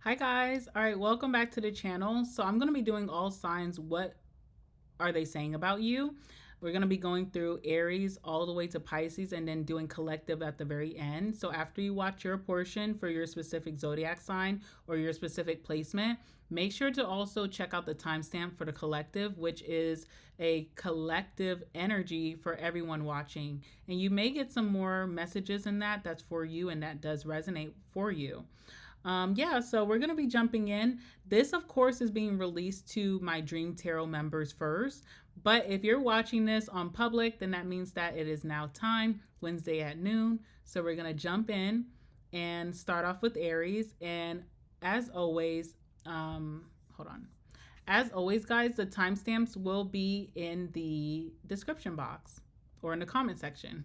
Hi guys. All right, welcome back to the channel. So I'm going to be doing all signs. What are they saying about you? We're going to be going through Aries all the way to Pisces and then doing collective at the very end. So after you watch your portion for your specific zodiac sign or your specific placement, make sure to also check out the timestamp for the collective, which is a collective energy for everyone watching. And you may get some more messages in that's for you and that does resonate for you. Yeah, so we're going to be jumping in. This, of course, is being released to my Dream Tarot members first. But if you're watching this on public, then that means that it is now time, Wednesday at noon. So we're going to jump in and start off with Aries. And as always, hold on. As always, guys, the timestamps will be in the description box or in the comment section.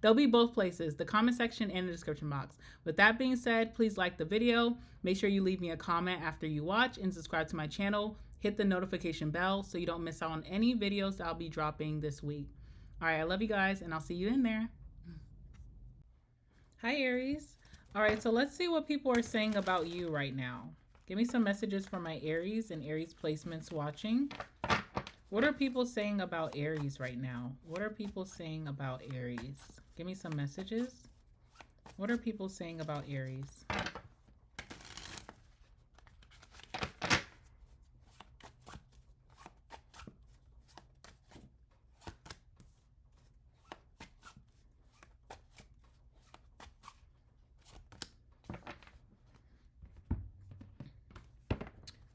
They'll be both places, the comment section and the description box. With that being said, please like the video. Make sure you leave me a comment after you watch and subscribe to my channel. Hit the notification bell so you don't miss out on any videos that I'll be dropping this week. All right, I love you guys and I'll see you in there. Hi, Aries. All right, so let's see what people are saying about you right now. Give me some messages for my Aries and Aries placements watching. What are people saying about Aries right now? What are people saying about Aries? Give me some messages. What are people saying about Aries?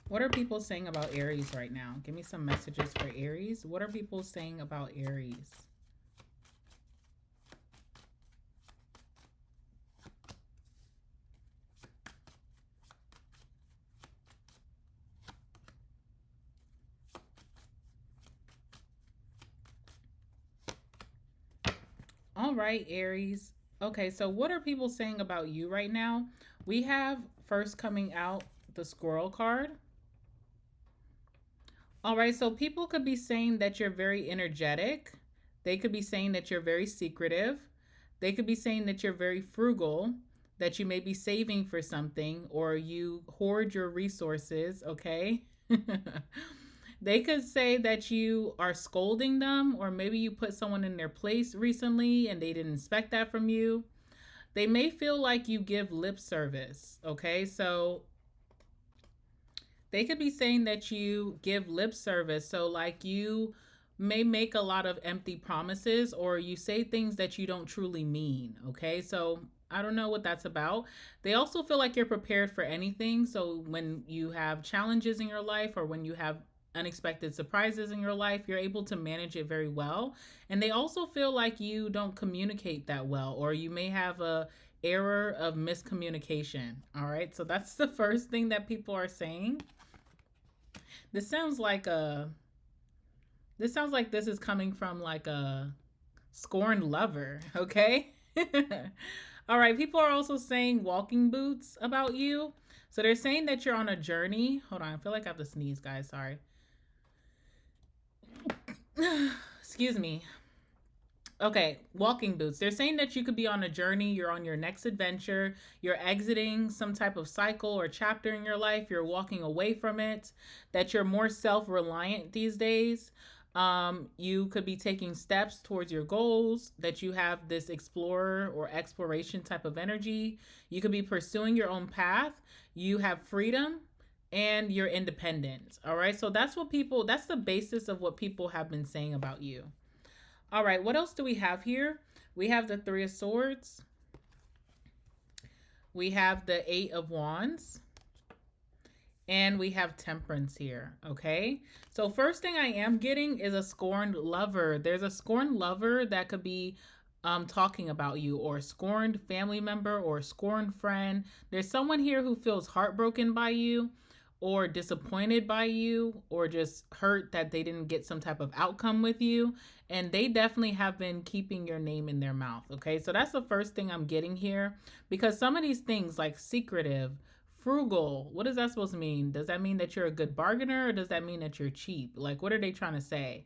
What are people saying about Aries right now? Give me some messages for Aries. What are people saying about Aries? All right, Aries. Okay, so what are people saying about you right now? We have first coming out the squirrel card. All right, so people could be saying that you're very energetic. They could be saying that you're very secretive. They could be saying that you're very frugal, that you may be saving for something, or you hoard your resources, okay? They could say that you are scolding them, or maybe you put someone in their place recently and they didn't expect that from you. They may feel like you give lip service, okay? So they could be saying that you give lip service. So, like, you may make a lot of empty promises or you say things that you don't truly mean. Okay. So, I don't know what that's about. They also feel like you're prepared for anything. So, when you have challenges in your life or when you have unexpected surprises in your life, you're able to manage it very well. And they also feel like you don't communicate that well, or you may have a error of miscommunication. All right. So, that's the first thing that people are saying. This sounds like this is coming from like a scorned lover, okay? All right, people are also saying walking boots about you. So they're saying that you're on a journey. Hold on, I feel like I have to sneeze, guys. Sorry. Excuse me. Okay, walking boots. They're saying that you could be on a journey, you're on your next adventure, you're exiting some type of cycle or chapter in your life, you're walking away from it, that you're more self-reliant these days. You could be taking steps towards your goals, that you have this explorer or exploration type of energy. You could be pursuing your own path. You have freedom and you're independent. All right. So that's the basis of what people have been saying about you. All right, what else do we have here? We have the Three of Swords. We have the Eight of Wands. And we have Temperance here, okay? So first thing I am getting is a scorned lover. There's a scorned lover that could be talking about you, or a scorned family member, or a scorned friend. There's someone here who feels heartbroken by you, or disappointed by you, or just hurt that they didn't get some type of outcome with you. And they definitely have been keeping your name in their mouth, okay? So that's the first thing I'm getting here, because some of these things like secretive, frugal, what is that supposed to mean? Does that mean that you're a good bargainer, or does that mean that you're cheap? Like, what are they trying to say?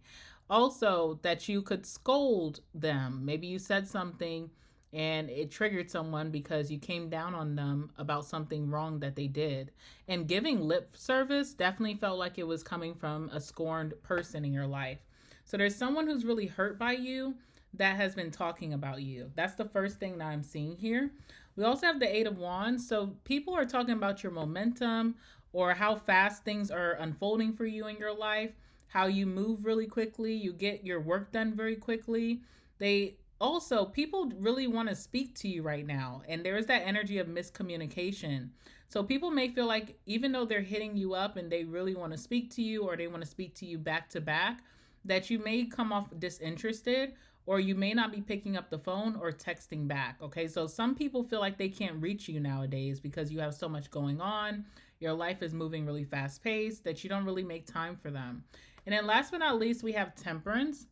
Also, that you could scold them. Maybe you said something and it triggered someone because you came down on them about something wrong that they did. And giving lip service definitely felt like it was coming from a scorned person in your life. So there's someone who's really hurt by you that has been talking about you. That's the first thing that I'm seeing here. We also have the Eight of Wands. So people are talking about your momentum or how fast things are unfolding for you in your life, how you move really quickly, you get your work done very quickly. They also, people really want to speak to you right now, and there is that energy of miscommunication. So people may feel like even though they're hitting you up and they really want to speak to you, or they want to speak to you back to back, that you may come off disinterested, or you may not be picking up the phone or texting back. Okay, so some people feel like they can't reach you nowadays because you have so much going on. Your life is moving really fast paced that you don't really make time for them. And then last but not least, we have Temperance.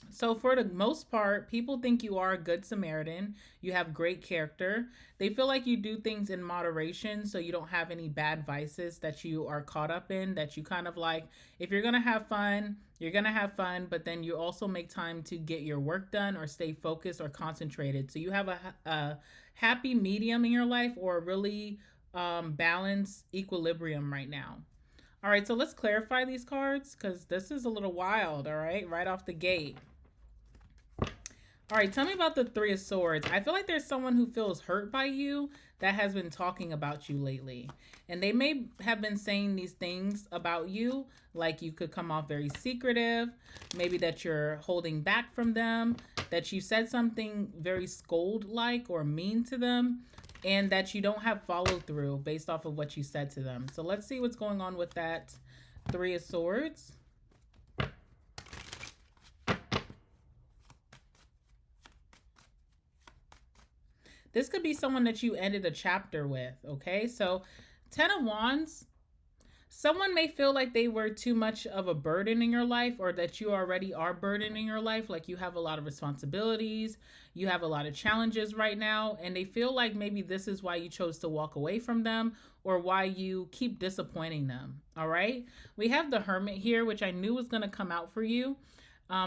So for the most part, people think you are a good Samaritan. You have great character. They feel like you do things in moderation, so you don't have any bad vices that you are caught up in, that you kind of like, if you're going to have fun, you're going to have fun, but then you also make time to get your work done or stay focused or concentrated. So you have a happy medium in your life, or a really balanced equilibrium right now. All right, so let's clarify these cards because this is a little wild, all right off the gate. All right, tell me about the Three of Swords. I feel like there's someone who feels hurt by you that has been talking about you lately. And they may have been saying these things about you, like you could come off very secretive, maybe that you're holding back from them, that you said something very scold-like or mean to them, and that you don't have follow through based off of what you said to them. So let's see what's going on with that Three of Swords. This could be someone that you ended a chapter with, okay? So 10 of Wands, someone may feel like they were too much of a burden in your life, or that you already are burdening your life. Like you have a lot of responsibilities, you have a lot of challenges right now, and they feel like maybe this is why you chose to walk away from them, or why you keep disappointing them, all right? We have the Hermit here, which I knew was going to come out for you.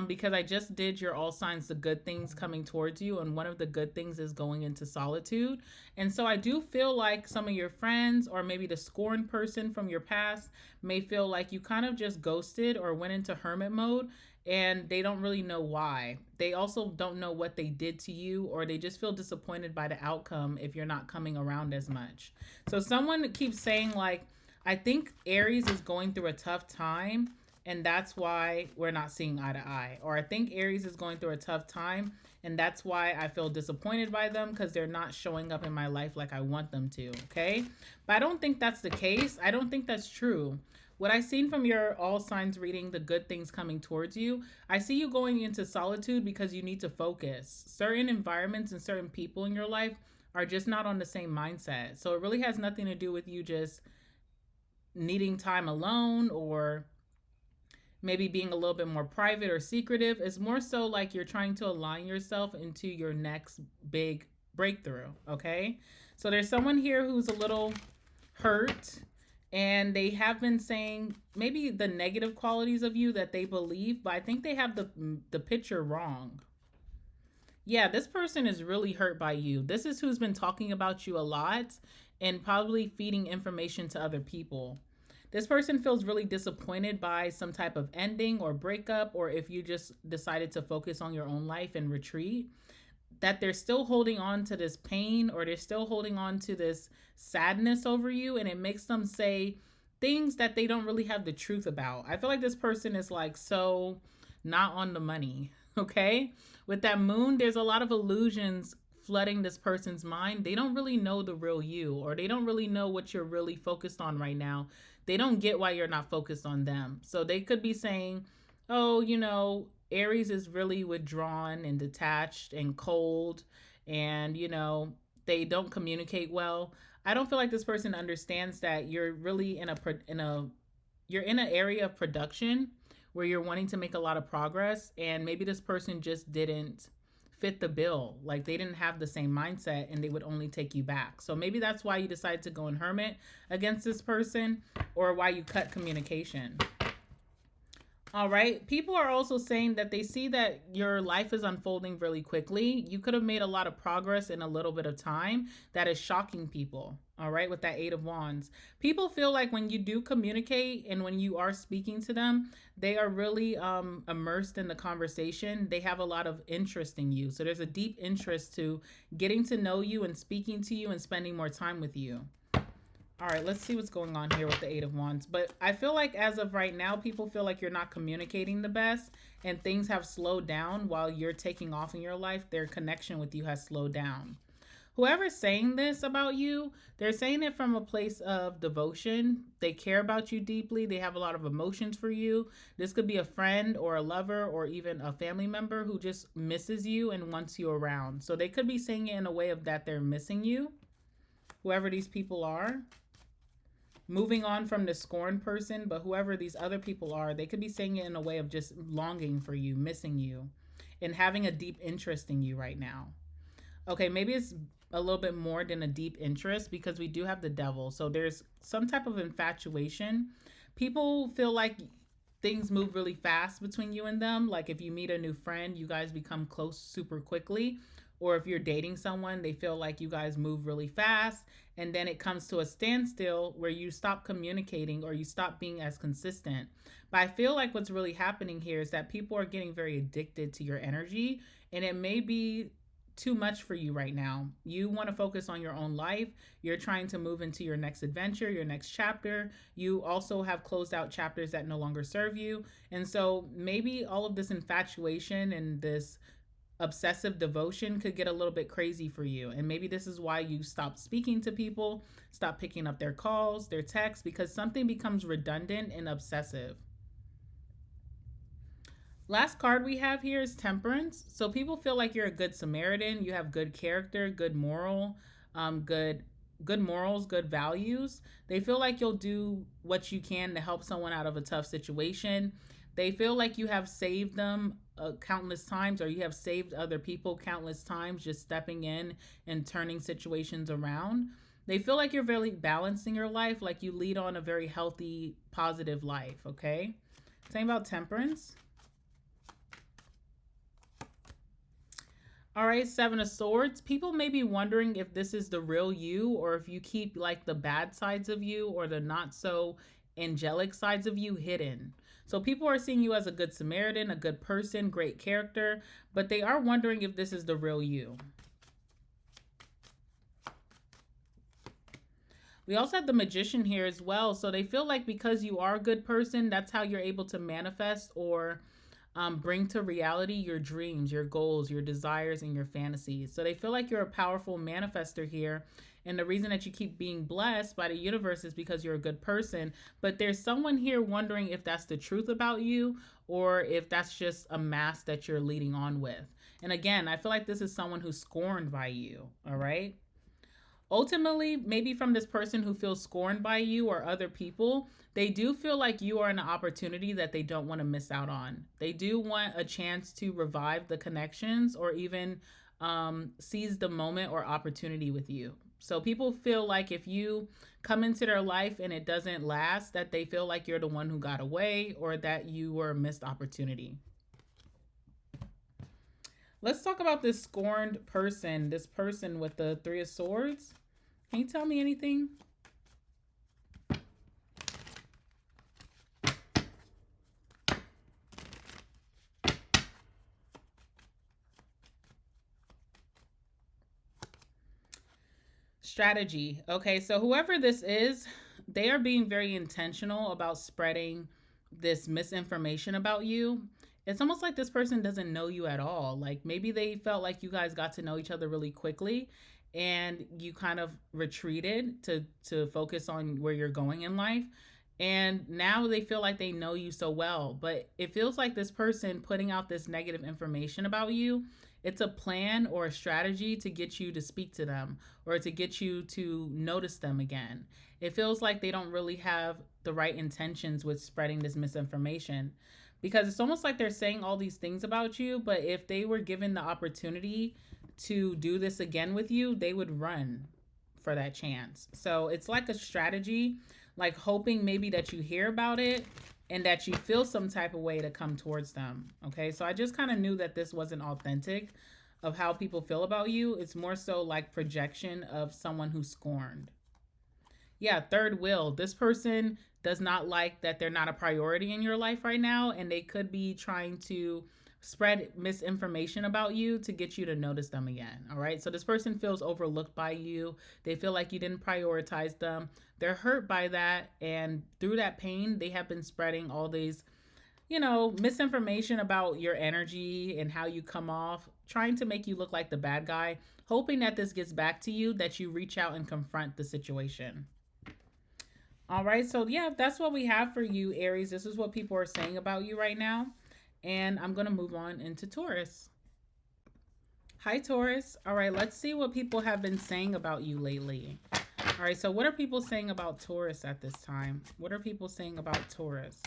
Because I just did your all signs, the good things coming towards you. And one of the good things is going into solitude. And so I do feel like some of your friends, or maybe the scorned person from your past, may feel like you kind of just ghosted or went into hermit mode, and they don't really know why. They also don't know what they did to you, or they just feel disappointed by the outcome if you're not coming around as much. So someone keeps saying like, I think Aries is going through a tough time, and that's why we're not seeing eye to eye. Or I think Aries is going through a tough time, and that's why I feel disappointed by them, because they're not showing up in my life like I want them to, okay? But I don't think that's the case. I don't think that's true. What I've seen from your all signs reading, the good things coming towards you, I see you going into solitude because you need to focus. Certain environments and certain people in your life are just not on the same mindset. So it really has nothing to do with you just needing time alone, or maybe being a little bit more private or secretive. It's more so like you're trying to align yourself into your next big breakthrough, okay? So there's someone here who's a little hurt, and they have been saying maybe the negative qualities of you that they believe, but I think they have the picture wrong. Yeah, this person is really hurt by you. This is who's been talking about you a lot and probably feeding information to other people. This person feels really disappointed by some type of ending or breakup, or if you just decided to focus on your own life and retreat, that they're still holding on to this pain, or they're still holding on to this sadness over you, and it makes them say things that they don't really have the truth about. I feel like this person is like so not on the money, okay? With that moon, there's a lot of illusions flooding this person's mind. They don't really know the real you, or they don't really know what you're really focused on right now. They don't get why you're not focused on them. So they could be saying, oh, you know, Aries is really withdrawn and detached and cold, and, you know, they don't communicate well. I don't feel like this person understands that you're really you're in an area of production where you're wanting to make a lot of progress, and maybe this person just didn't fit the bill. Like they didn't have the same mindset, and they would only take you back. So maybe that's why you decided to go in hermit against this person, or why you cut communication. All right. People are also saying that they see that your life is unfolding really quickly. You could have made a lot of progress in a little bit of time that is shocking people. All right. With that Eight of Wands, people feel like when you do communicate and when you are speaking to them, they are really immersed in the conversation. They have a lot of interest in you. So there's a deep interest to getting to know you and speaking to you and spending more time with you. All right, let's see what's going on here with the Eight of Wands. But I feel like as of right now, people feel like you're not communicating the best and things have slowed down while you're taking off in your life. Their connection with you has slowed down. Whoever's saying this about you, they're saying it from a place of devotion. They care about you deeply. They have a lot of emotions for you. This could be a friend or a lover or even a family member who just misses you and wants you around. So they could be saying it in a way of that they're missing you, whoever these people are. Moving on from the scorn person, but whoever these other people are, they could be saying it in a way of just longing for you, missing you, and having a deep interest in you right now. Okay, maybe it's a little bit more than a deep interest because we do have the devil. So there's some type of infatuation. People feel like things move really fast between you and them. Like if you meet a new friend, you guys become close super quickly. Or if you're dating someone, they feel like you guys move really fast and then it comes to a standstill where you stop communicating or you stop being as consistent. But I feel like what's really happening here is that people are getting very addicted to your energy and it may be too much for you right now. You want to focus on your own life. You're trying to move into your next adventure, your next chapter. You also have closed out chapters that no longer serve you. And so maybe all of this infatuation and this obsessive devotion could get a little bit crazy for you. And maybe this is why you stop speaking to people, stop picking up their calls, their texts, because something becomes redundant and obsessive. Last card we have here is Temperance. So people feel like you're a good Samaritan. You have good character, good moral, good morals, good values. They feel like you'll do what you can to help someone out of a tough situation. They feel like you have saved them countless times, or you have saved other people countless times, just stepping in and turning situations around. They feel like you're really balancing your life, like you lead on a very healthy, positive life, okay? Same about Temperance. All right, Seven of Swords. People may be wondering if this is the real you or if you keep like the bad sides of you or the not so angelic sides of you hidden. So people are seeing you as a good Samaritan, a good person, great character, but they are wondering if this is the real you. We also have the Magician here as well. So they feel like because you are a good person, that's how you're able to manifest or bring to reality your dreams, your goals, your desires, and your fantasies. So they feel like you're a powerful manifester here. And the reason that you keep being blessed by the universe is because you're a good person. But there's someone here wondering if that's the truth about you or if that's just a mask that you're leading on with. And again, I feel like this is someone who's scorned by you. All right. Ultimately, maybe from this person who feels scorned by you or other people, they do feel like you are an opportunity that they don't want to miss out on. They do want a chance to revive the connections or even seize the moment or opportunity with you. So people feel like if you come into their life and it doesn't last, that they feel like you're the one who got away or that you were a missed opportunity. Let's talk about this scorned person, this person with the Three of Swords. Can you tell me anything? Strategy. Okay, so whoever this is, they are being very intentional about spreading this misinformation about you. It's almost like this person doesn't know you at all. Like maybe they felt like you guys got to know each other really quickly and you kind of retreated to focus on where you're going in life. And now they feel like they know you so well, but it feels like this person putting out this negative information about you, it's a plan or a strategy to get you to speak to them or to get you to notice them again. It feels like they don't really have the right intentions with spreading this misinformation because it's almost like they're saying all these things about you, but if they were given the opportunity to do this again with you, they would run for that chance. So it's like a strategy, like hoping maybe that you hear about it and that you feel some type of way to come towards them. Okay, so I just kind of knew that this wasn't authentic of how people feel about you. It's more so like projection of someone who's scorned. Yeah, third wheel. This person does not like that they're not a priority in your life right now, and they could be trying to spread misinformation about you to get you to notice them again. All right. So this person feels overlooked by you. They feel like you didn't prioritize them. They're hurt by that. And through that pain, they have been spreading all these, misinformation about your energy and how you come off, trying to make you look like the bad guy, hoping that this gets back to you, that you reach out and confront the situation. All right. So, yeah, that's what we have for you, Aries. This is what people are saying about you right now. And I'm going to move on into Taurus. Hi, Taurus. All right, let's see what people have been saying about you lately. All right, so what are people saying about Taurus at this time? What are people saying about Taurus?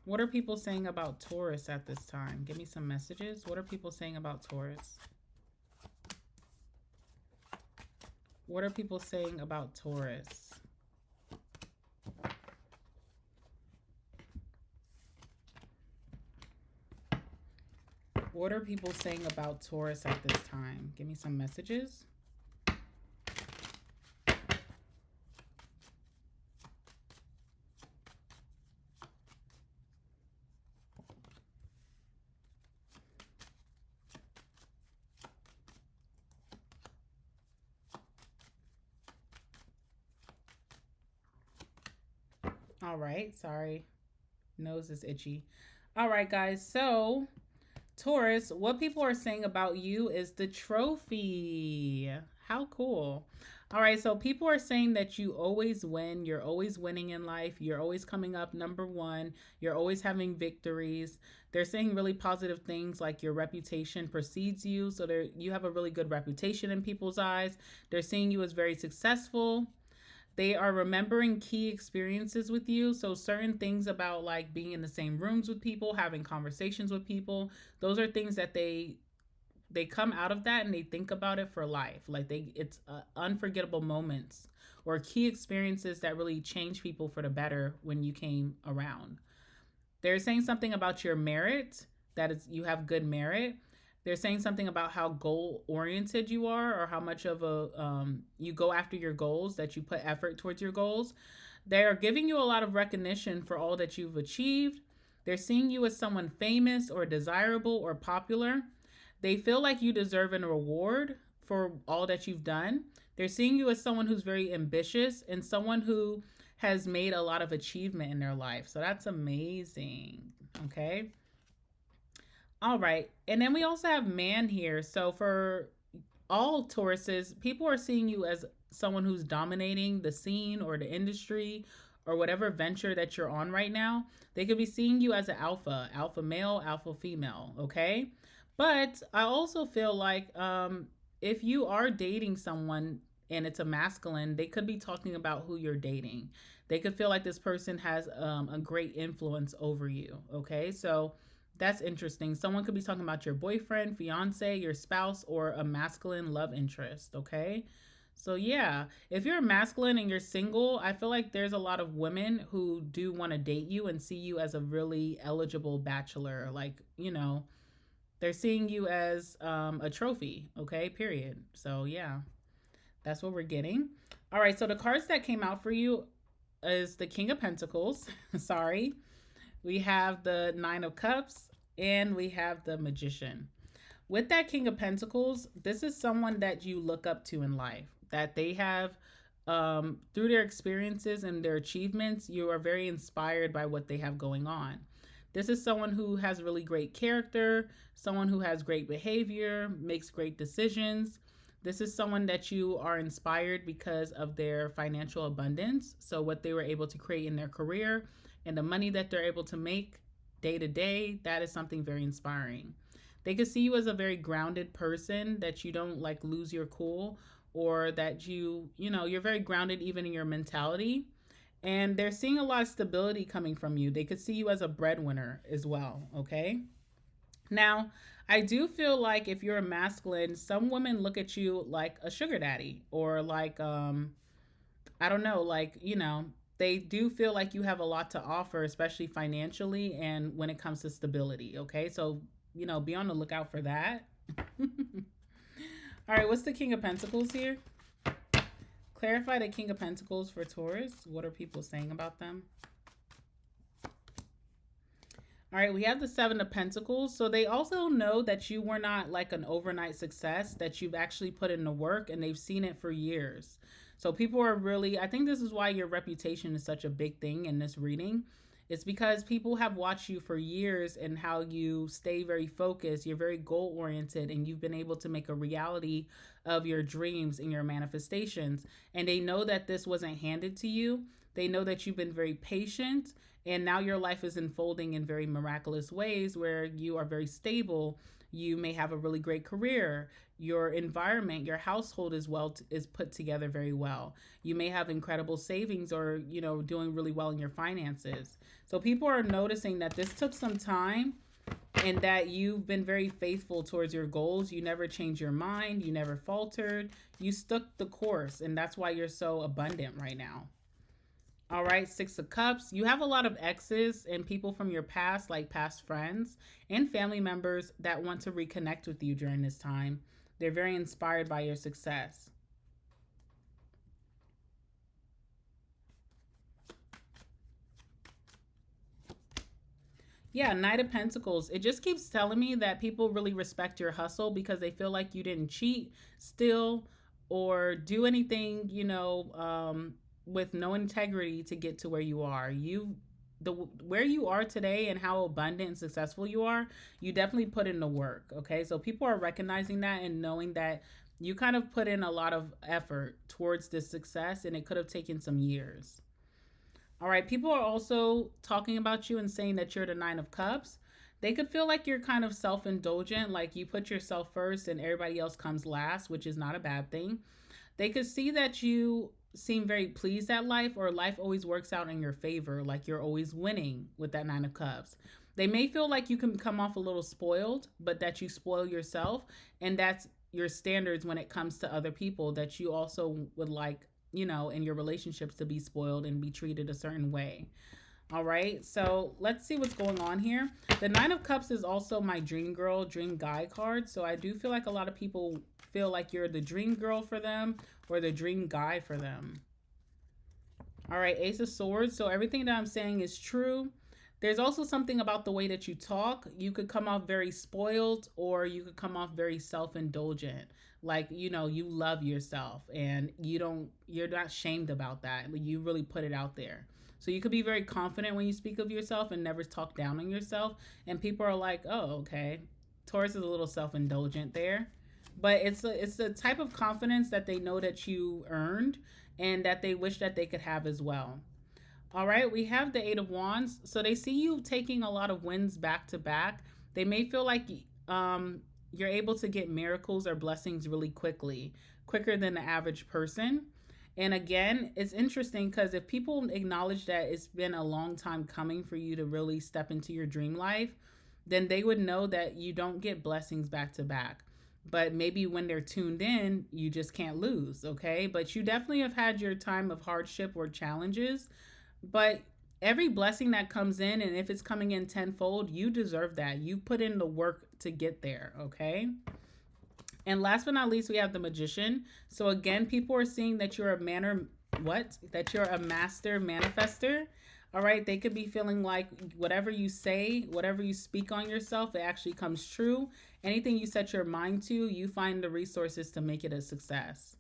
What are people saying about Taurus at this time? Give me some messages. What are people saying about Taurus? What are people saying about Taurus? What are people saying about Taurus at this time? Give me some messages. All right, sorry. Nose is itchy. All right, guys. So Taurus, what people are saying about you is the trophy. How cool. All right, so people are saying that you always win. You're always winning in life. You're always coming up number one. You're always having victories. They're saying really positive things like your reputation precedes you. So you have a really good reputation in people's eyes. They're seeing you as very successful. They are remembering key experiences with you. So certain things about like being in the same rooms with people, having conversations with people, those are things that they come out of that and they think about it for life. Like it's unforgettable moments or key experiences that really change people for the better when you came around. They're saying something about your merit, that is, you have good merit. They're saying something about how goal oriented you are, or how much of you go after your goals, that you put effort towards your goals. They're giving you a lot of recognition for all that you've achieved. They're seeing you as someone famous or desirable or popular. They feel like you deserve a reward for all that you've done. They're seeing you as someone who's very ambitious and someone who has made a lot of achievement in their life. So that's amazing. Okay. All right. And then we also have man here. So for all Tauruses, people are seeing you as someone who's dominating the scene or the industry or whatever venture that you're on right now. They could be seeing you as an alpha male, alpha female. Okay. But I also feel like if you are dating someone and it's a masculine, they could be talking about who you're dating. They could feel like this person has a great influence over you. Okay. So that's interesting. Someone could be talking about your boyfriend, fiance, your spouse, or a masculine love interest. Okay. So, yeah, if you're masculine and you're single, I feel like there's a lot of women who do want to date you and see you as a really eligible bachelor. Like, they're seeing you as a trophy. Okay. Period. So, yeah, that's what we're getting. All right. So, the cards that came out for you is the King of Pentacles. Sorry. We have the Nine of Cups, and we have the Magician. With that King of Pentacles, this is someone that you look up to in life, that they have, through their experiences and their achievements, you are very inspired by what they have going on. This is someone who has really great character, someone who has great behavior, makes great decisions. This is someone that you are inspired because of their financial abundance. So what they were able to create in their career and the money that they're able to make day to day, that is something very inspiring. They could see you as a very grounded person, that you don't like lose your cool, or that you're very grounded even in your mentality. And they're seeing a lot of stability coming from you. They could see you as a breadwinner as well, okay? Now, I do feel like if you're a masculine, some women look at you like a sugar daddy, or like, I don't know, like, they do feel like you have a lot to offer, especially financially and when it comes to stability. Okay, so be on the lookout for that. All right, what's the King of Pentacles here? Clarify the King of Pentacles for Taurus. What are people saying about them? All right, we have the Seven of Pentacles. So they also know that you were not like an overnight success, that you've actually put in the work and they've seen it for years. So people are really, I think this is why your reputation is such a big thing in this reading. It's because people have watched you for years and how you stay very focused. You're very goal oriented and you've been able to make a reality of your dreams and your manifestations. And they know that this wasn't handed to you. They know that you've been very patient and now your life is unfolding in very miraculous ways where you are very stable. You may have a really great career. Your environment, your household is put together very well. You may have incredible savings or, doing really well in your finances. So people are noticing that this took some time and that you've been very faithful towards your goals. You never changed your mind. You never faltered. You stuck the course, and that's why you're so abundant right now. All right, Six of Cups. You have a lot of exes and people from your past, like past friends and family members that want to reconnect with you during this time. They're very inspired by your success. Yeah, Knight of Pentacles. It just keeps telling me that people really respect your hustle because they feel like you didn't cheat, steal, or do anything, with no integrity to get to where you are. Where you are today and how abundant and successful you are, you definitely put in the work. Okay, so people are recognizing that and knowing that you kind of put in a lot of effort towards this success, and it could have taken some years. All right, people are also talking about you and saying that you're the Nine of Cups. They could feel like you're kind of self-indulgent, like you put yourself first and everybody else comes last, which is not a bad thing. They could see that you seem very pleased at life, or life always works out in your favor, like you're always winning with that Nine of Cups. They may feel like you can come off a little spoiled, but that you spoil yourself, and that's your standards when it comes to other people, that you also would like, in your relationships to be spoiled and be treated a certain way. All right, so let's see what's going on here. The Nine of Cups is also my dream girl, dream guy card. So I do feel like a lot of people feel like you're the dream girl for them or the dream guy for them. All right, Ace of Swords. So everything that I'm saying is true. There's also something about the way that you talk. You could come off very spoiled, or you could come off very self-indulgent. Like, you love yourself and you're not shamed about that. You really put it out there. So you could be very confident when you speak of yourself and never talk down on yourself. And people are like, oh, okay. Taurus is a little self-indulgent there. But it's a type of confidence that they know that you earned and that they wish that they could have as well. All right, we have the Eight of Wands. So they see you taking a lot of wins back to back. They may feel like you're able to get miracles or blessings really quickly, quicker than the average person. And again, it's interesting because if people acknowledge that it's been a long time coming for you to really step into your dream life, then they would know that you don't get blessings back to back. But maybe when they're tuned in, you just can't lose, okay? But you definitely have had your time of hardship or challenges. But every blessing that comes in, and if it's coming in tenfold, you deserve that. You put in the work to get there, okay? And last but not least, we have the Magician. So again, people are seeing that you're that you're a master manifester. All right, they could be feeling like whatever you say, whatever you speak on yourself, it actually comes true. Anything you set your mind to, you find the resources to make it a success.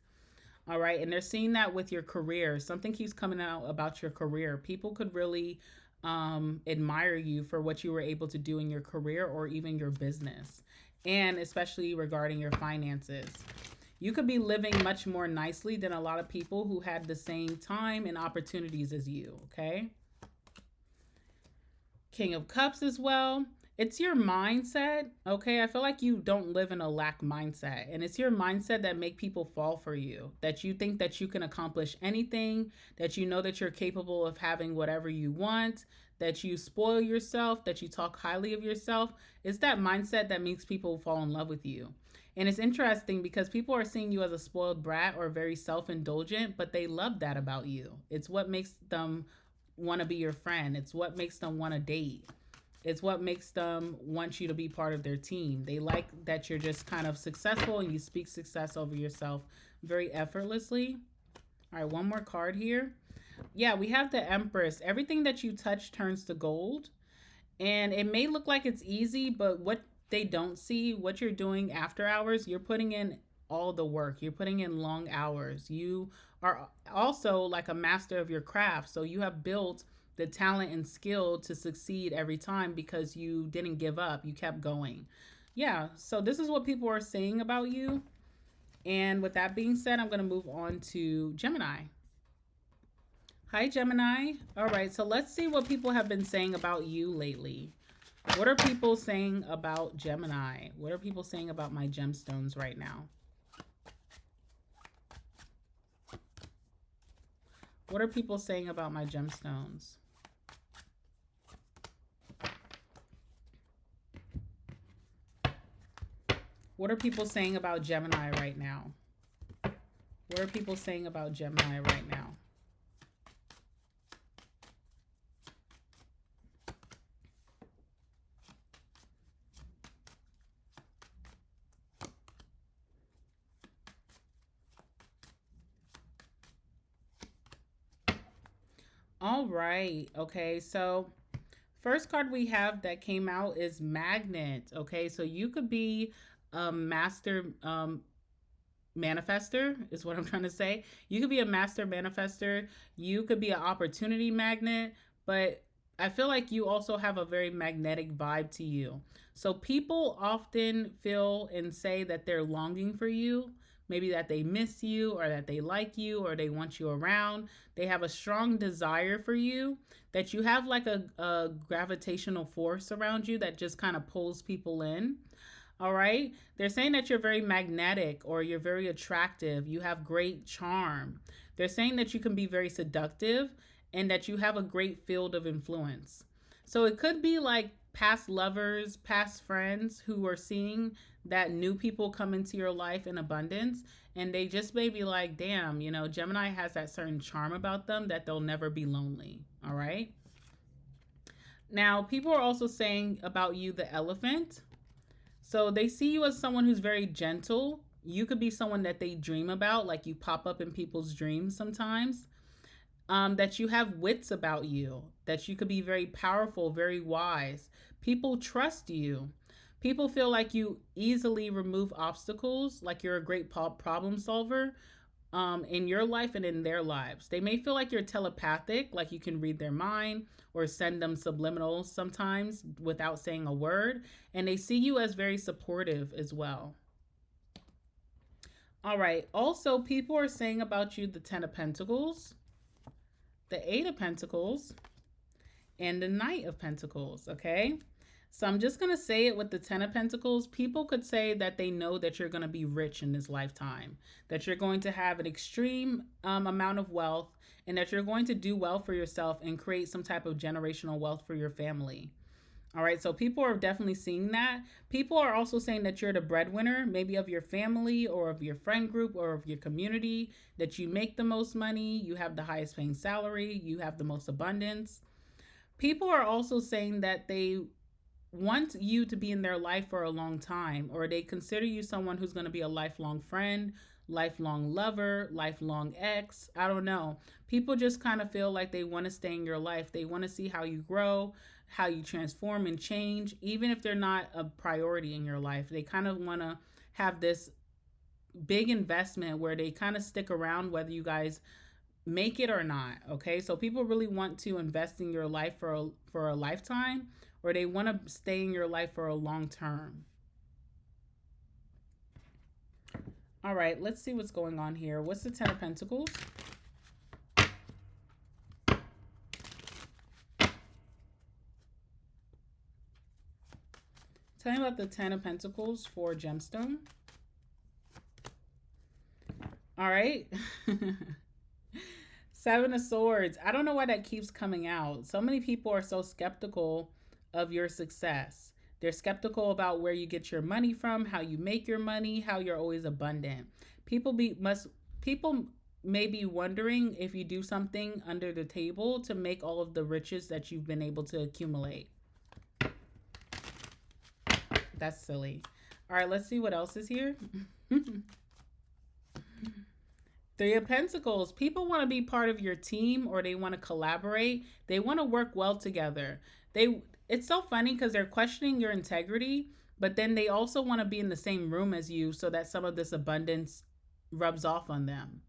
All right, and they're seeing that with your career. Something keeps coming out about your career. People could really admire you for what you were able to do in your career or even your business, and especially regarding your finances. You could be living much more nicely than a lot of people who had the same time and opportunities as you, okay? King of Cups as well. It's your mindset, okay? I feel like you don't live in a lack mindset, and it's your mindset that make people fall for you, that you think that you can accomplish anything, that you know that you're capable of having whatever you want, that you spoil yourself, that you talk highly of yourself. It's that mindset that makes people fall in love with you. And it's interesting because people are seeing you as a spoiled brat or very self-indulgent, but they love that about you. It's what makes them want to be your friend. It's what makes them want to date. It's what makes them want you to be part of their team. They like that you're just kind of successful and you speak success over yourself very effortlessly. All right, one more card here. Yeah, we have the Empress. Everything that you touch turns to gold. And it may look like it's easy, but what they don't see, what you're doing after hours, you're putting in all the work. You're putting in long hours. You are also like a master of your craft. So you have built the talent and skill to succeed every time because you didn't give up. You kept going. Yeah, so this is what people are saying about you. And with that being said, I'm going to move on to Gemini. Hi, Gemini. All right, so let's see what people have been saying about you lately. What are people saying about Gemini? What are people saying about my gemstones right now? What are people saying about my gemstones? What are people saying about Gemini right now? What are people saying about Gemini right now? All right. Okay. So first card we have that came out is Magnet. Okay. So you could be a master manifester is what I'm trying to say. You could be a master manifester. You could be an opportunity magnet, but I feel like you also have a very magnetic vibe to you. So people often feel and say that they're longing for you, maybe that they miss you or that they like you or they want you around. They have a strong desire for you, that you have like a gravitational force around you that just kind of pulls people in. All right. They're saying that you're very magnetic or you're very attractive. You have great charm. They're saying that you can be very seductive and that you have a great field of influence. So it could be like past lovers, past friends who are seeing that new people come into your life in abundance. And they just may be like, damn, you know, Gemini has that certain charm about them that they'll never be lonely. All right. Now, people are also saying about you, the Elephant. So they see you as someone who's very gentle. You could be someone that they dream about, like you pop up in people's dreams sometimes. That you have wits about you, that you could be very powerful, very wise. People trust you. People feel like you easily remove obstacles, like you're a great problem solver in your life and in their lives. They may feel like you're telepathic, like you can read their mind or send them subliminals sometimes without saying a word. And they see you as very supportive as well. All right. Also, people are saying about you the Ten of Pentacles, the Eight of Pentacles, and the Knight of Pentacles. Okay. So I'm just going to say it with the Ten of Pentacles. People could say that they know that you're going to be rich in this lifetime, that you're going to have an extreme amount of wealth, and that you're going to do well for yourself and create some type of generational wealth for your family. All right, so people are definitely seeing that. People are also saying that you're the breadwinner, maybe of your family or of your friend group or of your community, that you make the most money, you have the highest paying salary, you have the most abundance. People are also saying that they want you to be in their life for a long time, or they consider you someone who's going to be a lifelong friend, lifelong lover, lifelong ex. I don't know. People just kind of feel like they want to stay in your life. They want to see how you grow, how you transform and change, even if they're not a priority in your life. They kind of want to have this big investment where they kind of stick around whether you guys make it or not. Okay, so people really want to invest in your life for a lifetime, or they want to stay in your life for a long term. All right, let's see what's going on here. What's the Ten of Pentacles? Tell me about the Ten of Pentacles for gemstone. All right. Seven of Swords. I don't know why that keeps coming out. So many people are so skeptical of your success. They're skeptical about where you get your money from, how you make your money, how you're always abundant. People may be wondering if you do something under the table to make all of the riches that you've been able to accumulate. That's silly. All right, let's see what else is here. Three of Pentacles. People want to be part of your team, or they want to collaborate. They want to work well together. It's so funny because they're questioning your integrity, but then they also want to be in the same room as you so that some of this abundance rubs off on them.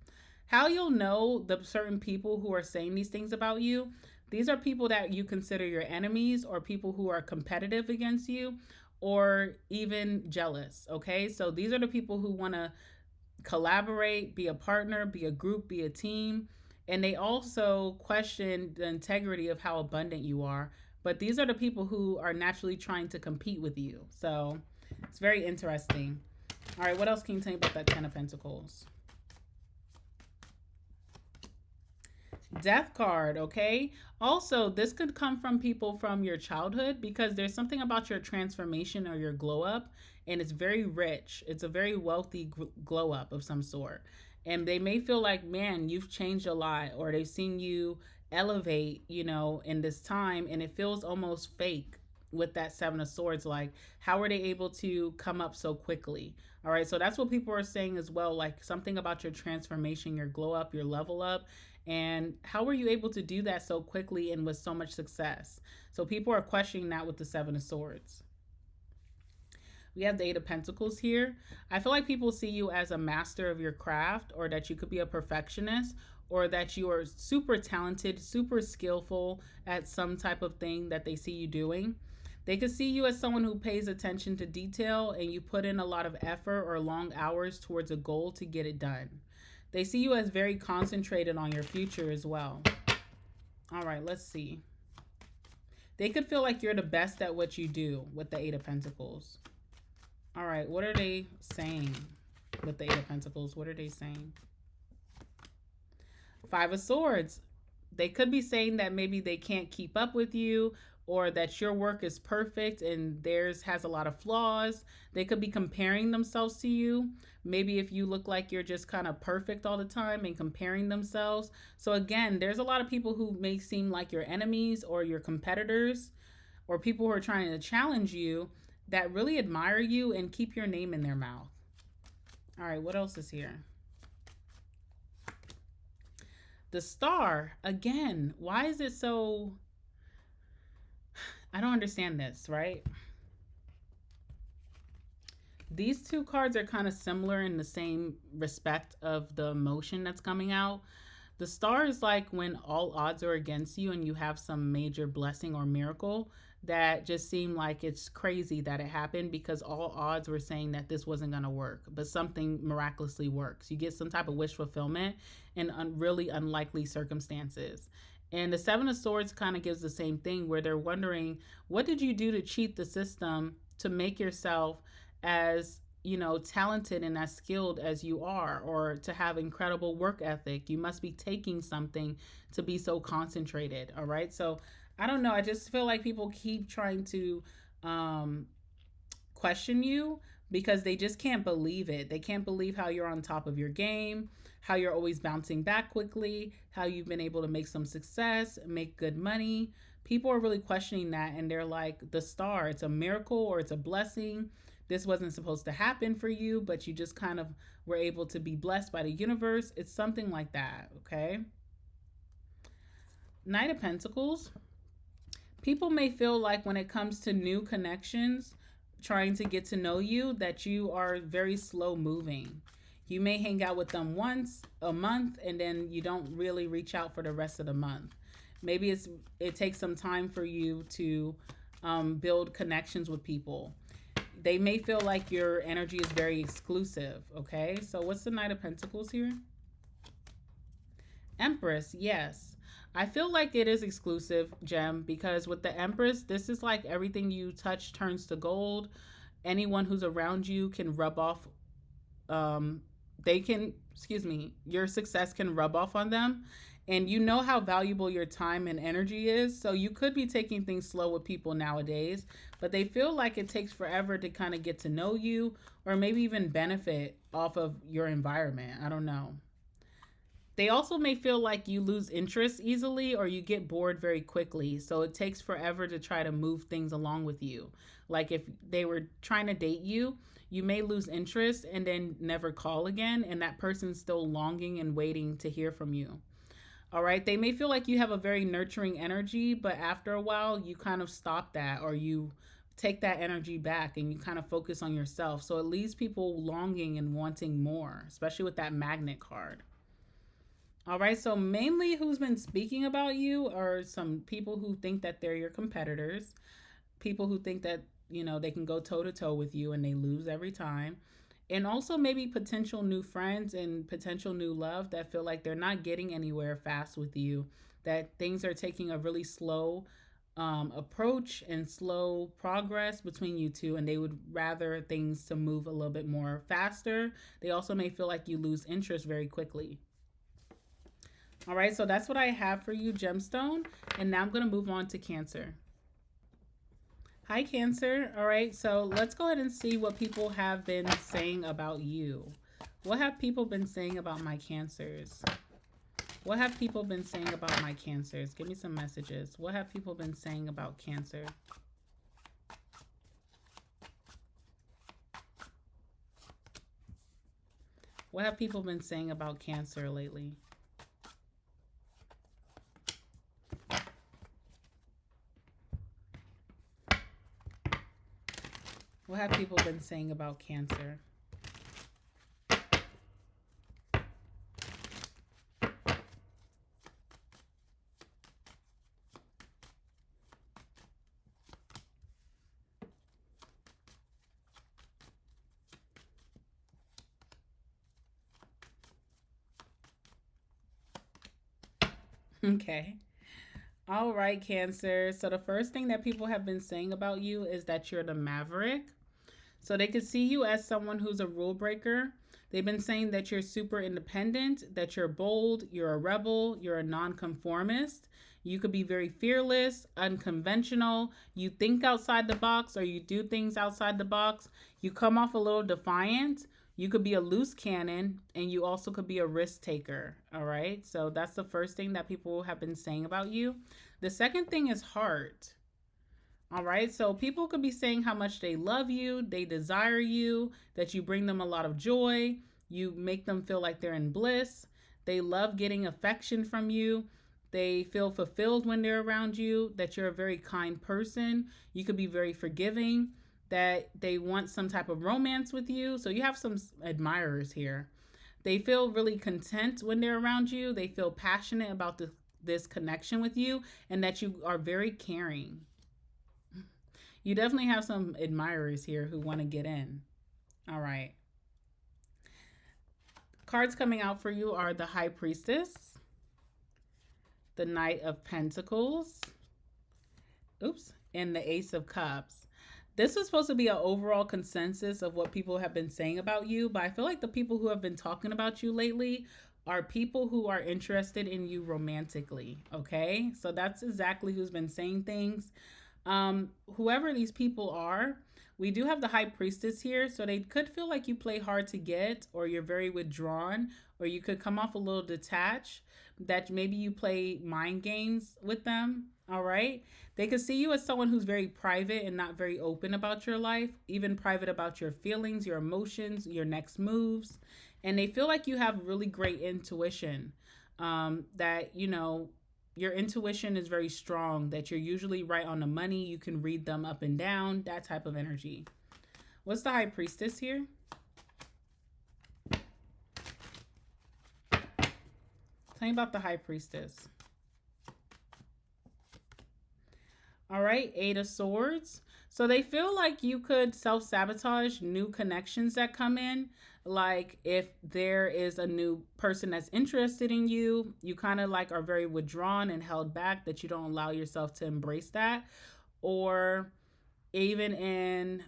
How you'll know the certain people who are saying these things about you, these are people that you consider your enemies, or people who are competitive against you, or even jealous, okay? So these are the people who want to collaborate, be a partner, be a group, be a team. And they also question the integrity of how abundant you are. But these are the people who are naturally trying to compete with you. So it's very interesting. All right, what else can you tell me about that Ten of Pentacles? Death card, okay? Also, this could come from people from your childhood, because there's something about your transformation or your glow up, and it's very rich. It's a very wealthy glow up of some sort. And they may feel like, man, you've changed a lot, or they've seen you elevate, in this time, and it feels almost fake with that Seven of Swords. Like, how are they able to come up so quickly? All right, so that's what people are saying as well, like something about your transformation, your glow up, your level up. And how were you able to do that so quickly and with so much success? So people are questioning that with the Seven of Swords. We have the Eight of Pentacles here. I feel like people see you as a master of your craft, or that you could be a perfectionist, or that you are super talented, super skillful at some type of thing that they see you doing. They could see you as someone who pays attention to detail, and you put in a lot of effort or long hours towards a goal to get it done. They see you as very concentrated on your future as well. All right, let's see. They could feel like you're the best at what you do with the Eight of Pentacles. All right, what are they saying with the Eight of Pentacles? What are they saying? Five of Swords. They could be saying that maybe they can't keep up with you, or that your work is perfect and theirs has a lot of flaws. They could be comparing themselves to you. Maybe if you look like you're just kind of perfect all the time, and comparing themselves. So again, there's a lot of people who may seem like your enemies, or your competitors, or people who are trying to challenge you, that really admire you and keep your name in their mouth. All right, what else is here? The Star. Again, why is it so... I don't understand this, right? These two cards are kind of similar in the same respect of the emotion that's coming out. The Star is like when all odds are against you and you have some major blessing or miracle that just seemed like it's crazy that it happened, because all odds were saying that this wasn't going to work, but something miraculously works. You get some type of wish fulfillment in really unlikely circumstances. And the Seven of Swords kind of gives the same thing, where they're wondering, what did you do to cheat the system to make yourself as, talented and as skilled as you are, or to have incredible work ethic? You must be taking something to be so concentrated. All right. So I don't know. I just feel like people keep trying to question you, because they just can't believe it. They can't believe how you're on top of your game, how you're always bouncing back quickly, how you've been able to make some success, make good money. People are really questioning that, and they're like, the Star, it's a miracle or it's a blessing. This wasn't supposed to happen for you, but you just kind of were able to be blessed by the universe. It's something like that, okay? Knight of Pentacles. People may feel like when it comes to new connections, trying to get to know you, that you are very slow moving. You may hang out with them once a month, and then you don't really reach out for the rest of the month. Maybe it takes some time for you to build connections with people. They may feel like your energy is very exclusive, okay? So what's the Knight of Pentacles here? Empress, yes. I feel like it is exclusive, Gem, because with the Empress, this is like everything you touch turns to gold. Anyone who's around you can rub off, your success can rub off on them. And you know how valuable your time and energy is. So you could be taking things slow with people nowadays, but they feel like it takes forever to kind of get to know you or maybe even benefit off of your environment. I don't know. They also may feel like you lose interest easily or you get bored very quickly. So it takes forever to try to move things along with you. Like if they were trying to date you, you may lose interest and then never call again. And that person's still longing and waiting to hear from you. All right. They may feel like you have a very nurturing energy, but after a while, you kind of stop that or you take that energy back and you kind of focus on yourself. So it leaves people longing and wanting more, especially with that magnet card. All right, so mainly who's been speaking about you are some people who think that they're your competitors, people who think that, they can go toe to toe with you and they lose every time. And also maybe potential new friends and potential new love that feel like they're not getting anywhere fast with you, that things are taking a really slow approach and slow progress between you two, and they would rather things to move a little bit more faster. They also may feel like you lose interest very quickly. All right, so that's what I have for you, Gemstone. And now I'm going to move on to Cancer. Hi, Cancer. All right, so let's go ahead and see what people have been saying about you. What have people been saying about my Cancers? What have people been saying about my Cancers? Give me some messages. What have people been saying about Cancer? What have people been saying about Cancer lately? What have people been saying about Cancer? Okay. All right, Cancer. So the first thing that people have been saying about you is that you're the maverick. So they could see you as someone who's a rule breaker. They've been saying that you're super independent, that you're bold, you're a rebel, you're a nonconformist. You could be very fearless, unconventional. You think outside the box or you do things outside the box. You come off a little defiant. You could be a loose cannon and you also could be a risk taker. All right. So that's the first thing that people have been saying about you. The second thing is heart. All right, so people could be saying how much they love you, they desire you, that you bring them a lot of joy, you make them feel like they're in bliss, they love getting affection from you, they feel fulfilled when they're around you, that you're a very kind person, you could be very forgiving, that they want some type of romance with you. So you have some admirers here. They feel really content when they're around you, they feel passionate about this connection with you, and that you are very caring. You definitely have some admirers here who want to get in. All right. Cards coming out for you are the High Priestess, the Knight of Pentacles, and the Ace of Cups. This is supposed to be an overall consensus of what people have been saying about you, but I feel like the people who have been talking about you lately are people who are interested in you romantically, okay? So that's exactly who's been saying things. Whoever these people are, we do have the High Priestess here, so they could feel like you play hard to get, or you're very withdrawn, or you could come off a little detached, that maybe you play mind games with them. All right. They could see you as someone who's very private and not very open about your life, even private about your feelings, your emotions, your next moves. And they feel like you have really great intuition, that, your intuition is very strong, that you're usually right on the money. You can read them up and down, that type of energy. What's the High Priestess here? Tell me about the High Priestess. All right, Eight of Swords. So they feel like you could self-sabotage new connections that come in. Like if there is a new person that's interested in you, you kind of like are very withdrawn and held back, that you don't allow yourself to embrace that. Or even in,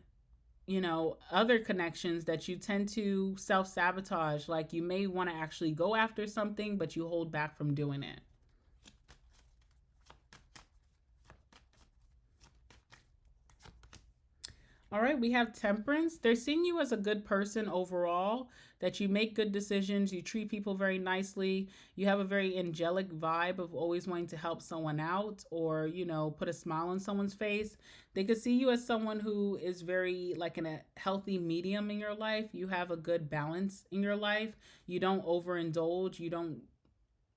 other connections, that you tend to self-sabotage. Like you may want to actually go after something, but you hold back from doing it. All right, we have Temperance. They're seeing you as a good person overall, that you make good decisions, you treat people very nicely, you have a very angelic vibe of always wanting to help someone out or, put a smile on someone's face. They could see you as someone who is very like in a healthy medium in your life. You have a good balance in your life. You don't overindulge, you don't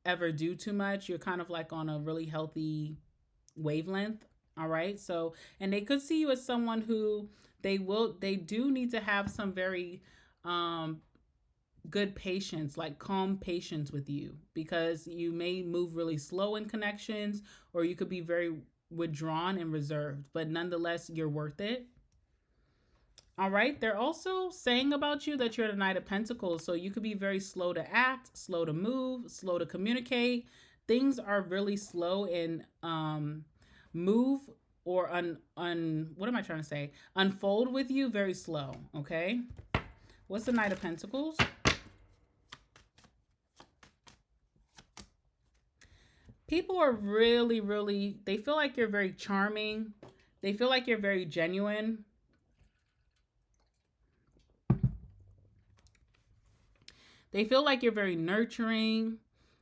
ever do too much. You're kind of like on a really healthy wavelength. All right. So, and they could see you as someone who they do need to have some very um good patience, like calm patience with you, because you may move really slow in connections, or you could be very withdrawn and reserved, but nonetheless you're worth it. All right. They're also saying about you that you're the Knight of Pentacles. So you could be very slow to act, slow to move, slow to communicate. Things are really slow in move or what am I trying to say? Unfold with you very slow. Okay. What's the Knight of Pentacles? People are really, really, they feel like you're very charming. They feel like you're very genuine. They feel like you're very nurturing.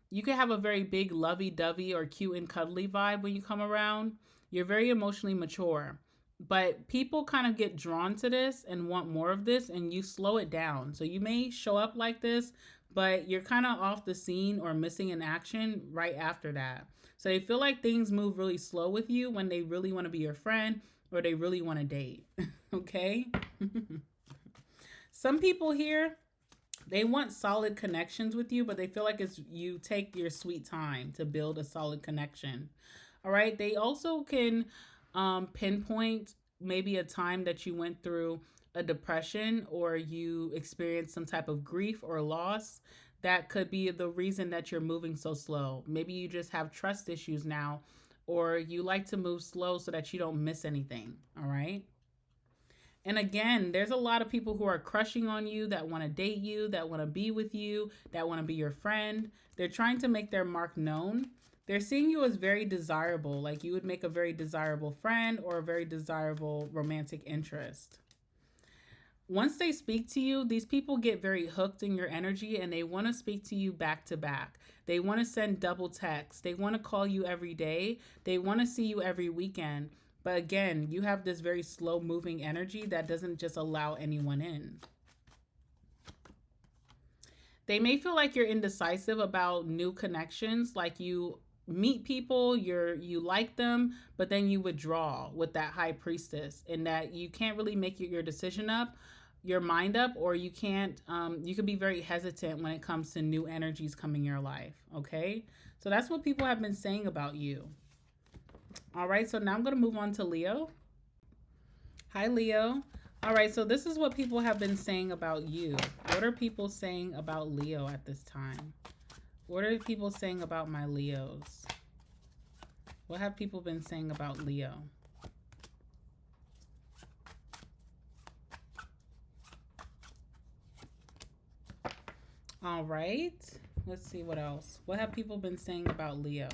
You can have a very big lovey-dovey or cute and cuddly vibe when you come around. You're very emotionally mature. But people kind of get drawn to this and want more of this, and you slow it down. So you may show up like this, but you're kind of off the scene or missing in action right after that. So they feel like things move really slow with you when they really want to be your friend or they really want to date. Okay? Some people here, they want solid connections with you, but they feel like it's you take your sweet time to build a solid connection. All right. They also can pinpoint maybe a time that you went through a depression or you experienced some type of grief or loss. That could be the reason that you're moving so slow. Maybe you just have trust issues now, or you like to move slow so that you don't miss anything. All right. And again, there's a lot of people who are crushing on you, that want to date you, that want to be with you, that want to be your friend. They're trying to make their mark known. They're seeing you as very desirable, like you would make a very desirable friend or a very desirable romantic interest. Once they speak to you, these people get very hooked in your energy and they want to speak to you back to back. They want to send double texts. They want to call you every day. They want to see you every weekend. But again, you have this very slow moving energy that doesn't just allow anyone in. They may feel like you're indecisive about new connections, like you meet people, you like them, but then you withdraw with that High Priestess, and that you can't really make your decision up, your mind up, or you can't you could be very hesitant when it comes to new energies coming in your life. Okay, so that's what people have been saying about you. All right, so now I'm going to move on to Leo. Hi, Leo. All right, so this is what people have been saying about you. What are people saying about Leo at this time? What are people saying about my Leos? What have people been saying about Leo? All right, let's see what else. What have people been saying about Leo?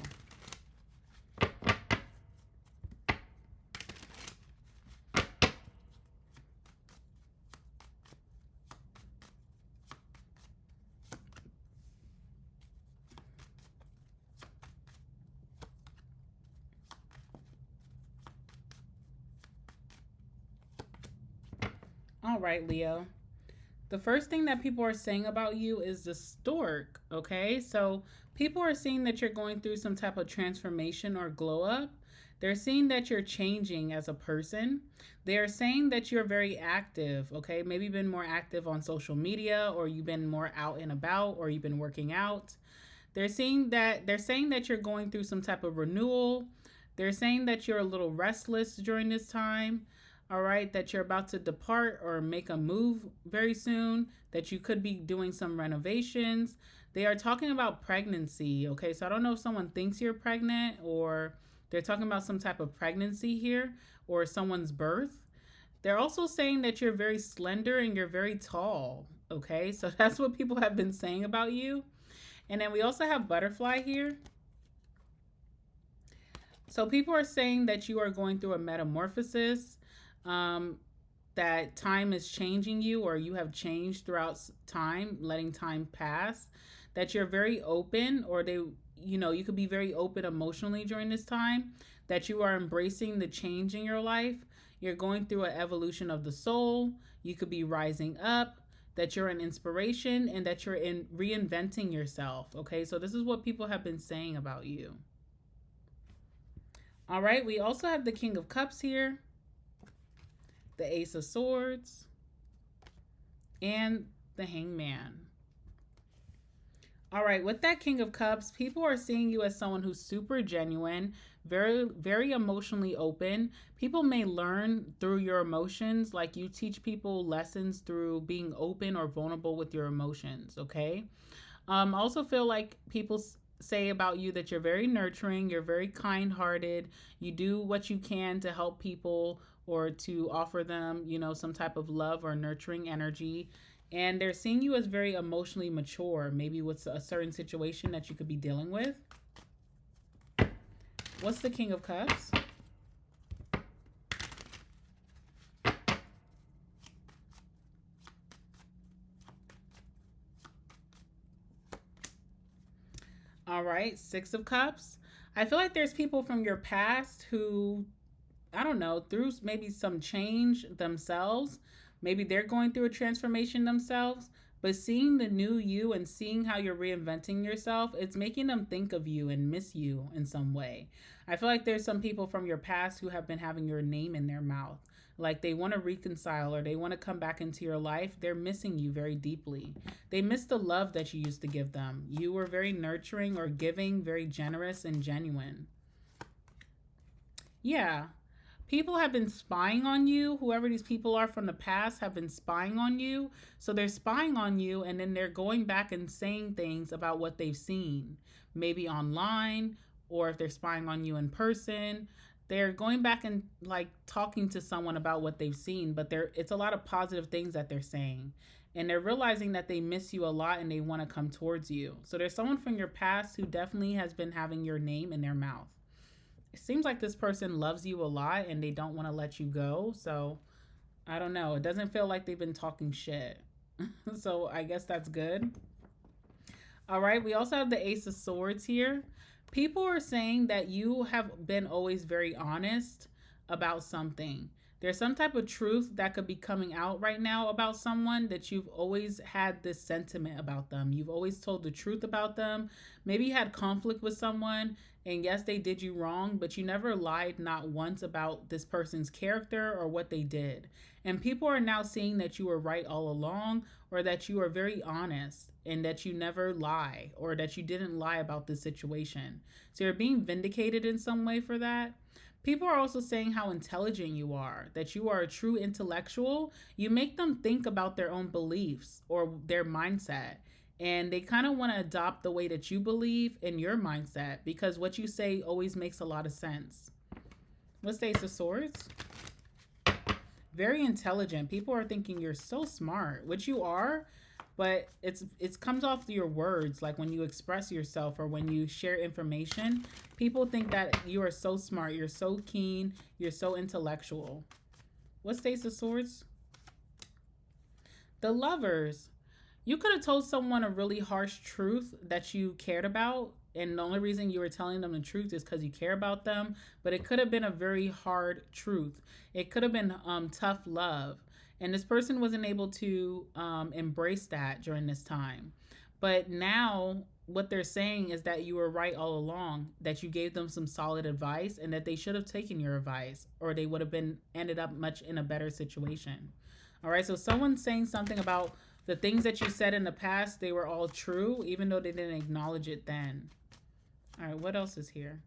All right, Leo. The first thing that people are saying about you is the stork. Okay, so people are seeing that you're going through some type of transformation or glow up. They're seeing that you're changing as a person. They are saying that you're very active. Okay, maybe you've been more active on social media, or you've been more out and about, or you've been working out. They're saying that you're going through some type of renewal. They're saying that you're a little restless during this time. All right, that you're about to depart or make a move very soon, that you could be doing some renovations. They are talking about pregnancy. Okay, so I don't know if someone thinks you're pregnant, or they're talking about some type of pregnancy here, or someone's birth. They're also saying that you're very slender and you're very tall. Okay, so that's what people have been saying about you. And then we also have butterfly here. So people are saying that you are going through a metamorphosis. Um, that time is changing you, or you have changed throughout time, letting time pass, that you're very open, or you could be very open emotionally during this time, that you are embracing the change in your life. You're going through an evolution of the soul. You could be rising up, that you're an inspiration, and that you're in reinventing yourself. Okay, so this is what people have been saying about you. All right, we also have the King of Cups here, the Ace of Swords, and the Hangman. All right, with that King of Cups, people are seeing you as someone who's super genuine, very, very emotionally open. People may learn through your emotions, like you teach people lessons through being open or vulnerable with your emotions, okay? I also feel like people say about you that you're very nurturing, you're very kind-hearted, you do what you can to help people or to offer them, some type of love or nurturing energy. And they're seeing you as very emotionally mature, maybe with a certain situation that you could be dealing with. What's the King of Cups? All right, Six of Cups. I feel like there's people from your past who, I don't know, through maybe some change themselves, maybe they're going through a transformation themselves, but seeing the new you and seeing how you're reinventing yourself, it's making them think of you and miss you in some way. I feel like there's some people from your past who have been having your name in their mouth. Like they want to reconcile or they want to come back into your life. They're missing you very deeply. They miss the love that you used to give them. You were very nurturing or giving, very generous and genuine. Yeah. People have been spying on you. Whoever these people are from the past have been spying on you. So they're spying on you and then they're going back and saying things about what they've seen, maybe online, or if they're spying on you in person. They're going back and like talking to someone about what they've seen, but it's a lot of positive things that they're saying. And they're realizing that they miss you a lot and they want to come towards you. So there's someone from your past who definitely has been having your name in their mouth. It seems like this person loves you a lot and they don't want to let you go. So I don't know. It doesn't feel like they've been talking shit. So I guess that's good. All right. We also have the Ace of Swords here. People are saying that you have been always very honest about something. There's some type of truth that could be coming out right now about someone, that you've always had this sentiment about them. You've always told the truth about them. Maybe you had conflict with someone and yes, they did you wrong, but you never lied not once about this person's character or what they did. And people are now seeing that you were right all along, or that you are very honest and that you never lie, or that you didn't lie about this situation. So you're being vindicated in some way for that. People are also saying how intelligent you are, that you are a true intellectual. You make them think about their own beliefs or their mindset. And they kind of want to adopt the way that you believe in your mindset, because what you say always makes a lot of sense. What's the Ace of Swords? Very intelligent. People are thinking you're so smart, which you are, but it comes off your words. Like when you express yourself or when you share information, people think that you are so smart, you're so keen, you're so intellectual. What's the Ace of Swords? The Lovers. You could have told someone a really harsh truth that you cared about, and the only reason you were telling them the truth is because you care about them, but it could have been a very hard truth. It could have been tough love, and this person wasn't able to embrace that during this time. But now what they're saying is that you were right all along, that you gave them some solid advice and that they should have taken your advice, or they would have ended up much in a better situation. All right, so someone's saying something about the things that you said in the past, they were all true, even though they didn't acknowledge it then. All right, what else is here?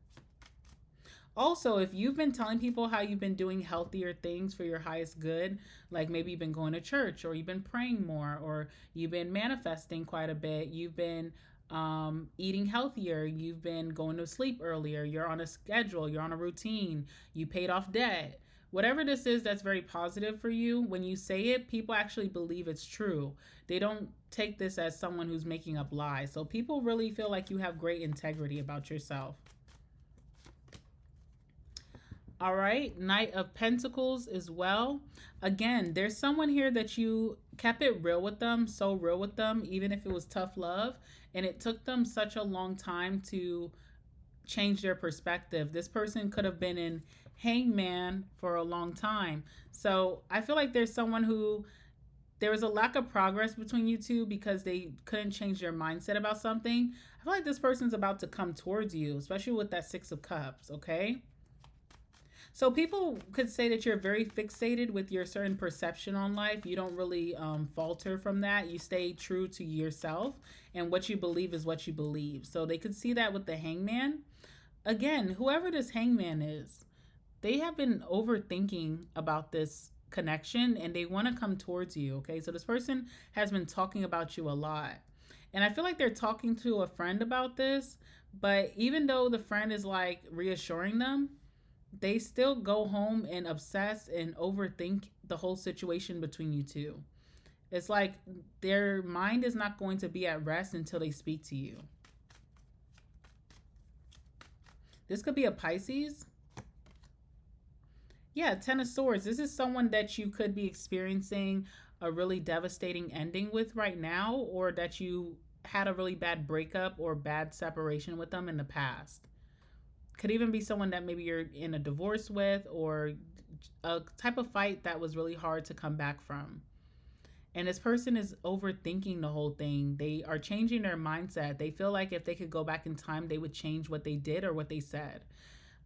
Also, if you've been telling people how you've been doing healthier things for your highest good, like maybe you've been going to church, or you've been praying more, or you've been manifesting quite a bit, you've been eating healthier, you've been going to sleep earlier, you're on a schedule, you're on a routine, you paid off debt. Whatever this is that's very positive for you, when you say it, people actually believe it's true. They don't take this as someone who's making up lies. So people really feel like you have great integrity about yourself. All right, Knight of Pentacles as well. Again, there's someone here that you kept it real with them, so real with them, even if it was tough love. And it took them such a long time to change their perspective. This person could have been in hangman for a long time. So I feel like there's someone who there was a lack of progress between you two because they couldn't change their mindset about something. I feel like this person's about to come towards you, especially with that Six of Cups, okay? So people could say that you're very fixated with your certain perception on life. You don't really falter from that. You stay true to yourself, and what you believe is what you believe. So they could see that with the hangman. Again, whoever this hangman is, they have been overthinking about this connection and they want to come towards you, okay? So this person has been talking about you a lot. And I feel like they're talking to a friend about this, but even though the friend is like reassuring them, they still go home and obsess and overthink the whole situation between you two. It's like their mind is not going to be at rest until they speak to you. This could be a Pisces. Yeah, Ten of Swords. This is someone that you could be experiencing a really devastating ending with right now, or that you had a really bad breakup or bad separation with them in the past. Could even be someone that maybe you're in a divorce with, or a type of fight that was really hard to come back from. And this person is overthinking the whole thing. They are changing their mindset. They feel like if they could go back in time, they would change what they did or what they said.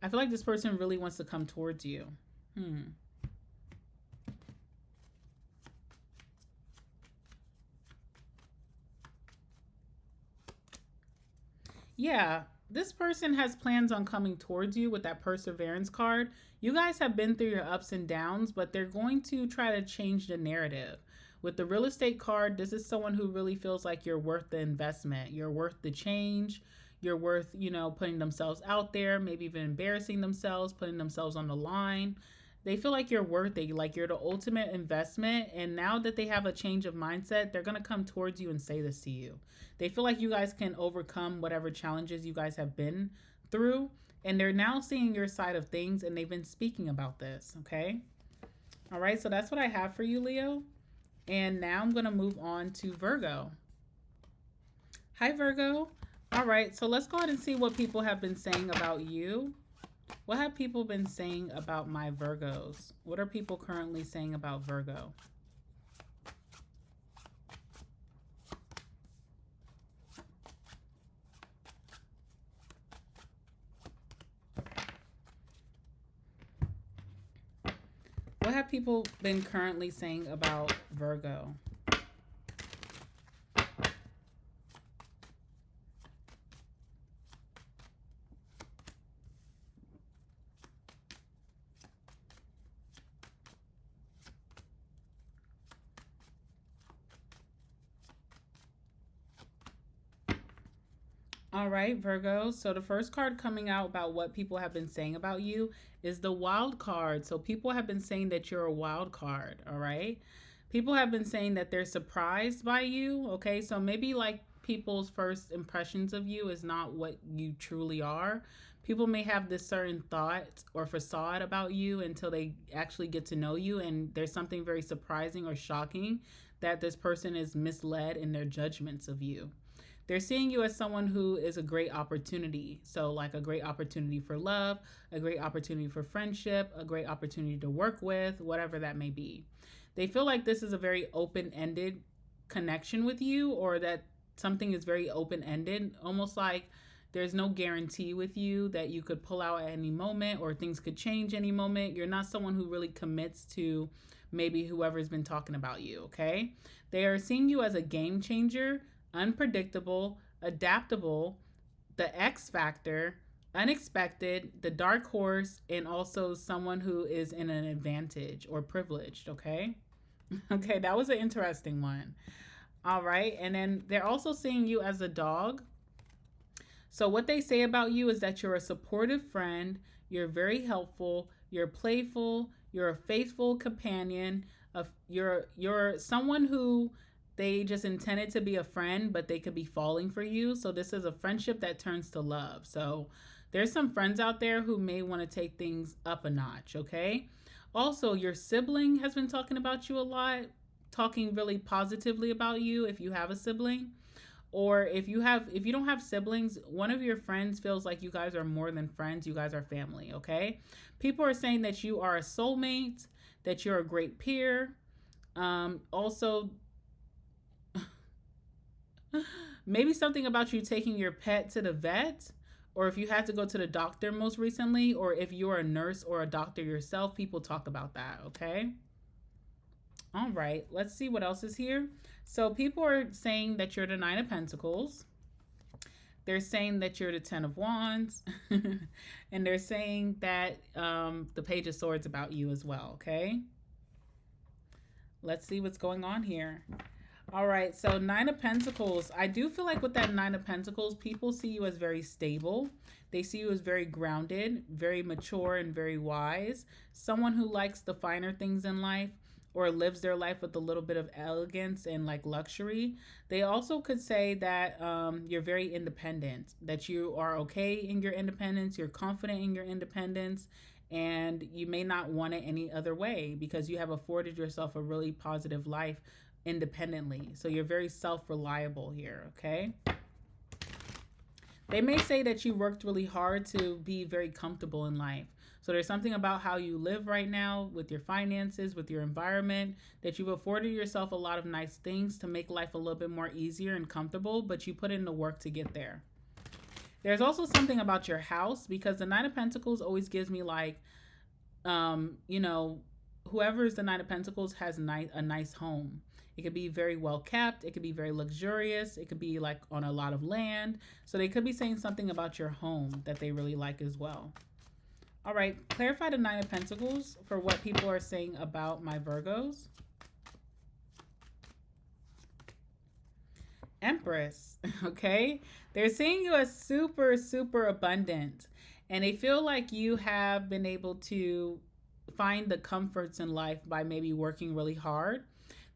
I feel like this person really wants to come towards you. Yeah, this person has plans on coming towards you with that perseverance card. You guys have been through your ups and downs, but they're going to try to change the narrative. With the real estate card, this is someone who really feels like you're worth the investment. You're worth the change. You're worth, putting themselves out there, maybe even embarrassing themselves, putting themselves on the line. They feel like you're worth it, like you're the ultimate investment. And now that they have a change of mindset, they're going to come towards you and say this to you. They feel like you guys can overcome whatever challenges you guys have been through. And they're now seeing your side of things, and they've been speaking about this, okay? All right, so that's what I have for you, Leo. And now I'm going to move on to Virgo. Hi, Virgo. All right, so let's go ahead and see what people have been saying about you. What have people been saying about my Virgos? What are people currently saying about Virgo? What have people been currently saying about Virgo? All right, Virgo. So the first card coming out about what people have been saying about you is the wild card. So people have been saying that you're a wild card, all right? People have been saying that they're surprised by you, okay? So maybe like people's first impressions of you is not what you truly are. People may have this certain thought or facade about you until they actually get to know you, and there's something very surprising or shocking that this person is misled in their judgments of you. They're seeing you as someone who is a great opportunity. So like a great opportunity for love, a great opportunity for friendship, a great opportunity to work with, whatever that may be. They feel like this is a very open-ended connection with you, or that something is very open-ended, almost like there's no guarantee with you that you could pull out at any moment or things could change any moment. You're not someone who really commits to maybe whoever's been talking about you, okay? They are seeing you as a game changer, unpredictable, adaptable, the X factor, unexpected, the dark horse, and also someone who is in an advantage or privileged, okay? Okay, that was an interesting one. All right, and then they're also seeing you as a dog. So what they say about you is that you're a supportive friend, you're very helpful, you're playful, you're a faithful companion, you're someone who they just intended to be a friend, but they could be falling for you. So this is a friendship that turns to love. So There's some friends out there who may want to take things up a notch, okay? Also, your sibling has been talking about you a lot, talking really positively about you if you have a sibling. Or if you don't have siblings, one of your friends feels like you guys are more than friends, you guys are family, okay? People are saying that you are a soulmate, that you're a great peer. Also, maybe something about you taking your pet to the vet, or if you had to go to the doctor most recently, or if you're a nurse or a doctor yourself, people talk about that, okay? All right, let's see what else is here. So people are saying that you're the Nine of Pentacles. They're saying that you're the Ten of Wands. And they're saying that the Page of Swords about you as well, okay? Let's see what's going on here. All right, so Nine of Pentacles. I do feel like with that Nine of Pentacles, people see you as very stable. They see you as very grounded, very mature, and very wise. Someone who likes the finer things in life, or lives their life with a little bit of elegance and like luxury. They also could say that you're very independent, that you are okay in your independence, you're confident in your independence, and you may not want it any other way because you have afforded yourself a really positive life independently. So you're very self-reliable here, okay? They may say that you worked really hard to be very comfortable in life. So there's something about how you live right now with your finances, with your environment, that you've afforded yourself a lot of nice things to make life a little bit more easier and comfortable, but you put in the work to get there. There's also something about your house, because the Nine of Pentacles always gives me like, you know, whoever is the Nine of Pentacles has a nice home. It could be very well kept. It could be very luxurious. It could be like on a lot of land. So they could be saying something about your home that they really like as well. All right, clarify the Nine of Pentacles for what people are saying about my Virgos. Empress, okay? They're seeing you as super, super abundant. And they feel like you have been able to find the comforts in life by maybe working really hard.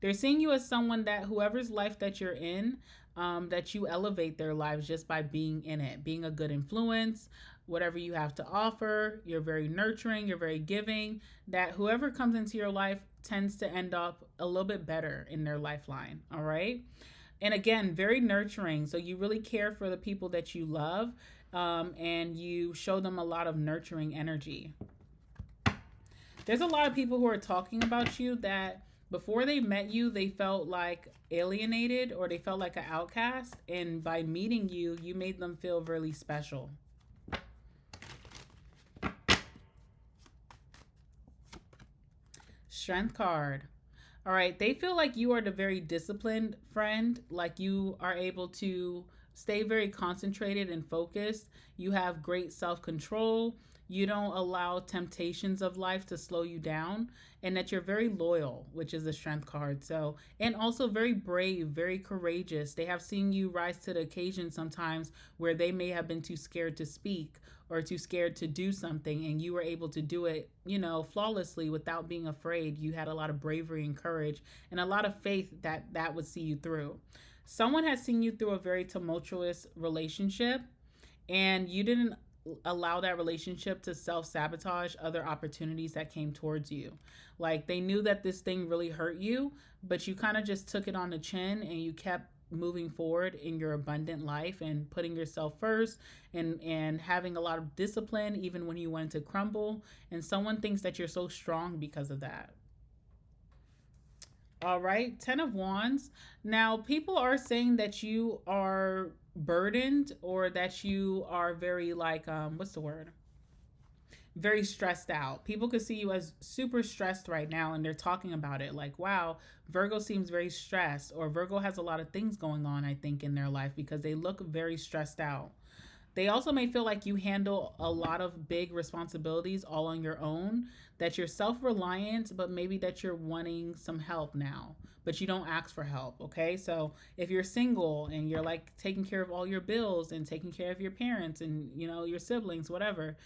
They're seeing you as someone that whoever's life that you're in, that you elevate their lives just by being in it, being a good influence, whatever you have to offer. You're very nurturing, you're very giving, that whoever comes into your life tends to end up a little bit better in their lifeline, all right? And again, very nurturing. So you really care for the people that you love, and you show them a lot of nurturing energy. There's a lot of people who are talking about you that before they met you, they felt like alienated or they felt like an outcast. And by meeting you, you made them feel really special. Strength card. All right, they feel like you are the very disciplined friend, like you are able to stay very concentrated and focused. You have great self-control. You don't allow temptations of life to slow you down, and that you're very loyal, which is a strength card. So, and also very brave, very courageous. They have seen you rise to the occasion sometimes where they may have been too scared to speak or too scared to do something, and you were able to do it, you know, flawlessly without being afraid. You had a lot of bravery and courage and a lot of faith that that would see you through. Someone has seen you through a very tumultuous relationship, and you didn't allow that relationship to self-sabotage other opportunities that came towards you. Like they knew that this thing really hurt you, but you kind of just took it on the chin and you kept moving forward in your abundant life and putting yourself first, and having a lot of discipline even when you wanted to crumble. And someone thinks that you're so strong because of that. All right, Ten of Wands. Now, people are saying that you are burdened, or that you are very like, what's the word? Very stressed out. People could see you as super stressed right now, and they're talking about it like, wow, Virgo seems very stressed, or Virgo has a lot of things going on, I think, in their life, because they look very stressed out. They also may feel like you handle a lot of big responsibilities all on your own, that you're self-reliant, but maybe that you're wanting some help now, but you don't ask for help, okay? So if you're single and you're like taking care of all your bills and taking care of your parents and, you know, your siblings, whatever,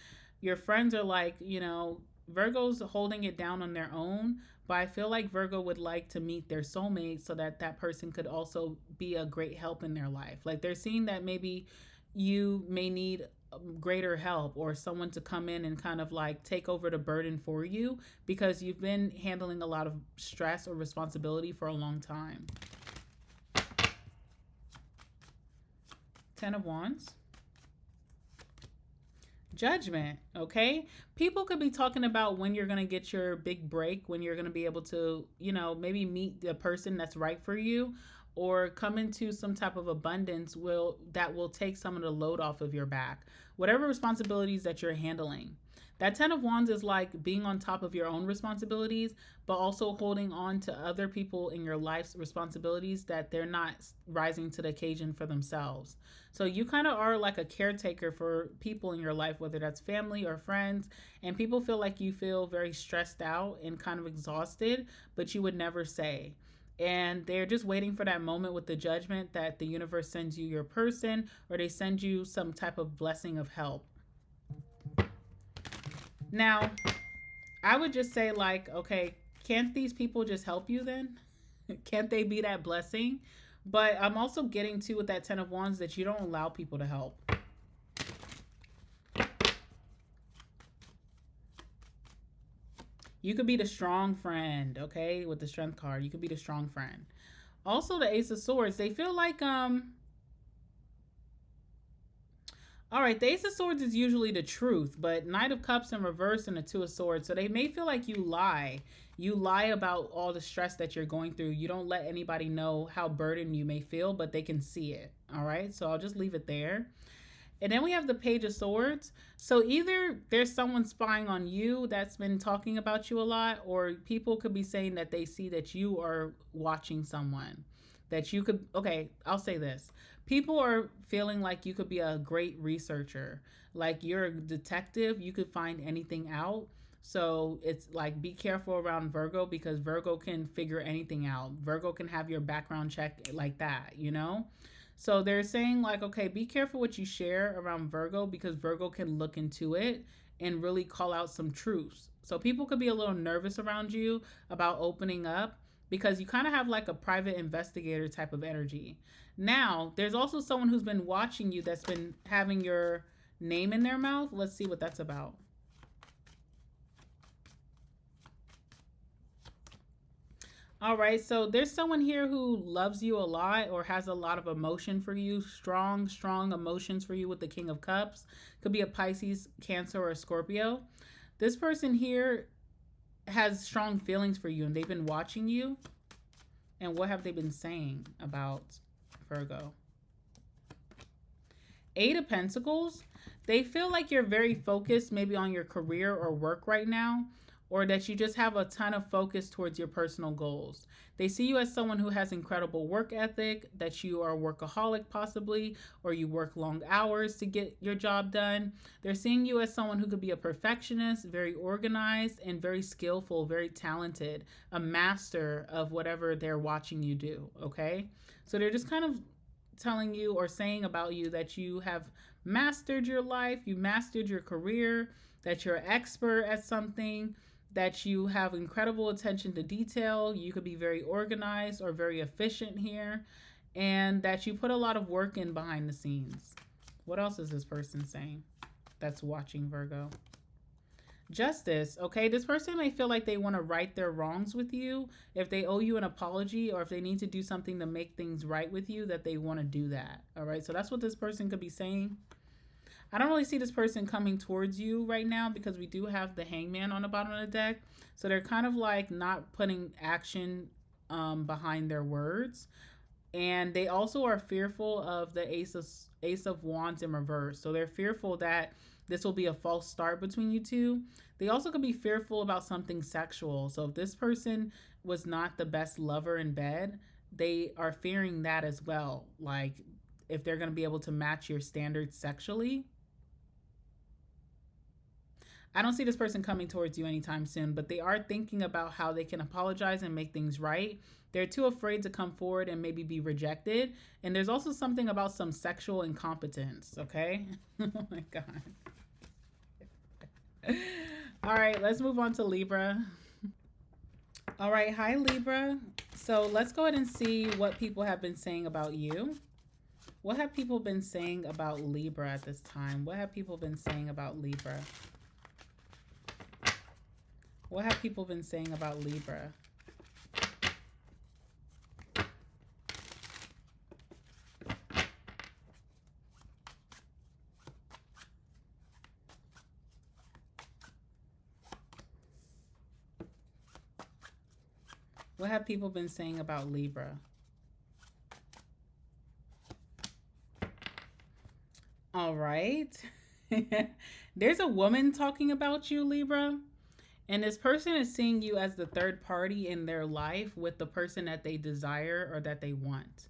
your friends are like, you know, Virgo's holding it down on their own, but I feel like Virgo would like to meet their soulmate so that that person could also be a great help in their life. Like they're seeing that maybe you may need greater help or someone to come in and kind of like take over the burden for you because you've been handling a lot of stress or responsibility for a long time. 10 of Wands. Judgment, okay? People could be talking about when you're going to get your big break, when you're going to be able to, you know, maybe meet the person that's right for you or come into some type of abundance that will take some of the load off of your back. Whatever responsibilities that you're handling. That 10 of Wands is like being on top of your own responsibilities, but also holding on to other people in your life's responsibilities that they're not rising to the occasion for themselves. So you kind of are like a caretaker for people in your life, whether that's family or friends, and people feel like you feel very stressed out and kind of exhausted, but you would never say. And they're just waiting for that moment with the Judgment that the universe sends you your person or they send you some type of blessing of help. Now, I would just say like, okay, can't these people just help you then? Can't they be that blessing? But I'm also getting to with that 10 of Wands that you don't allow people to help. You could be the strong friend, okay? With the Strength card, you could be the strong friend. Also, the Ace of Swords, they feel like, all right, the Ace of Swords is usually the truth, but Knight of Cups in reverse and the Two of Swords. So they may feel like you lie. You lie about all the stress that you're going through. You don't let anybody know how burdened you may feel, but they can see it, all right? So I'll just leave it there. And then we have the Page of Swords. So either there's someone spying on you that's been talking about you a lot, or people could be saying that they see that you are watching someone. That you could, okay, I'll say this. People are feeling like you could be a great researcher. Like you're a detective, you could find anything out. So it's like be careful around Virgo because Virgo can figure anything out. Virgo can have your background check like that, you know? So they're saying like, okay, be careful what you share around Virgo because Virgo can look into it and really call out some truths. So people could be a little nervous around you about opening up because you kind of have like a private investigator type of energy. Now, there's also someone who's been watching you that's been having your name in their mouth. Let's see what that's about. All right, so there's someone here who loves you a lot or has a lot of emotion for you, strong emotions for you with the King of Cups. Could be a Pisces, Cancer, or a Scorpio. This person here has strong feelings for you and they've been watching you. And what have they been saying about Virgo? 8 of Pentacles. They feel like you're very focused maybe on your career or work right now, or that you just have a ton of focus towards your personal goals. They see you as someone who has incredible work ethic, that you are a workaholic possibly, or you work long hours to get your job done. They're seeing you as someone who could be a perfectionist, very organized, and very skillful, very talented, a master of whatever they're watching you do, okay? So they're just kind of telling you or saying about you that you have mastered your life, you mastered your career, that you're an expert at something, that you have incredible attention to detail, you could be very organized or very efficient here, and that you put a lot of work in behind the scenes. What else is this person saying that's watching Virgo? Justice, okay? This person may feel like they want to right their wrongs with you. If they owe you an apology or if they need to do something to make things right with you, that they want to do that, all right? So that's what this person could be saying. I don't really see this person coming towards you right now because we do have the Hangman on the bottom of the deck. So they're kind of like not putting action behind their words. And they also are fearful of the Ace of Wands in reverse. So they're fearful that this will be a false start between you two. They also could be fearful about something sexual. So if this person was not the best lover in bed, they are fearing that as well. Like if they're going to be able to match your standards sexually. I don't see this person coming towards you anytime soon, but they are thinking about how they can apologize and make things right. They're too afraid to come forward and maybe be rejected. And there's also something about some sexual incompetence, okay? Oh my God. All right, let's move on to Libra. All right, hi Libra. So let's go ahead and see what people have been saying about you. What have people been saying about Libra at this time? What have people been saying about Libra? What have people been saying about Libra? What have people been saying about Libra? All right. There's a woman talking about you, Libra. And this person is seeing you as the third party in their life with the person that they desire or that they want.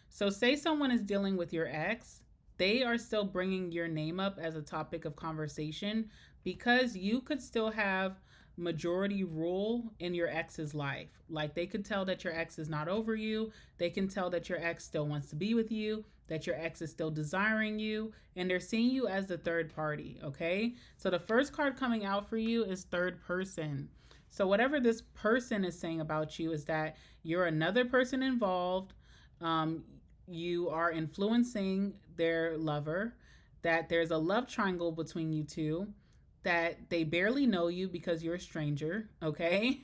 So say someone is dealing with your ex, they are still bringing your name up as a topic of conversation because you could still have majority rule in your ex's life. Like they could tell that your ex is not over you. They can tell that your ex still wants to be with you, that your ex is still desiring you, and they're seeing you as the third party, okay? So the first card coming out for you is third person. So whatever this person is saying about you is that you're another person involved. You are influencing their lover, that there's a love triangle between you two, that they barely know you because you're a stranger, okay?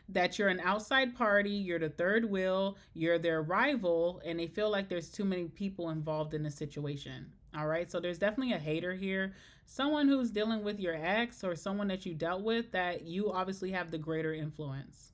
That you're an outside party, you're the third wheel, you're their rival, and they feel like there's too many people involved in the situation. All right, so there's definitely a hater here. Someone who's dealing with your ex or someone that you dealt with that you obviously have the greater influence.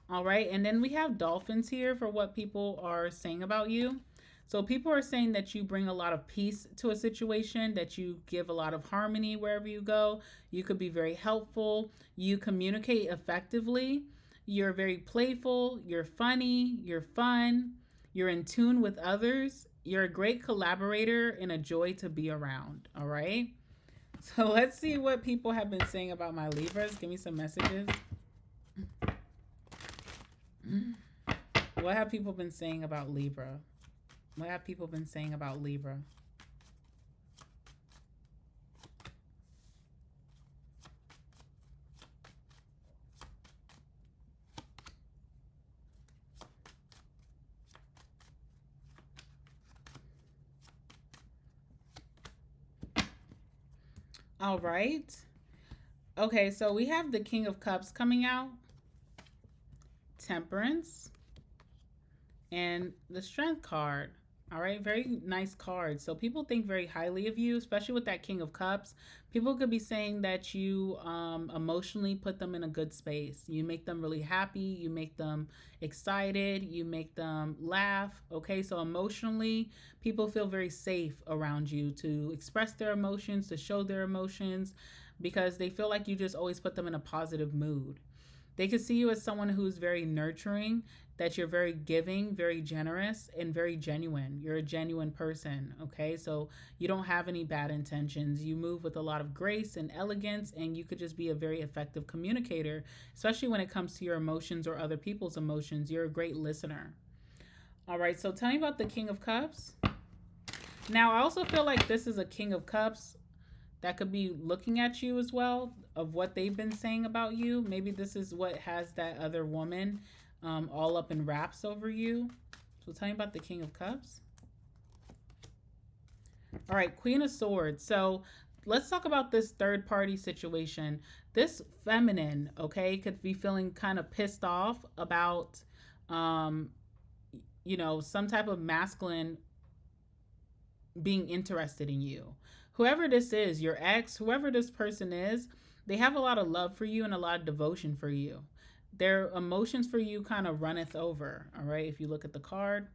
All right, and then we have dolphins here for what people are saying about you. So people are saying that you bring a lot of peace to a situation, that you give a lot of harmony wherever you go. You could be very helpful. You communicate effectively. You're very playful. You're funny. You're fun. You're in tune with others. You're a great collaborator and a joy to be around. All right. So let's see what people have been saying about my Libras. Give me some messages. What have people been saying about Libra? What have people been saying about Libra? All right. Okay, so we have the King of Cups coming out, Temperance, and the Strength card. All right, very nice card. So people think very highly of you, especially with that King of Cups. People could be saying that you emotionally put them in a good space. You make them really happy. You make them excited. You make them laugh. Okay, so emotionally, people feel very safe around you to express their emotions, to show their emotions, because they feel like you just always put them in a positive mood. They could see you as someone who's very nurturing, that you're very giving, very generous, and very genuine. You're a genuine person, okay? So you don't have any bad intentions. You move with a lot of grace and elegance, and you could just be a very effective communicator, especially when it comes to your emotions or other people's emotions. You're a great listener. All right, so tell me about the King of Cups. Now, I also feel like this is a King of Cups that could be looking at you as well, of what they've been saying about you. Maybe this is what has that other woman all up in wraps over you. So tell me about the King of Cups. All right, Queen of Swords. So let's talk about this third party situation. This feminine, okay, could be feeling kind of pissed off about, you know, some type of masculine being interested in you. Whoever this is, your ex, whoever this person is, they have a lot of love for you and a lot of devotion for you. Their emotions for you kind of runneth over, all right, if you look at the card.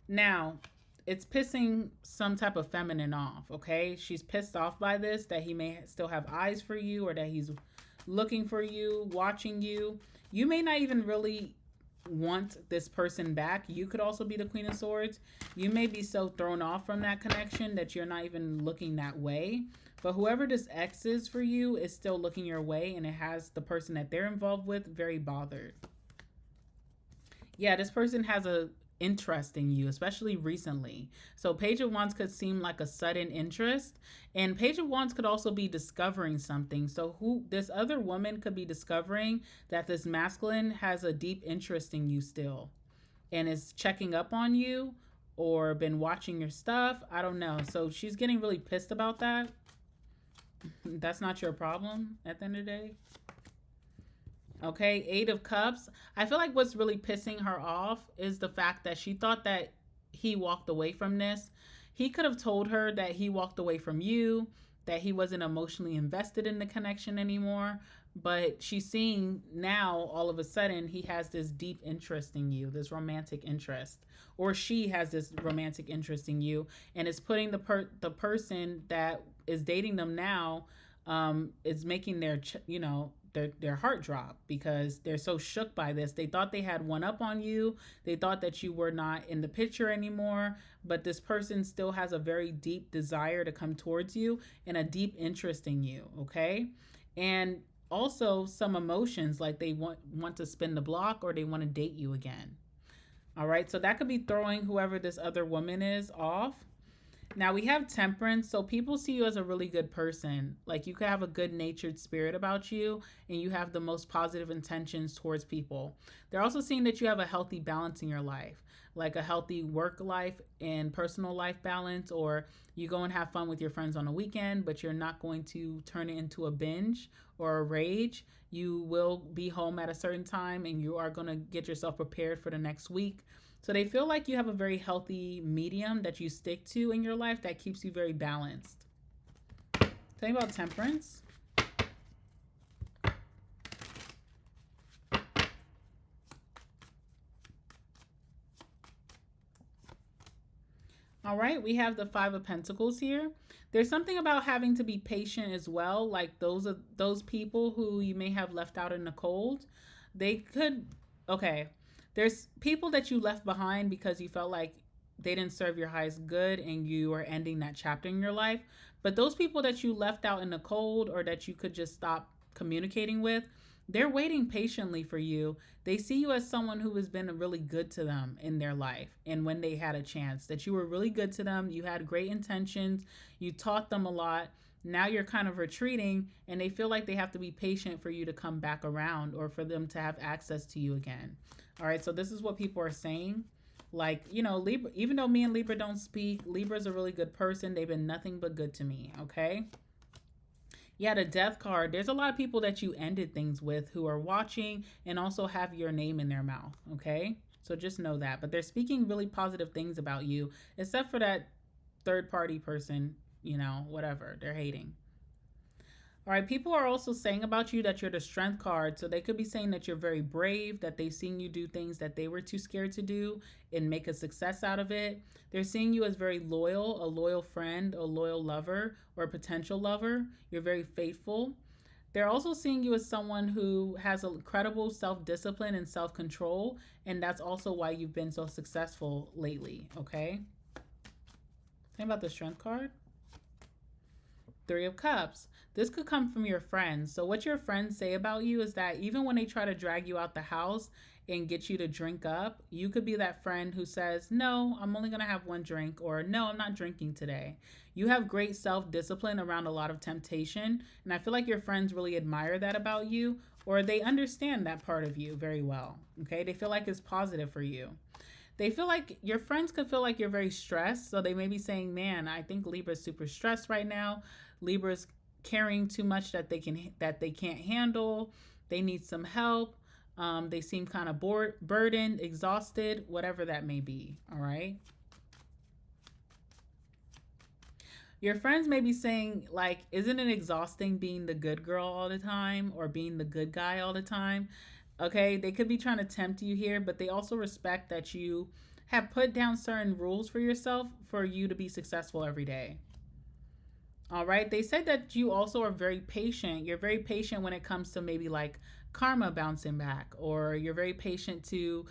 Now, it's pissing some type of feminine off, okay? She's pissed off by this, that he may still have eyes for you or that he's looking for you, watching you. You may not even really want this person back. You could also be the Queen of Swords. You may be so thrown off from that connection that you're not even looking that way. But whoever this ex is for you is still looking your way, and it has the person that they're involved with very bothered. Yeah, this person has a interest in you, especially recently. So Page of Wands could seem like a sudden interest, and Page of Wands could also be discovering something. So who this other woman could be discovering that this masculine has a deep interest in you still and is checking up on you, or been watching your stuff. I don't know. So she's getting really pissed about that. That's not your problem at the end of the day. Okay, 8 of Cups. I feel like what's really pissing her off is the fact that she thought that he walked away from this. He could have told her that he walked away from you, that he wasn't emotionally invested in the connection anymore. But she's seeing now, all of a sudden, he has this deep interest in you, this romantic interest. Or she has this romantic interest in you. And it's putting the person that is dating them now, is making their, their heart drop, because they're so shook by this. They thought they had one up on you. They thought that you were not in the picture anymore, but this person still has a very deep desire to come towards you and a deep interest in you. Okay. And also some emotions, like they want to spin the block, or they want to date you again. All right. So that could be throwing whoever this other woman is off. Now we have Temperance. So people see you as a really good person. Like you could have a good natured spirit about you, and you have the most positive intentions towards people. They're also seeing that you have a healthy balance in your life, like a healthy work life and personal life balance, or you go and have fun with your friends on a weekend, but you're not going to turn it into a binge or a rage. You will be home at a certain time, and you are going to get yourself prepared for the next week. So they feel like you have a very healthy medium that you stick to in your life that keeps you very balanced. Tell me about Temperance. All right, we have the 5 of Pentacles here. There's something about having to be patient as well. Like those people who you may have left out in the cold. They could, okay. There's people that you left behind because you felt like they didn't serve your highest good and you are ending that chapter in your life. But those people that you left out in the cold, or that you could just stop communicating with, they're waiting patiently for you. They see you as someone who has been really good to them in their life. And when they had a chance, that you were really good to them, you had great intentions, you taught them a lot. Now you're kind of retreating, and they feel like they have to be patient for you to come back around, or for them to have access to you again. All right, so this is what people are saying. Like, Libra, even though me and Libra don't speak, Libra's a really good person. They've been nothing but good to me, okay? Yeah, the Death card. There's a lot of people that you ended things with who are watching and also have your name in their mouth, okay? So just know that. But they're speaking really positive things about you, except for that third-party person, whatever. They're hating. All right, people are also saying about you that you're the Strength card. So they could be saying that you're very brave, that they've seen you do things that they were too scared to do and make a success out of it. They're seeing you as very loyal, a loyal friend, a loyal lover, or a potential lover. You're very faithful. They're also seeing you as someone who has incredible self-discipline and self-control, and that's also why you've been so successful lately, okay? Think about the Strength card. 3 of Cups. This could come from your friends. So what your friends say about you is that even when they try to drag you out the house and get you to drink up, you could be that friend who says, no, I'm only going to have 1 drink, or no, I'm not drinking today. You have great self-discipline around a lot of temptation. And I feel like your friends really admire that about you, or they understand that part of you very well. Okay. They feel like it's positive for you. They feel like your friends could feel like you're very stressed. So they may be saying, man, I think Libra's super stressed right now. Libra's carrying too much that they can't handle. They need some help. They seem kind of burdened, exhausted, whatever that may be. All right. Your friends may be saying, like, isn't it exhausting being the good girl all the time, or being the good guy all the time? Okay, they could be trying to tempt you here, but they also respect that you have put down certain rules for yourself for you to be successful every day. All right, they said that you also are very patient. You're very patient when it comes to maybe like karma bouncing back, or you're very patient to,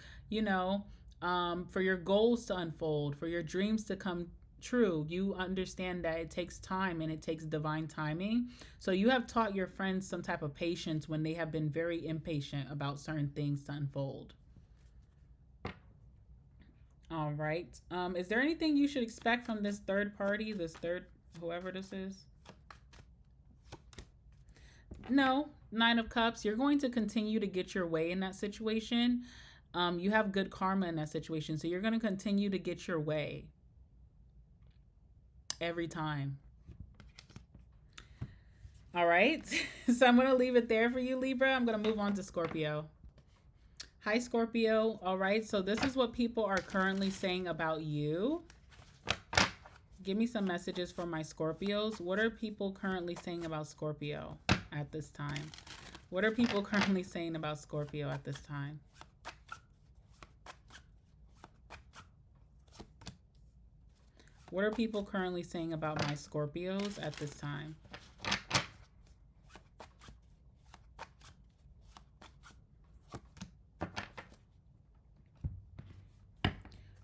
for your goals to unfold, for your dreams to come true. You understand that it takes time and it takes divine timing. So you have taught your friends some type of patience when they have been very impatient about certain things to unfold. All right. Is there anything you should expect from this third party, whoever this is? No. 9 of Cups. You're going to continue to get your way in that situation. You have good karma in that situation. So you're going to continue to get your way every time. All right. So I'm going to leave it there for you, Libra. I'm going to move on to Scorpio. Hi, Scorpio. All right. So this is what people are currently saying about you. Give me some messages for my Scorpios. What are people currently saying about Scorpio at this time? What are people currently saying about Scorpio at this time? What are people currently saying about my Scorpios at this time?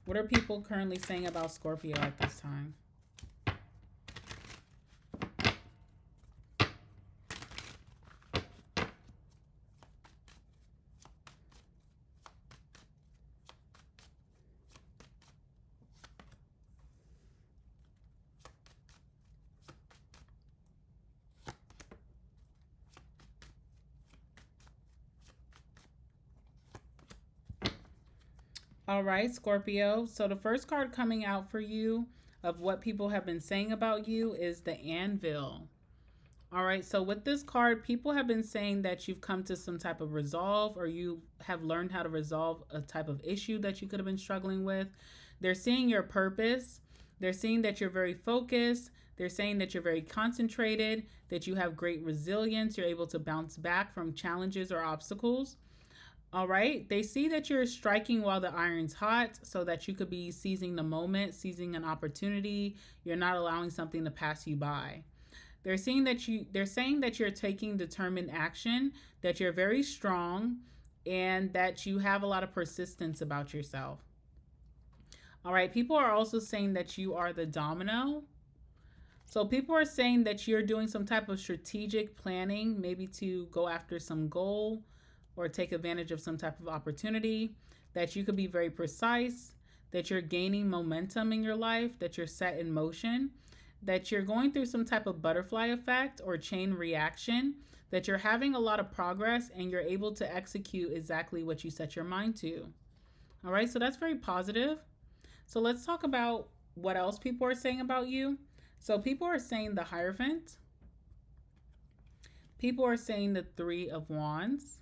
What are people currently saying about Scorpio at this time? All right, Scorpio. So the first card coming out for you of what people have been saying about you is the Anvil. All right, so with this card, people have been saying that you've come to some type of resolve, or you have learned how to resolve a type of issue that you could have been struggling with. They're seeing your purpose. They're seeing that you're very focused. They're saying that you're very concentrated, that you have great resilience. You're able to bounce back from challenges or obstacles. All right. They see that you're striking while the iron's hot, so that you could be seizing the moment, seizing an opportunity. You're not allowing something to pass you by. They're saying that you're taking determined action, that you're very strong, and that you have a lot of persistence about yourself. All right. People are also saying that you are the domino. So people are saying that you're doing some type of strategic planning, maybe to go after some goal or take advantage of some type of opportunity, that you could be very precise, that you're gaining momentum in your life, that you're set in motion, that you're going through some type of butterfly effect or chain reaction, that you're having a lot of progress and you're able to execute exactly what you set your mind to. All right, so that's very positive. So let's talk about what else people are saying about you. So people are saying the Hierophant. People are saying the Three of Wands.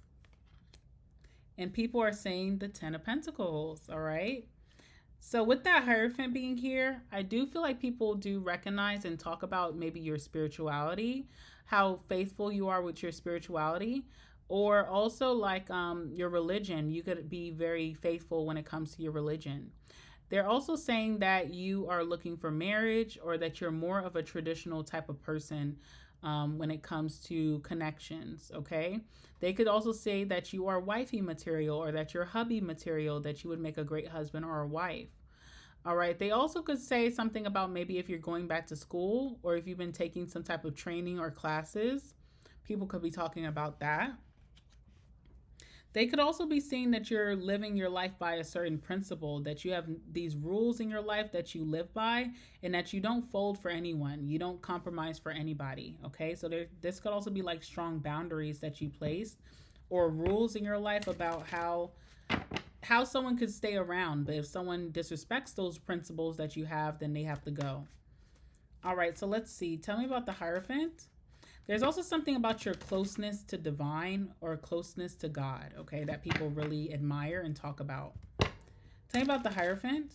And people are saying the Ten of Pentacles, all right? So with that Hierophant being here, I do feel like people do recognize and talk about maybe your spirituality, how faithful you are with your spirituality, or also like your religion. You could be very faithful when it comes to your religion. They're also saying that you are looking for marriage, or that you're more of a traditional type of person when it comes to connections, okay? They could also say that you are wifey material, or that you're hubby material, that you would make a great husband or a wife. All right. They also could say something about maybe if you're going back to school, or if you've been taking some type of training or classes. People could be talking about that. They could also be seeing that you're living your life by a certain principle, that you have these rules in your life that you live by, and that you don't fold for anyone. You don't compromise for anybody, okay? So this could also be like strong boundaries that you place, or rules in your life about how someone could stay around. But if someone disrespects those principles that you have, then they have to go. All right, so let's see. Tell me about the Hierophant. There's also something about your closeness to divine, or closeness to God, okay, that people really admire and talk about. Tell me about the Hierophant.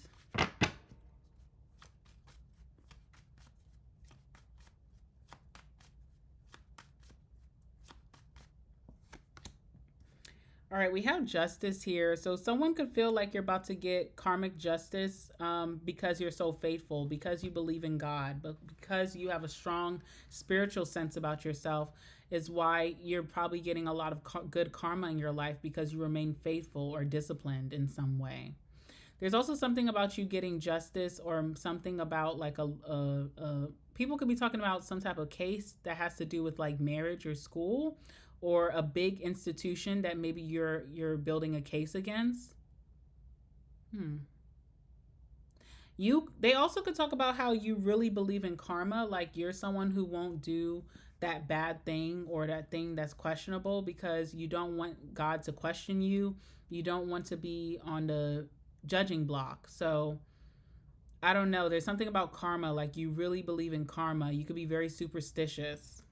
All right, we have justice here. So someone could feel like you're about to get karmic justice because you're so faithful, because you believe in God, but because you have a strong spiritual sense about yourself is why you're probably getting a lot of good karma in your life, because you remain faithful or disciplined in some way. There's also something about you getting justice, or something about like people could be talking about some type of case that has to do with like marriage or school, or a big institution that maybe you're building a case against. They also could talk about how you really believe in karma, like you're someone who won't do that bad thing or that thing that's questionable because you don't want God to question you. You don't want to be on the judging block. So I don't know. There's something about karma, like you really believe in karma. You could be very superstitious.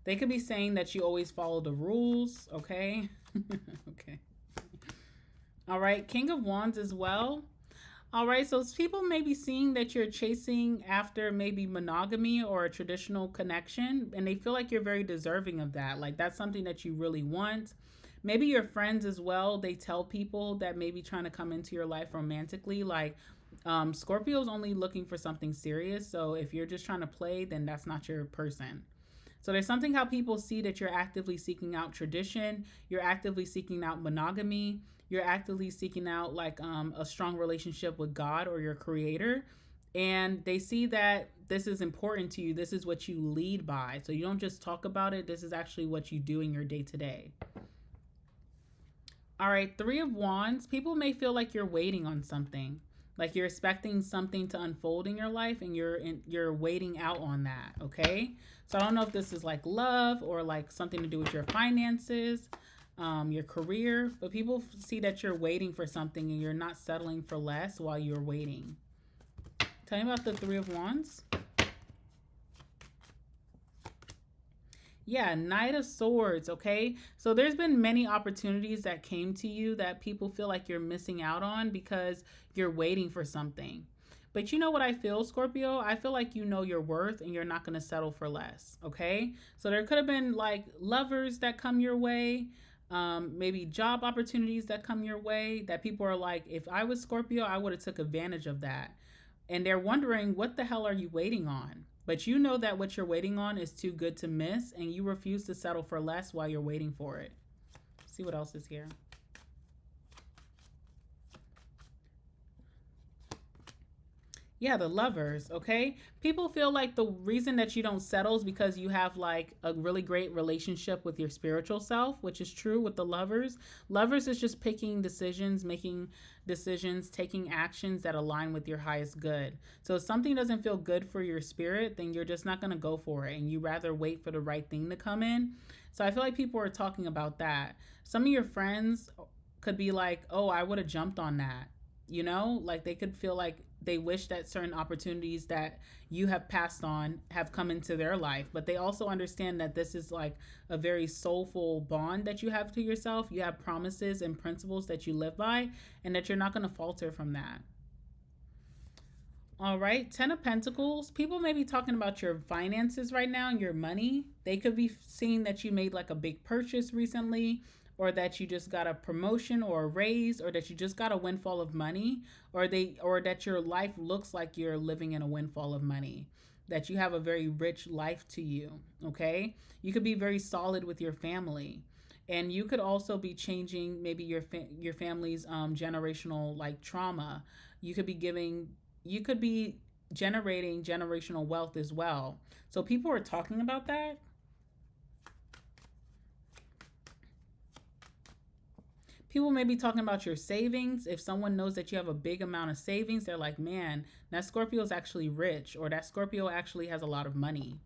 They could be saying that you always follow the rules, okay? Okay. All right, King of Wands as well. All right, so people may be seeing that you're chasing after maybe monogamy or a traditional connection, and they feel like you're very deserving of that. Like that's something that you really want. Maybe your friends as well, they tell people that maybe trying to come into your life romantically, like Scorpio's only looking for something serious. So if you're just trying to play, then that's not your person. So there's something how people see that you're actively seeking out tradition, you're actively seeking out monogamy, you're actively seeking out like a strong relationship with God or your creator. And they see that this is important to you. This is what you lead by. So you don't just talk about it. This is actually what you do in your day to day. All right, Three of Wands. People may feel like you're waiting on something. Like you're expecting something to unfold in your life and you're waiting out on that, okay? So I don't know if this is like love or like something to do with your finances, your career, but people see that you're waiting for something and you're not settling for less while you're waiting. Tell me about the Three of Wands. Yeah, Knight of Swords, okay? So there's been many opportunities that came to you that people feel like you're missing out on because you're waiting for something. But you know what I feel, Scorpio? I feel like you know your worth and you're not going to settle for less, okay? So there could have been like lovers that come your way, maybe job opportunities that come your way that people are like, if I was Scorpio, I would have took advantage of that. And they're wondering, what the hell are you waiting on? But you know that what you're waiting on is too good to miss, and you refuse to settle for less while you're waiting for it. Let's see what else is here. Yeah, the Lovers, okay? People feel like the reason that you don't settle is because you have like a really great relationship with your spiritual self, which is true with the Lovers. Lovers is just picking decisions, making decisions, taking actions that align with your highest good. So if something doesn't feel good for your spirit, then you're just not going to go for it and you rather wait for the right thing to come in. So I feel like people are talking about that. Some of your friends could be like, "Oh, I would have jumped on that." You know, like they could feel like they wish that certain opportunities that you have passed on have come into their life, but they also understand that this is like a very soulful bond that you have to yourself. You have promises and principles that you live by, and that you're not going to falter from that. All right, Ten of Pentacles. People may be talking about your finances right now and your money. They could be seeing that you made like a big purchase recently, or that you just got a promotion or a raise, or that you just got a windfall of money, or that your life looks like you're living in a windfall of money. That you have a very rich life to you, okay? You could be very solid with your family. And you could also be changing maybe your family's generational like trauma. You could be giving you could be generating generational wealth as well. So people are talking about that. People may be talking about your savings. If someone knows that you have a big amount of savings, they're like, man, that Scorpio is actually rich, or that Scorpio actually has a lot of money.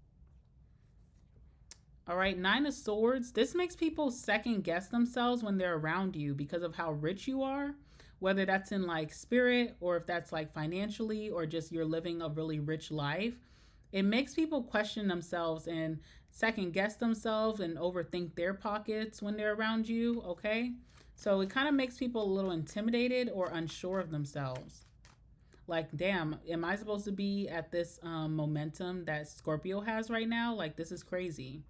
All right, Nine of Swords. This makes people second guess themselves when they're around you because of how rich you are, whether that's in like spirit or if that's like financially or just you're living a really rich life. It makes people question themselves and second guess themselves and overthink their pockets when they're around you, okay? So it kind of makes people a little intimidated or unsure of themselves. Like, damn, am I supposed to be at this momentum that Scorpio has right now? Like, this is crazy.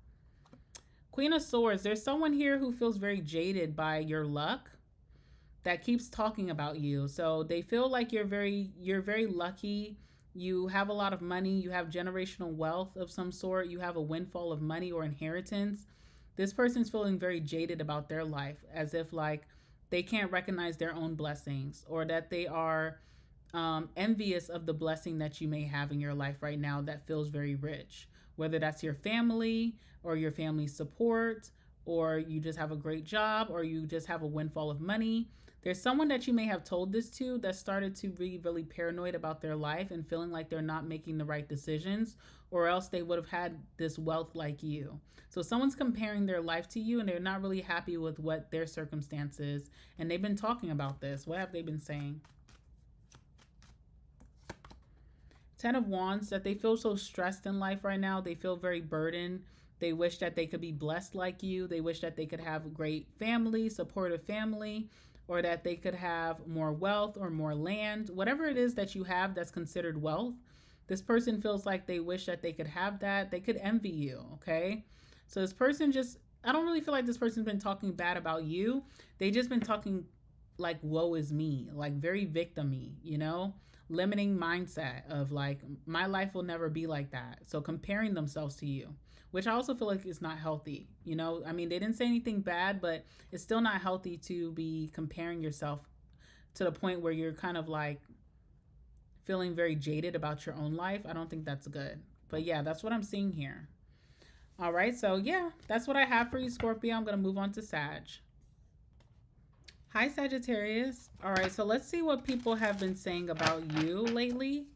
Queen of Swords, there's someone here who feels very jaded by your luck that keeps talking about you. So they feel like you're very lucky. You have a lot of money, you have generational wealth of some sort, you have a windfall of money or inheritance. This person's feeling very jaded about their life, as if like they can't recognize their own blessings, or that they are envious of the blessing that you may have in your life right now that feels very rich, whether that's your family or your family support or you just have a great job, or you just have a windfall of money. There's someone that you may have told this to that started to be really paranoid about their life and feeling like they're not making the right decisions, or else they would have had this wealth like you. So someone's comparing their life to you and they're not really happy with what their circumstances, and they've been talking about this. What have they been saying? Ten of Wands, that they feel so stressed in life right now. They feel very burdened. They wish that they could be blessed like you. They wish that they could have a great family, supportive family, or that they could have more wealth or more land. Whatever it is that you have that's considered wealth, this person feels like they wish that they could have that. They could envy you, okay? So this person just, I don't really feel like this person's been talking bad about you. They just been talking like, woe is me, like very victim-y, you know? Limiting mindset of like, my life will never be like that. So comparing themselves to you, which I also feel like is not healthy. You know, I mean, they didn't say anything bad, but it's still not healthy to be comparing yourself to the point where you're kind of like feeling very jaded about your own life. I don't think that's good. But yeah, that's what I'm seeing here. All right, so yeah, that's what I have for you, Scorpio. I'm going to move on to Sag. Hi, Sagittarius. All right, so let's see what people have been saying about you lately.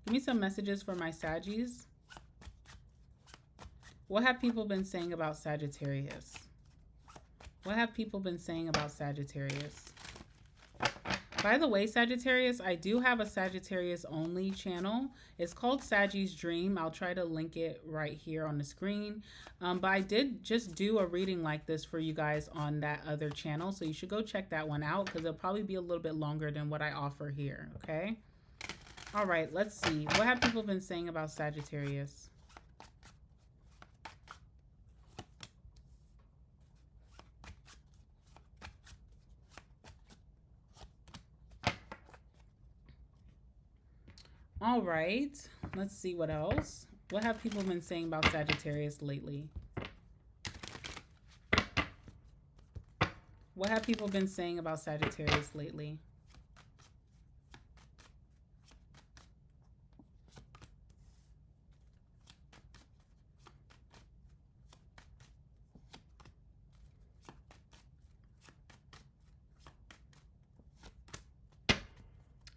Give me some messages for my Saggies. What have people been saying about Sagittarius? What have people been saying about Sagittarius? By the way, Sagittarius, I do have a Sagittarius only channel. It's called Saggy's Dream. I'll try to link it right here on the screen. But I did just do a reading like this for you guys on that other channel. So you should go check that one out because it'll probably be a little bit longer than what I offer here. Okay. All right. Let's see. What have people been saying about Sagittarius? All right, let's see what else. What have people been saying about Sagittarius lately? What have people been saying about Sagittarius lately?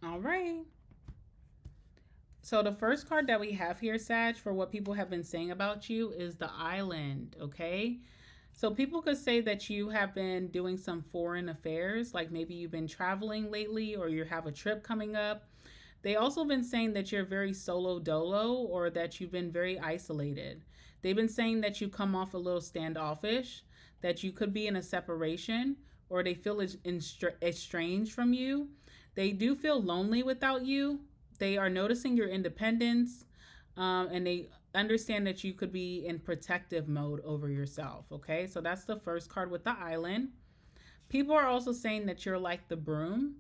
All right. So the first card that we have here, Sag, for what people have been saying about you is the Island, okay? So people could say that you have been doing some foreign affairs, like maybe you've been traveling lately or you have a trip coming up. They also been saying that you're very solo dolo or that you've been very isolated. They've been saying that you come off a little standoffish, that you could be in a separation, or they feel estranged from you. They do feel lonely without you. They are noticing your independence, and they understand that you could be in protective mode over yourself. Okay, so that's the first card with the Island. People are also saying that you're like the broom.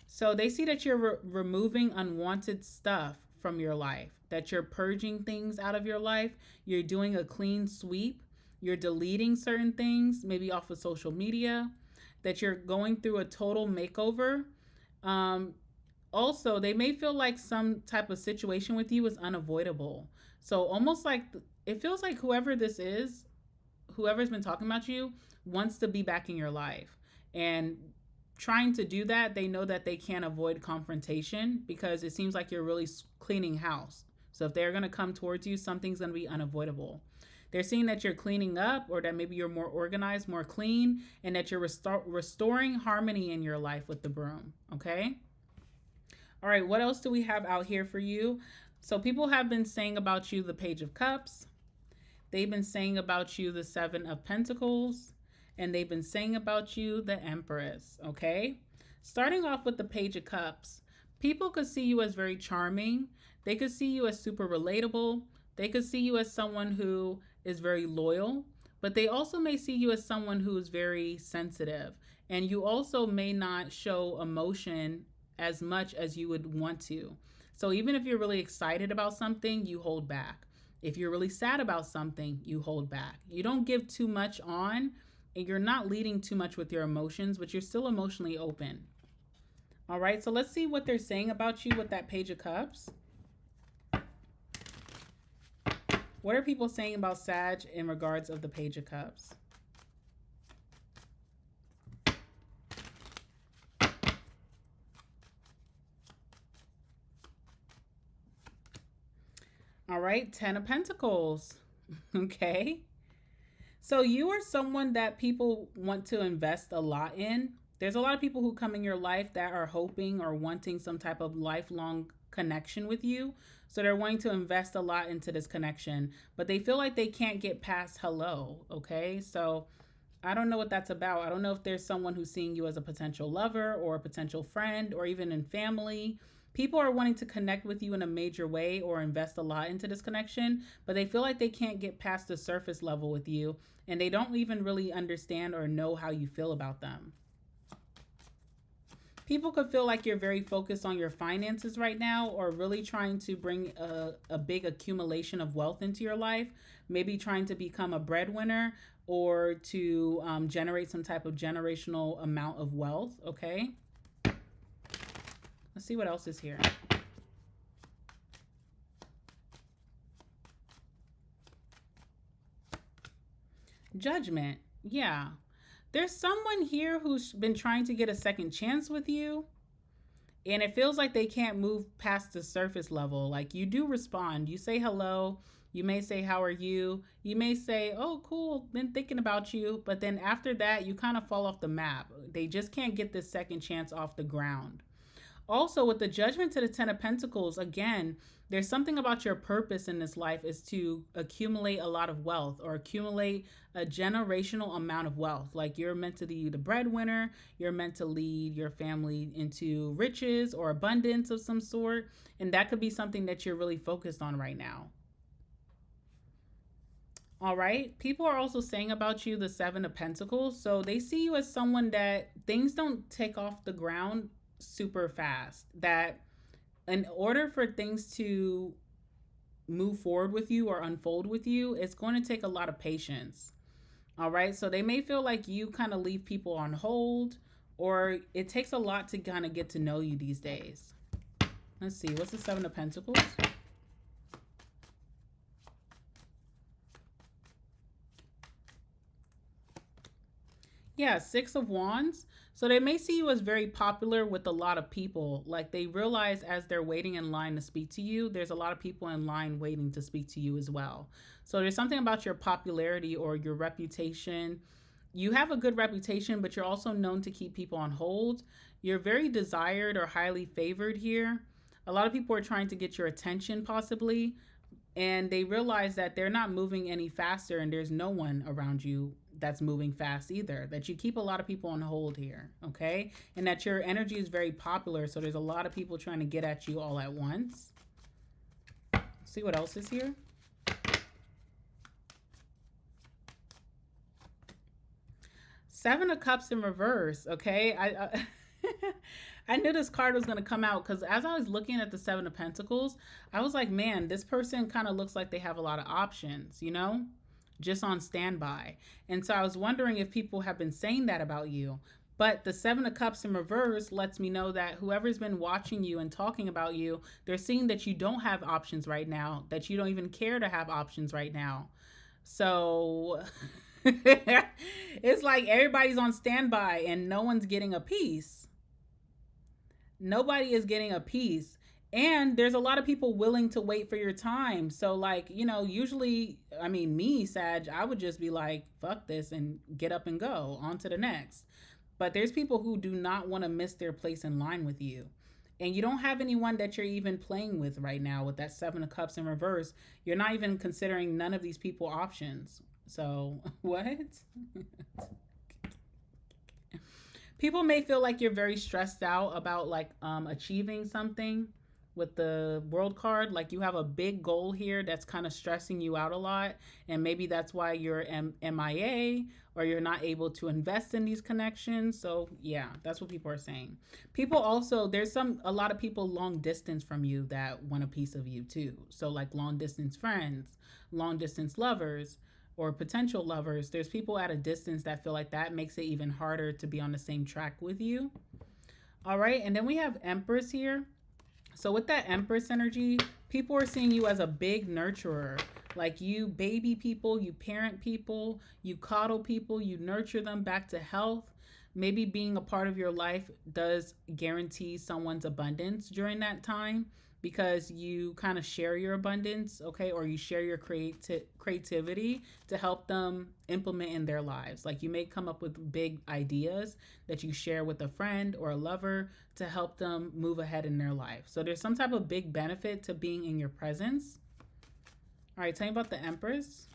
So they see that you're removing unwanted stuff from your life, that you're purging things out of your life. You're doing a clean sweep. You're deleting certain things, maybe off of social media, that you're going through a total makeover. Also, they may feel like some type of situation with you is unavoidable. So almost like it feels like whoever this is, whoever's been talking about you, wants to be back in your life. And trying to do that, they know that they can't avoid confrontation because it seems like you're really cleaning house. So if they're going to come towards you, something's going to be unavoidable. They're seeing that you're cleaning up, or that maybe you're more organized, more clean, and that you're restoring harmony in your life with the broom. Okay? All right, what else do we have out here for you? So people have been saying about you the Page of Cups. They've been saying about you the Seven of Pentacles. And they've been saying about you the Empress, okay? Starting off with the Page of Cups, people could see you as very charming. They could see you as super relatable. They could see you as someone who is very loyal. But they also may see you as someone who is very sensitive. And you also may not show emotion as much as you would want to. So even if you're really excited about something, you hold back. If you're really sad about something, you hold back. You don't give too much on, and you're not leading too much with your emotions, but you're still emotionally open. All right, so let's see what they're saying about you with that Page of Cups. What are people saying about Sag in regards of the Page of Cups? All right, 10 of Pentacles. Okay. So you are someone that people want to invest a lot in. There's a lot of people who come in your life that are hoping or wanting some type of lifelong connection with you. So they're wanting to invest a lot into this connection, but they feel like they can't get past hello. Okay. So I don't know what that's about. I don't know if there's someone who's seeing you as a potential lover or a potential friend or even in family. People are wanting to connect with you in a major way or invest a lot into this connection, but they feel like they can't get past the surface level with you and they don't even really understand or know how you feel about them. People could feel like you're very focused on your finances right now or really trying to bring a big accumulation of wealth into your life, maybe trying to become a breadwinner or to generate some type of generational amount of wealth. Okay. Let's see what else is here. Judgment. Yeah. There's someone here who's been trying to get a second chance with you. And it feels like they can't move past the surface level. Like you do respond. You say hello. You may say, how are you? You may say, oh, cool, been thinking about you. But then after that, you kind of fall off the map. They just can't get this second chance off the ground. Also, with the Judgment to the 10 of Pentacles, again, there's something about your purpose in this life is to accumulate a lot of wealth or accumulate a generational amount of wealth. Like you're meant to be the breadwinner, you're meant to lead your family into riches or abundance of some sort. And that could be something that you're really focused on right now. All right. People are also saying about you the 7 of Pentacles. So they see you as someone that things don't take off the ground super fast. That in order for things to move forward with you or unfold with you, it's going to take a lot of patience. All right. So they may feel like you kind of leave people on hold, or it takes a lot to kind of get to know you these days. Let's see. What's the 7 of Pentacles? Yeah, 6 of Wands. So they may see you as very popular with a lot of people. Like they realize as they're waiting in line to speak to you, there's a lot of people in line waiting to speak to you as well. So there's something about your popularity or your reputation. You have a good reputation, but you're also known to keep people on hold. You're very desired or highly favored here. A lot of people are trying to get your attention possibly, and they realize that they're not moving any faster and there's no one around you that's moving fast either, that you keep a lot of people on hold here. Okay. And that your energy is very popular, so there's a lot of people trying to get at you all at once. Let's see what else is here. Seven of Cups in reverse. Okay. I knew this card was going to come out because as I was looking at the 7 of Pentacles, I was like, man, this person kind of looks like they have a lot of options, you know, just on standby. And so I was wondering if people have been saying that about you. But the 7 of Cups in reverse lets me know that whoever's been watching you and talking about you, they're seeing that you don't have options right now, that you don't even care to have options right now. So it's like everybody's on standby and no one's getting a piece. Nobody is getting a piece. And there's a lot of people willing to wait for your time. So, like, you know, usually, I mean, me, Sag, I would just be like, fuck this and get up and go on to the next. But there's people who do not want to miss their place in line with you. And you don't have anyone that you're even playing with right now with that 7 of Cups in reverse. You're not even considering none of these people options. So, what? People may feel like you're very stressed out about like achieving something with the World card. Like you have a big goal here that's kind of stressing you out a lot, and maybe that's why you're MIA or you're not able to invest in these connections. So yeah, that's what people are saying. People also, there's a lot of people long distance from you that want a piece of you too. So like long distance friends, long distance lovers, or potential lovers. There's people at a distance that feel like that makes it even harder to be on the same track with you. All right, and then we have Empress here. So with that Empress energy, people are seeing you as a big nurturer. Like you baby people, you parent people, you coddle people, you nurture them back to health. Maybe being a part of your life does guarantee someone's abundance during that time. because you kind of share your abundance, okay, or you share your creativity to help them implement in their lives. Like you may come up with big ideas that you share with a friend or a lover to help them move ahead in their life. So there's some type of big benefit to being in your presence. All right, tell me about the Empress.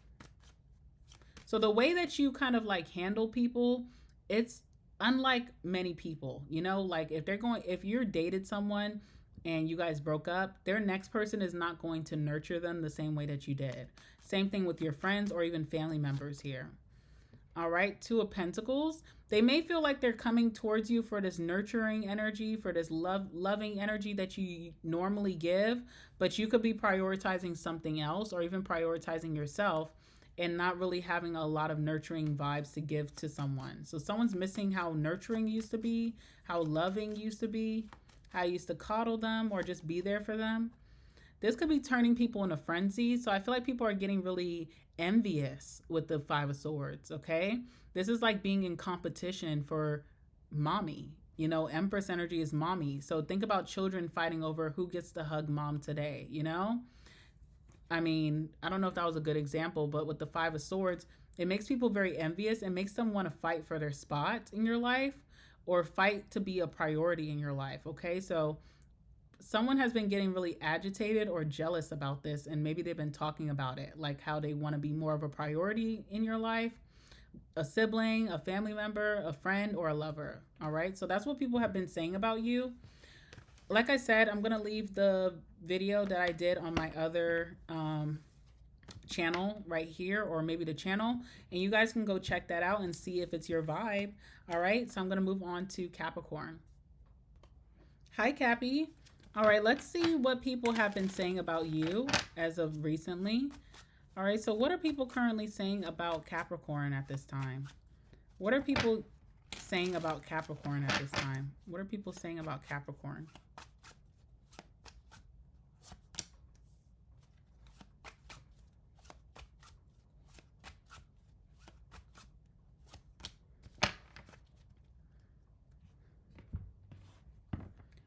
So the way that you kind of like handle people, it's unlike many people, you know, like if you're dated someone and you guys broke up, their next person is not going to nurture them the same way that you did. Same thing with your friends or even family members here. All right, Two of Pentacles. They may feel like they're coming towards you for this nurturing energy, for this loving energy that you normally give, but you could be prioritizing something else or even prioritizing yourself and not really having a lot of nurturing vibes to give to someone. So someone's missing how nurturing used to be, how loving used to be, how you used to coddle them or just be there for them. This could be turning people in a frenzy. So I feel like people are getting really envious with the Five of Swords, okay? This is like being in competition for mommy. You know, Empress energy is mommy. So think about children fighting over who gets to hug mom today, you know? I mean, I don't know if that was a good example, but with the Five of Swords, it makes people very envious. It makes them want to fight for their spot in your life or fight to be a priority in your life, okay? So someone has been getting really agitated or jealous about this, and maybe they've been talking about it, like how they want to be more of a priority in your life, a sibling, a family member, a friend, or a lover, all right? So that's what people have been saying about you. Like I said, I'm going to leave the video that I did on my other channel right here, or maybe the channel, and you guys can go check that out and see if it's your vibe. All right, so I'm going to move on to Capricorn. Hi, Cappy. All right, let's see what people have been saying about you as of recently. All right, so what are people currently saying about Capricorn at this time? What are people saying about Capricorn at this time? What are people saying about Capricorn?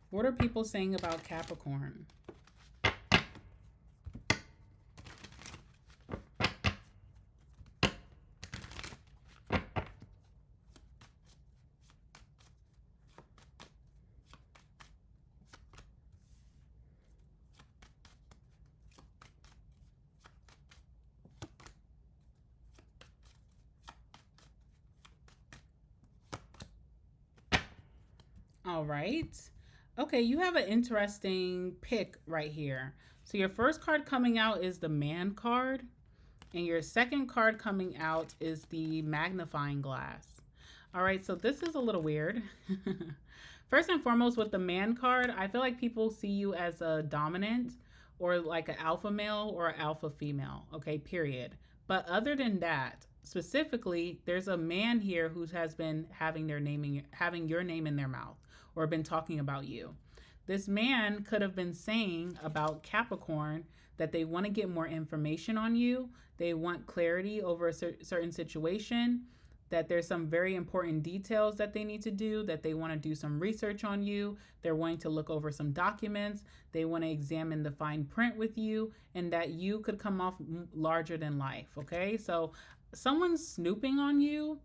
What are people saying about Capricorn? All right. Okay, you have an interesting pick right here. So your first card coming out is the Man card, and your second card coming out is the Magnifying Glass. All right, so this is a little weird. First and foremost, with the Man card, I feel like people see you as a dominant or like an alpha male or an alpha female, okay, period. But other than that, specifically, there's a man here who has been having your name in their mouth or been talking about you. This man could have been saying about Capricorn that they want to get more information on you. They want clarity over a certain situation, that there's some very important details that they need to do, that they want to do some research on you. They're wanting to look over some documents. They want to examine the fine print with you, and that you could come off larger than life, okay? So someone's snooping on you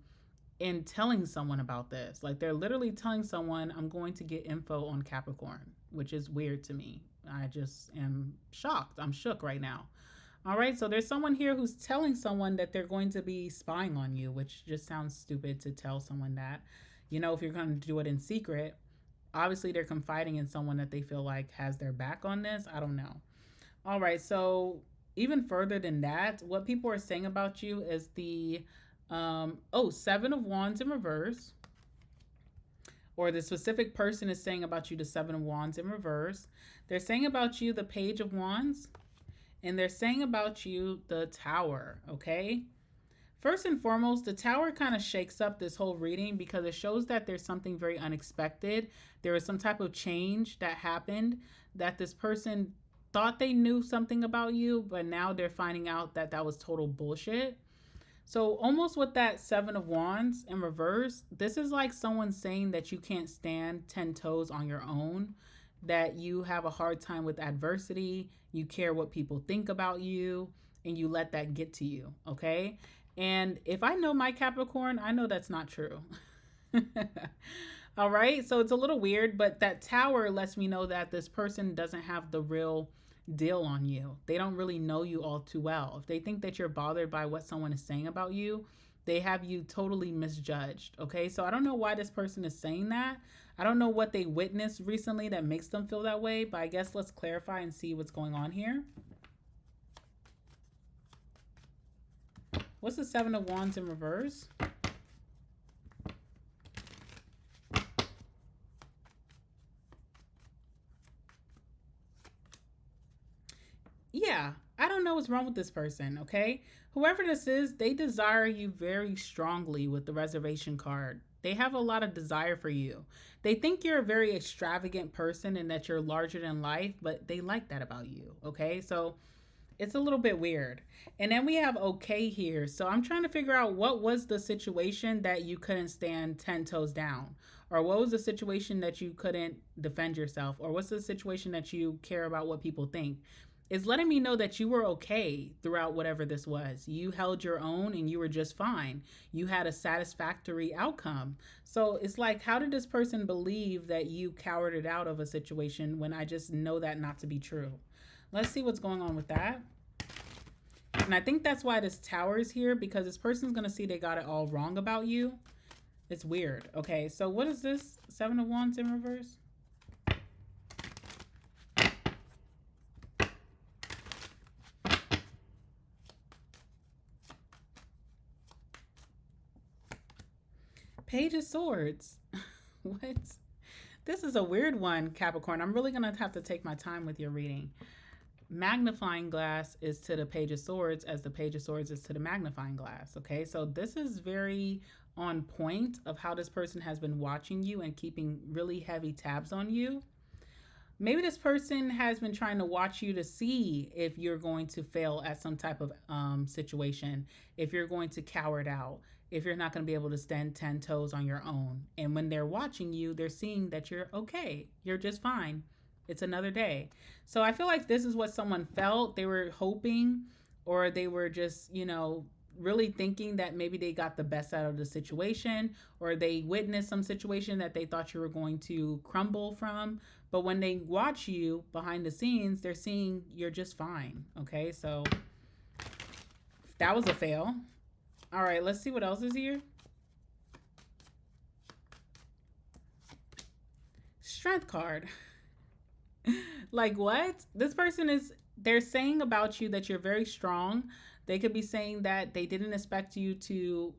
and telling someone about this. Like they're literally telling someone, I'm going to get info on Capricorn, which is weird to me. I just am shocked. I'm shook right now. All right, so there's someone here who's telling someone that they're going to be spying on you, which just sounds stupid to tell someone that. You know, if you're going to do it in secret, obviously they're confiding in someone that they feel like has their back on this. I don't know. All right, so even further than that, what people are saying about you is the Seven of Wands in reverse, or the specific person is saying about you the Seven of Wands in reverse. They're saying about you the Page of Wands, and they're saying about you the Tower, okay? First and foremost, the Tower kind of shakes up this whole reading because it shows that there's something very unexpected. There was some type of change that happened, that this person thought they knew something about you, but now they're finding out that that was total bullshit. So almost with that Seven of Wands in reverse, this is like someone saying that you can't stand 10 toes on your own, that you have a hard time with adversity, you care what people think about you, and you let that get to you, okay? And if I know my Capricorn, I know that's not true. All right, so it's a little weird, but that tower lets me know that this person doesn't have the real deal on you. They don't really know you all too well. If they think that you're bothered by what someone is saying about you, they have you totally misjudged. Okay, so I don't know why this person is saying that. I don't know what they witnessed recently that makes them feel that way, but I guess let's clarify and see what's going on here. What's the Seven of Wands in reverse? Yeah, I don't know what's wrong with this person, okay? Whoever this is, they desire you very strongly with the reservation card. They have a lot of desire for you. They think you're a very extravagant person and that you're larger than life, but they like that about you, okay? So it's a little bit weird. And then we have okay here. So I'm trying to figure out what was the situation that you couldn't stand 10 toes down? Or what was the situation that you couldn't defend yourself? Or what's the situation that you care about what people think? Is letting me know that you were okay throughout whatever this was. You held your own and you were just fine. You had a satisfactory outcome. So it's like, how did this person believe that you cowered out of a situation when I just know that not to be true? Let's see what's going on with that. And I think that's why this tower is here, because this person's going to see they got it all wrong about you. It's weird. Okay, so what is this? Seven of Wands in reverse? Page of Swords. What? This is a weird one, Capricorn. I'm really going to have to take my time with your reading. Magnifying glass is to the Page of Swords as the Page of Swords is to the magnifying glass. Okay, so this is very on point of how this person has been watching you and keeping really heavy tabs on you. Maybe this person has been trying to watch you to see if you're going to fail at some type of situation, if you're going to cower it out, if you're not going to be able to stand 10 toes on your own. And when they're watching you, they're seeing that you're okay. You're just fine. It's another day. So I feel like this is what someone felt. They were hoping, or they were just, you know, really thinking that maybe they got the best out of the situation, or they witnessed some situation that they thought you were going to crumble from. But when they watch you behind the scenes, they're seeing you're just fine. Okay, so that was a fail. All right, let's see what else is here. Strength card. Like what? This person is, they're saying about you that you're very strong. They could be saying that they didn't expect you to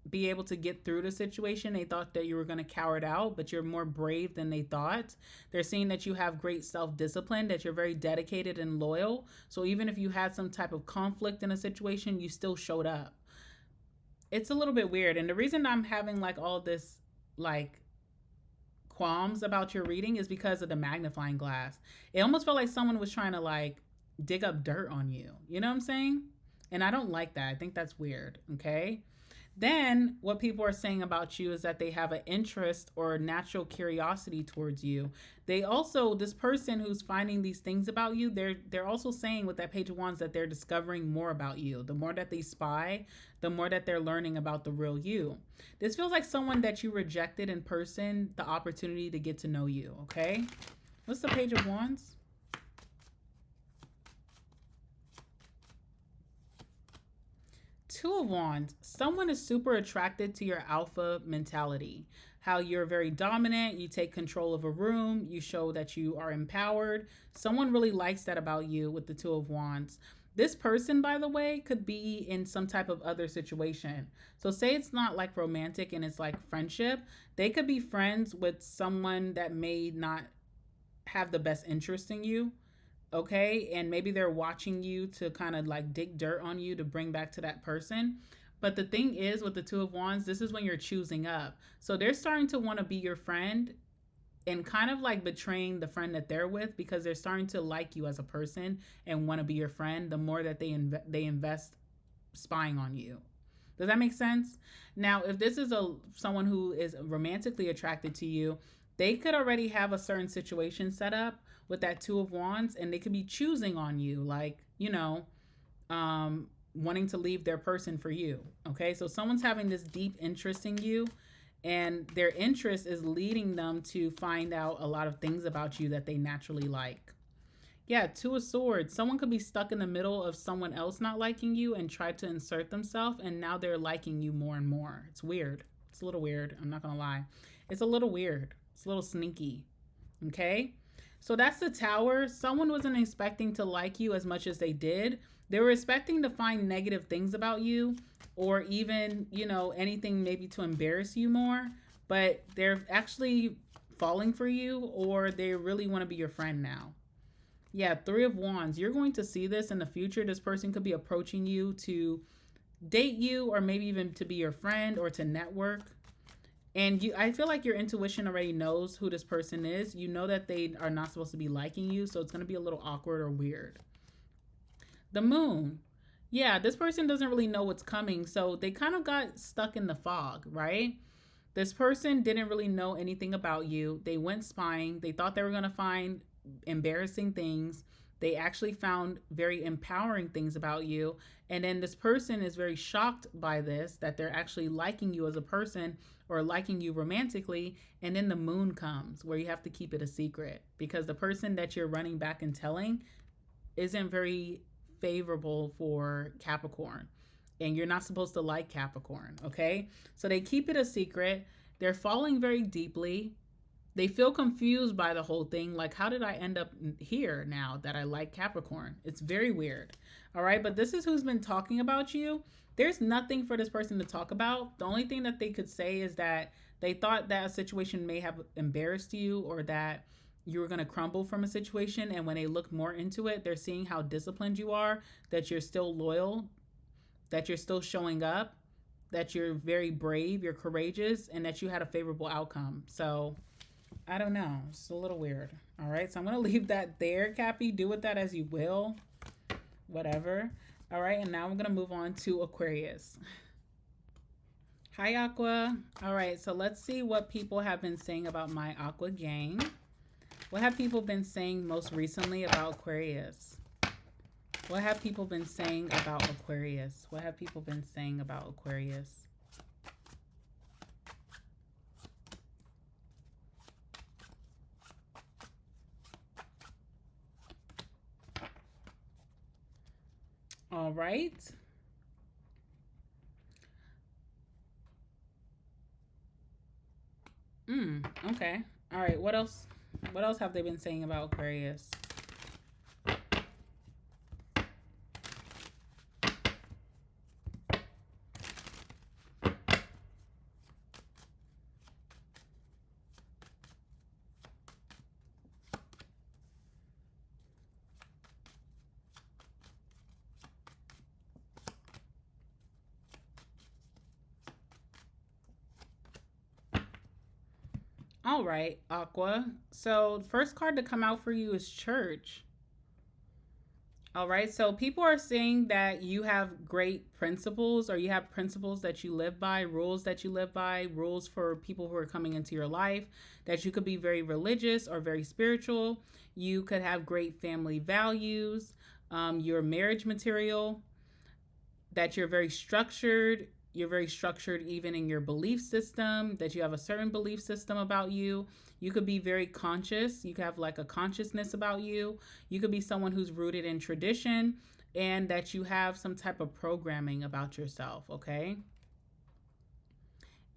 be able to get through the situation. They thought that you were going to cower it out, but you're more brave than they thought. They're saying that you have great self-discipline, that you're very dedicated and loyal. So even if you had some type of conflict in a situation, you still showed up. It's a little bit weird. And the reason I'm having like all this like qualms about your reading is because of the magnifying glass. It almost felt like someone was trying to like dig up dirt on you. You know what I'm saying? And I don't like that. I think that's weird. Okay. Then what people are saying about you is that they have an interest or natural curiosity towards you. They also, this person who's finding these things about you, they're also saying with that Page of Wands that they're discovering more about you. The more that they spy, the more that they're learning about the real you. This feels like someone that you rejected in person, the opportunity to get to know you, okay? What's the Page of Wands? Two of Wands. Someone is super attracted to your alpha mentality. How you're very dominant, you take control of a room, you show that you are empowered. Someone really likes that about you with the Two of Wands. This person, by the way, could be in some type of other situation. So say it's not like romantic and it's like friendship. They could be friends with someone that may not have the best interest in you. Okay, and maybe they're watching you to kind of like dig dirt on you to bring back to that person. But the thing is with the Two of Wands, this is when you're choosing up. So they're starting to want to be your friend and kind of like betraying the friend that they're with, because they're starting to like you as a person and want to be your friend the more that they invest spying on you. Does that make sense? Now, if this is someone who is romantically attracted to you, They could already have a certain situation set up with that Two of Wands, and they could be choosing on you, like, wanting to leave their person for you. Okay, so someone's having this deep interest in you, and their interest is leading them to find out a lot of things about you that they naturally like. Yeah, Two of Swords. Someone could be stuck in the middle of someone else not liking you and try to insert themselves, and now they're liking you more and more. It's weird. It's a little weird. I'm not going to lie. It's a little weird. It's a little sneaky. Okay? So that's the Tower. Someone wasn't expecting to like you as much as they did. They were expecting to find negative things about you, or even, anything maybe to embarrass you more, but they're actually falling for you, or they really want to be your friend now. Yeah, Three of Wands. You're going to see this in the future. This person could be approaching you to date you, or maybe even to be your friend or to network. And I feel like your intuition already knows who this person is. You know that they are not supposed to be liking you, so it's going to be a little awkward or weird. The Moon. Yeah, this person doesn't really know what's coming, so they kind of got stuck in the fog, right? This person didn't really know anything about you. They went spying. They thought they were going to find embarrassing things. They actually found very empowering things about you. And then this person is very shocked by this, that they're actually liking you as a person or liking you romantically. And then the Moon comes, where you have to keep it a secret, because the person that you're running back and telling isn't very favorable for Capricorn. And you're not supposed to like Capricorn, okay? So they keep it a secret. They're falling very deeply. They feel confused by the whole thing. Like, how did I end up here now that I like Capricorn? It's very weird. All right, but this is who's been talking about you. There's nothing for this person to talk about. The only thing that they could say is that they thought that a situation may have embarrassed you, or that you were going to crumble from a situation. And when they look more into it, they're seeing how disciplined you are, that you're still loyal, that you're still showing up, that you're very brave, you're courageous, and that you had a favorable outcome. So I don't know. It's a little weird. All right. So I'm going to leave that there, Cappy. Do with that as you will. Whatever. All right. And now I'm going to move on to Aquarius. Hi, Aqua. All right. So let's see what people have been saying about my Aqua gang. What have people been saying most recently about Aquarius? What have people been saying about Aquarius? What have people been saying about Aquarius? All right. Okay. All right. What else? What else have they been saying about Aquarius? All right, Aqua. So first card to come out for you is Church. All right, so people are saying that you have great principles, or you have principles that you live by, rules that you live by, rules for people who are coming into your life, that you could be very religious or very spiritual. You could have great family values, your marriage material, that you're very structured. You're very structured even in your belief system, that you have a certain belief system about you. You could be very conscious. You could have like a consciousness about you. You could be someone who's rooted in tradition, and that you have some type of programming about yourself, okay?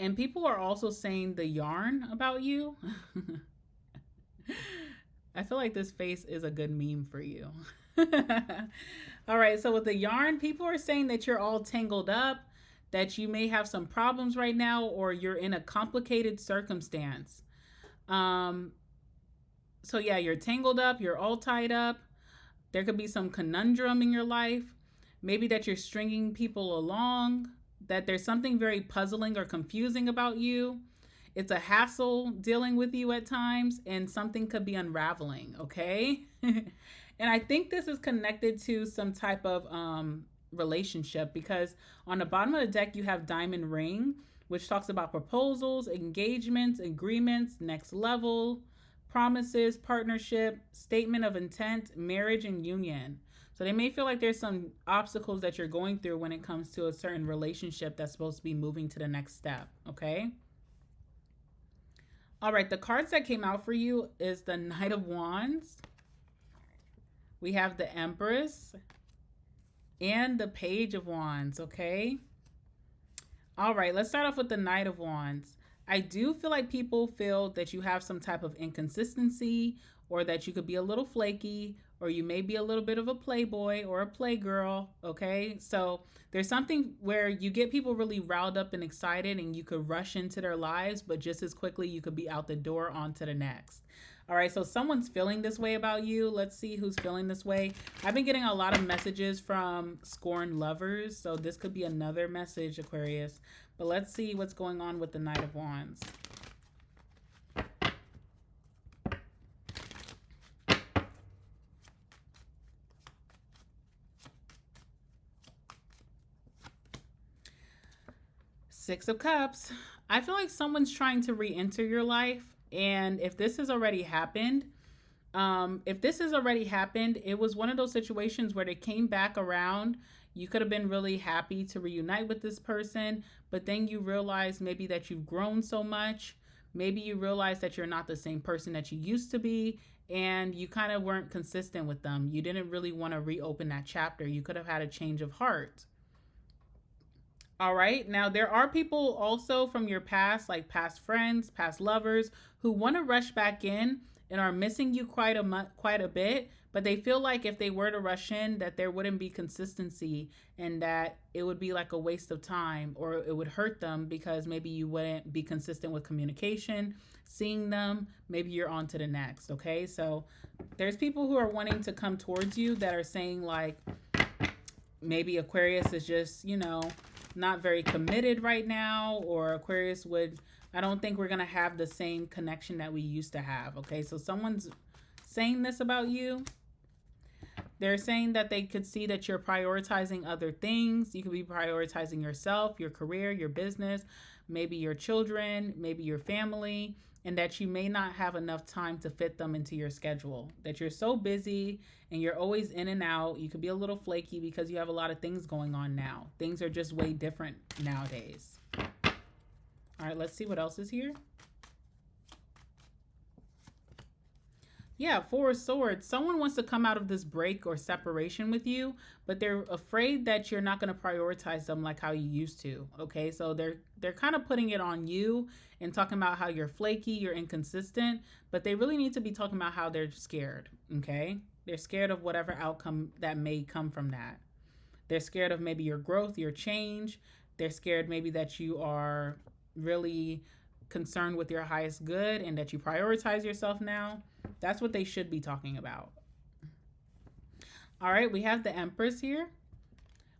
And people are also saying the yarn about you. I feel like this face is a good meme for you. All right, so with the yarn, people are saying that you're all tangled up, that you may have some problems right now, or you're in a complicated circumstance. So yeah, you're tangled up, you're all tied up. There could be some conundrum in your life. Maybe that you're stringing people along, that there's something very puzzling or confusing about you. It's a hassle dealing with you at times, and something could be unraveling, okay? And I think this is connected to some type of relationship, because on the bottom of the deck you have Diamond Ring, which talks about proposals, engagements, agreements, next level, promises, partnership, statement of intent, marriage, and union. So they may feel like there's some obstacles that you're going through when it comes to a certain relationship that's supposed to be moving to the next step, okay? All right, the cards that came out for you is the Knight of Wands. We have the Empress and the Page of Wands, okay? All right, let's start off with the Knight of Wands. I do feel like people feel that you have some type of inconsistency, or that you could be a little flaky, or you may be a little bit of a playboy or a playgirl, okay? So there's something where you get people really riled up and excited and you could rush into their lives, but just as quickly you could be out the door on to the next. All right, so someone's feeling this way about you. Let's see who's feeling this way. I've been getting a lot of messages from scorned lovers, so this could be another message, Aquarius. But let's see what's going on with the Knight of Wands. Six of Cups. I feel like someone's trying to re-enter your life. And if this has already happened, it was one of those situations where they came back around. You could have been really happy to reunite with this person, but then you realize maybe that you've grown so much. Maybe you realize that you're not the same person that you used to be, and you kind of weren't consistent with them. You didn't really want to reopen that chapter. You could have had a change of heart. All right. Now, there are people also from your past, like past friends, past lovers, who want to rush back in and are missing you quite a bit, but they feel like if they were to rush in, that there wouldn't be consistency and that it would be like a waste of time, or it would hurt them because maybe you wouldn't be consistent with communication, seeing them, maybe you're on to the next, okay? So there's people who are wanting to come towards you that are saying like, maybe Aquarius is just, not very committed right now, or Aquarius I don't think we're going to have the same connection that we used to have, okay? So someone's saying this about you. They're saying that they could see that you're prioritizing other things. You could be prioritizing yourself, your career, your business, maybe your children, maybe your family, and that you may not have enough time to fit them into your schedule, that you're so busy and you're always in and out. You could be a little flaky because you have a lot of things going on now. Things are just way different nowadays. All right, let's see what else is here. Yeah, Four of Swords. Someone wants to come out of this break or separation with you, but they're afraid that you're not going to prioritize them like how you used to. Okay, so they're kind of putting it on you and talking about how you're flaky, you're inconsistent, but they really need to be talking about how they're scared. Okay, they're scared of whatever outcome that may come from that. They're scared of maybe your growth, your change. They're scared maybe that you are really concerned with your highest good and that you prioritize yourself now. That's what they should be talking about. All right, we have the Empress here.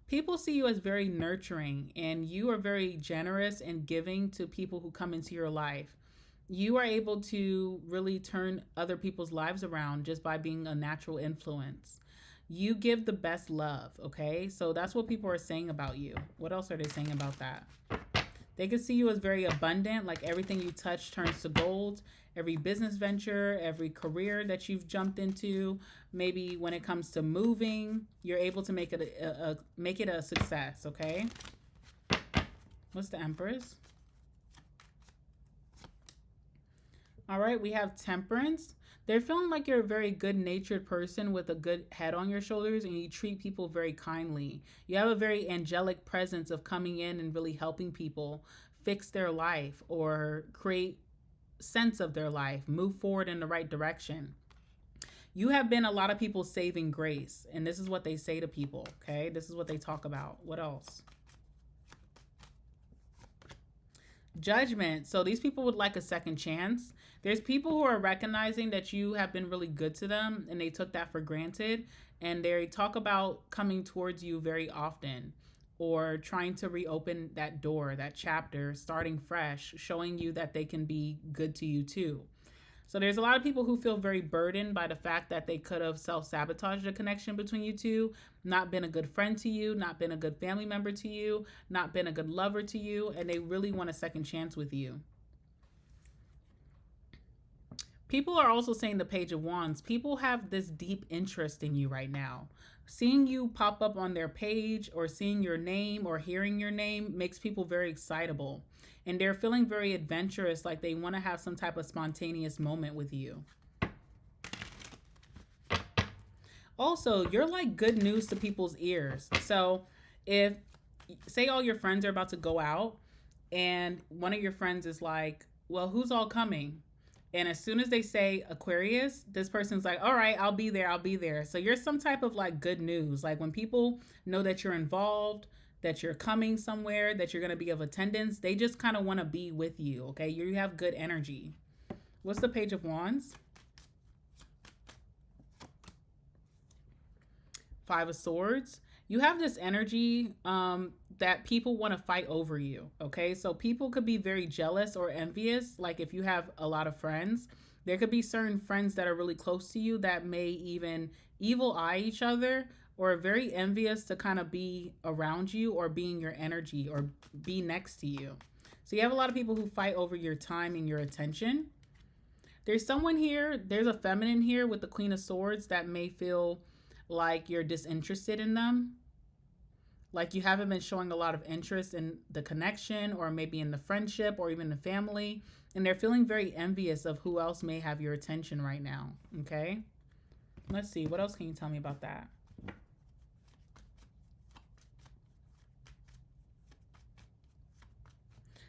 People see you as very nurturing, and you are very generous and giving to people who come into your life. You are able to really turn other people's lives around just by being a natural influence. You give the best love, okay? So that's what people are saying about you. What else are they saying about that? They can see you as very abundant, like everything you touch turns to gold. Every business venture, every career that you've jumped into, maybe when it comes to moving, you're able to make it a success, okay? What's the Empress? All right, we have Temperance. They're feeling like you're a very good-natured person with a good head on your shoulders, and you treat people very kindly. You have a very angelic presence of coming in and really helping people fix their life or create sense of their life, move forward in the right direction. You have been a lot of people's saving grace, and this is what they say to people, okay? This is what they talk about. What else? Judgment. So these people would like a second chance. There's people who are recognizing that you have been really good to them and they took that for granted, and they talk about coming towards you very often or trying to reopen that door, that chapter, starting fresh, showing you that they can be good to you too. So there's a lot of people who feel very burdened by the fact that they could have self-sabotaged the connection between you two, not been a good friend to you, not been a good family member to you, not been a good lover to you, and they really want a second chance with you. People are also saying the Page of Wands. People have this deep interest in you right now. Seeing you pop up on their page or seeing your name or hearing your name makes people very excitable. And they're feeling very adventurous, like they want to have some type of spontaneous moment with you. Also, you're like good news to people's ears. So if, say all your friends are about to go out and one of your friends is like, well, who's all coming? And as soon as they say Aquarius, this person's like, all right, I'll be there. I'll be there. So you're some type of like good news. Like when people know that you're involved, that you're coming somewhere, that you're going to be of attendance, they just kind of want to be with you. Okay. You have good energy. What's the Page of Wands? Five of Swords. You have this energy that people want to fight over you. Okay. So people could be very jealous or envious. Like if you have a lot of friends, there could be certain friends that are really close to you that may even evil eye each other or are very envious to kind of be around you or be in your energy or be next to you. So you have a lot of people who fight over your time and your attention. There's someone here, there's a feminine here with the Queen of Swords that may feel like you're disinterested in them. Like you haven't been showing a lot of interest in the connection or maybe in the friendship or even the family. And they're feeling very envious of who else may have your attention right now. Okay. Let's see. What else can you tell me about that?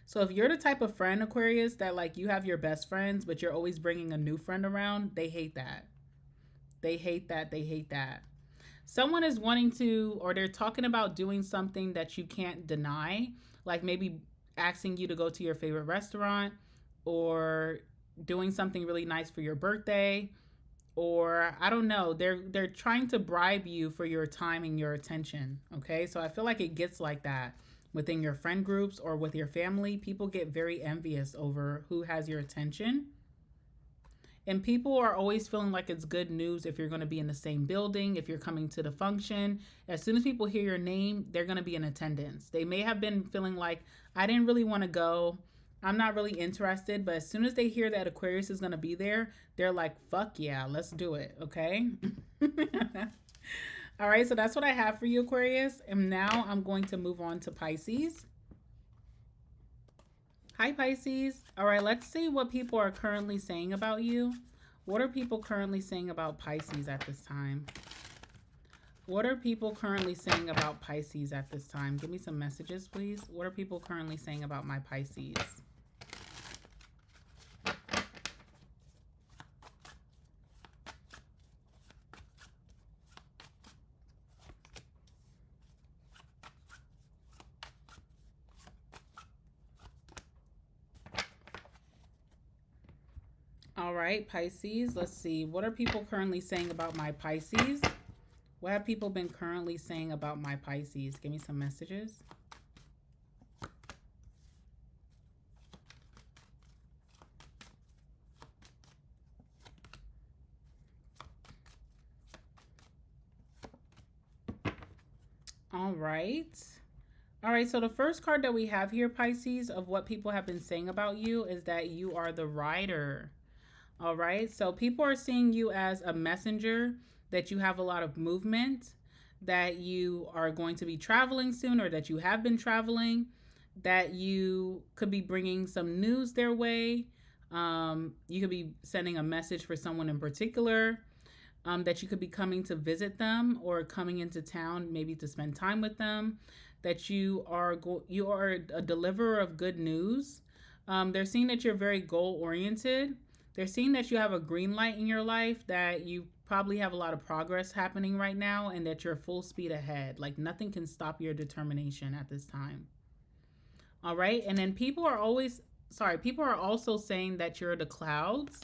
So if you're the type of friend, Aquarius, that like you have your best friends, but you're always bringing a new friend around, they hate that. They hate that. They hate that. Someone is wanting to, or they're talking about doing something that you can't deny, like maybe asking you to go to your favorite restaurant or doing something really nice for your birthday, or I don't know, they're trying to bribe you for your time and your attention. Okay, so I feel like it gets like that within your friend groups or with your family. People get very envious over who has your attention. And people are always feeling like it's good news if you're going to be in the same building, if you're coming to the function. As soon as people hear your name, they're going to be in attendance. They may have been feeling like, I didn't really want to go. I'm not really interested. But as soon as they hear that Aquarius is going to be there, they're like, fuck yeah, let's do it. Okay. All right. So that's what I have for you, Aquarius. And now I'm going to move on to Pisces. Hi, Pisces. All right, let's see what people are currently saying about you. What are people currently saying about Pisces at this time? What are people currently saying about Pisces at this time? Give me some messages, please. What are people currently saying about my Pisces? All right, Pisces, let's see. What are people currently saying about my Pisces? What have people been currently saying about my Pisces? Give me some messages. All right. All right, so the first card that we have here, Pisces, of what people have been saying about you is that you are the rider. All right, so people are seeing you as a messenger, that you have a lot of movement, that you are going to be traveling soon, or that you have been traveling, that you could be bringing some news their way. You could be sending a message for someone in particular, that you could be coming to visit them or coming into town maybe to spend time with them, that you are a deliverer of good news. They're seeing that you're very goal-oriented. They're seeing that you have a green light in your life, that you probably have a lot of progress happening right now, and that you're full speed ahead. Like nothing can stop your determination at this time. All right. And then people are also saying that you're the clouds.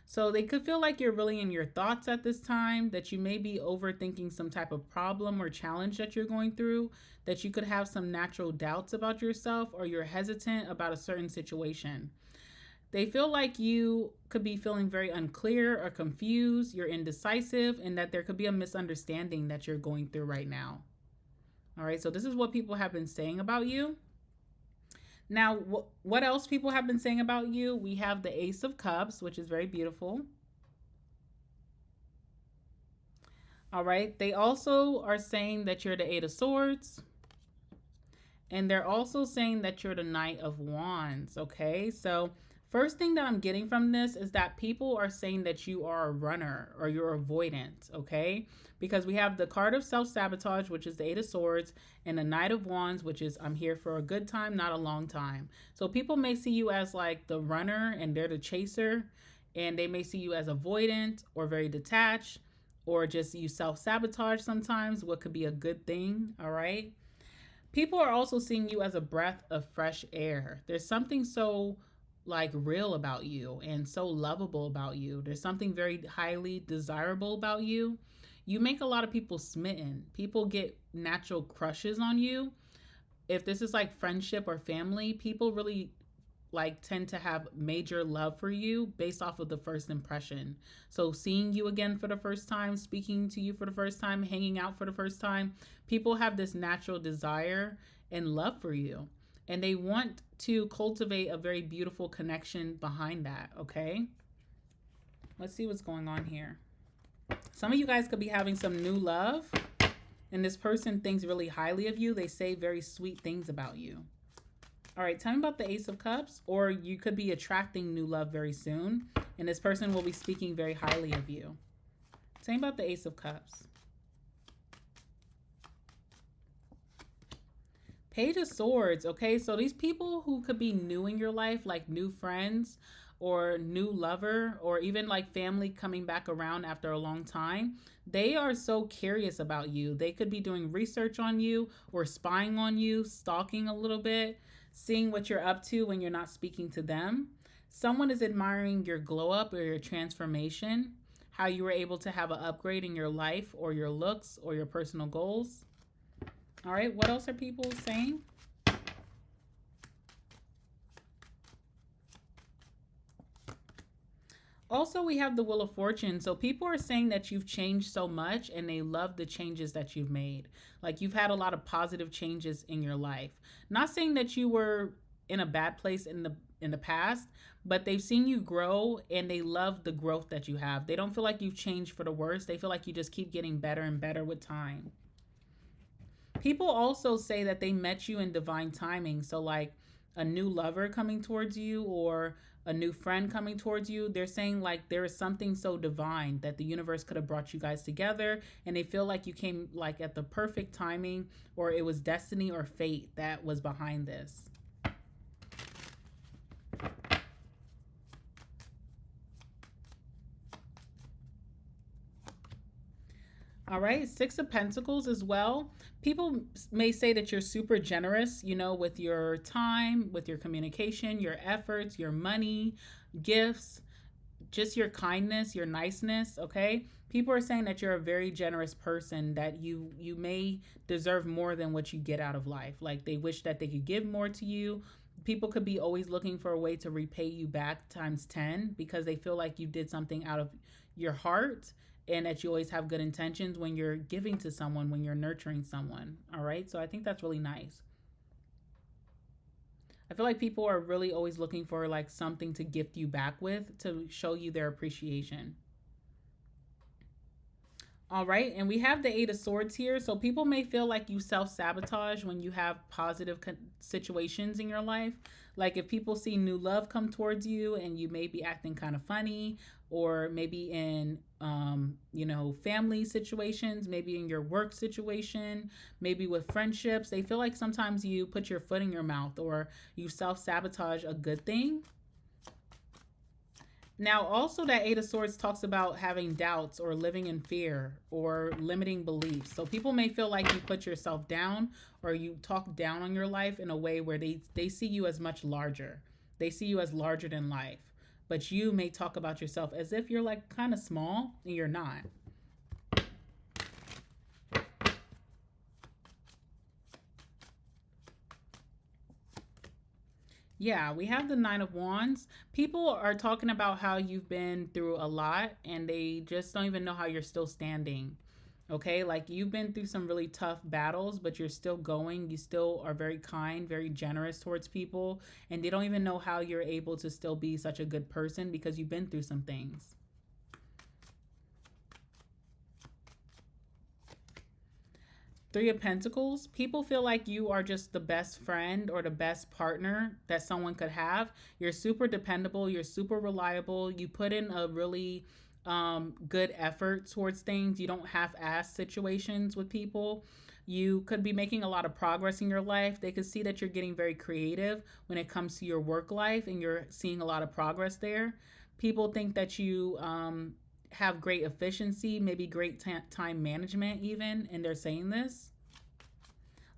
So they could feel like you're really in your thoughts at this time, that you may be overthinking some type of problem or challenge that you're going through, that you could have some natural doubts about yourself, or you're hesitant about a certain situation. They feel like you could be feeling very unclear or confused, you're indecisive, and that there could be a misunderstanding that you're going through right now. All right, so this is what people have been saying about you. Now, what else people have been saying about you? We have the Ace of Cups, which is very beautiful. All right, they also are saying that you're the Eight of Swords. And they're also saying that you're the Knight of Wands, okay? So first thing that I'm getting from this is that people are saying that you are a runner or you're avoidant, okay? Because we have the card of self-sabotage, which is the Eight of Swords, and the Knight of Wands, which is I'm here for a good time, not a long time. So people may see you as like the runner and they're the chaser, and they may see you as avoidant or very detached, or just you self-sabotage sometimes, what could be a good thing, all right? People are also seeing you as a breath of fresh air. There's something so like real about you and so lovable about you. There's something very highly desirable about you. You make a lot of people smitten. People get natural crushes on you. If this is like friendship or family, people really like tend to have major love for you based off of the first impression. So seeing you again for the first time, speaking to you for the first time, hanging out for the first time, people have this natural desire and love for you. And they want to cultivate a very beautiful connection behind that, okay? Let's see what's going on here. Some of you guys could be having some new love, and this person thinks really highly of you. They say very sweet things about you. All right, tell me about the Ace of Cups, or you could be attracting new love very soon, and this person will be speaking very highly of you. Tell me about the Ace of Cups. Page of Swords, okay? So these people who could be new in your life, like new friends or new lover, or even like family coming back around after a long time, they are so curious about you. They could be doing research on you or spying on you, stalking a little bit, seeing what you're up to when you're not speaking to them. Someone is admiring your glow up or your transformation, how you were able to have an upgrade in your life or your looks or your personal goals. All right, what else are people saying? Also, we have the Wheel of Fortune. So people are saying that you've changed so much and they love the changes that you've made. Like you've had a lot of positive changes in your life. Not saying that you were in a bad place in the past, but they've seen you grow and they love the growth that you have. They don't feel like you've changed for the worse. They feel like you just keep getting better and better with time. People also say that they met you in divine timing. So like a new lover coming towards you or a new friend coming towards you, they're saying like there is something so divine that the universe could have brought you guys together, and they feel like you came like at the perfect timing, or it was destiny or fate that was behind this. All right, Six of Pentacles as well. People may say that you're super generous, you know, with your time, with your communication, your efforts, your money, gifts, just your kindness, your niceness, okay? People are saying that you're a very generous person, that you may deserve more than what you get out of life. Like they wish that they could give more to you. People could be always looking for a way to repay you back times 10 because they feel like you did something out of your heart, and that you always have good intentions when you're giving to someone, when you're nurturing someone. All right, so I think that's really nice. I feel like people are really always looking for like something to gift you back with to show you their appreciation. All right, and we have the Eight of Swords here. So people may feel like you self-sabotage when you have positive situations in your life. Like if people see new love come towards you and you may be acting kind of funny, or maybe in, you know, family situations, maybe in your work situation, maybe with friendships, they feel like sometimes you put your foot in your mouth or you self-sabotage a good thing. Now, also that Eight of Swords talks about having doubts or living in fear or limiting beliefs. So people may feel like you put yourself down or you talk down on your life in a way where they see you as much larger. They see you as larger than life. But you may talk about yourself as if you're like kind of small, and you're not. Yeah, we have the Nine of Wands. People are talking about how you've been through a lot and they just don't even know how you're still standing. Okay, like you've been through some really tough battles, but you're still going. You still are very kind, very generous towards people, and they don't even know how you're able to still be such a good person because you've been through some things. Three of Pentacles. People feel like you are just the best friend or the best partner that someone could have. You're super dependable. You're super reliable. You put in a really good effort towards things. You don't half-ass situations with people. You could be making a lot of progress in your life. They could see that you're getting very creative when it comes to your work life and you're seeing a lot of progress there. People think that you have great efficiency, maybe great time management even, and they're saying this.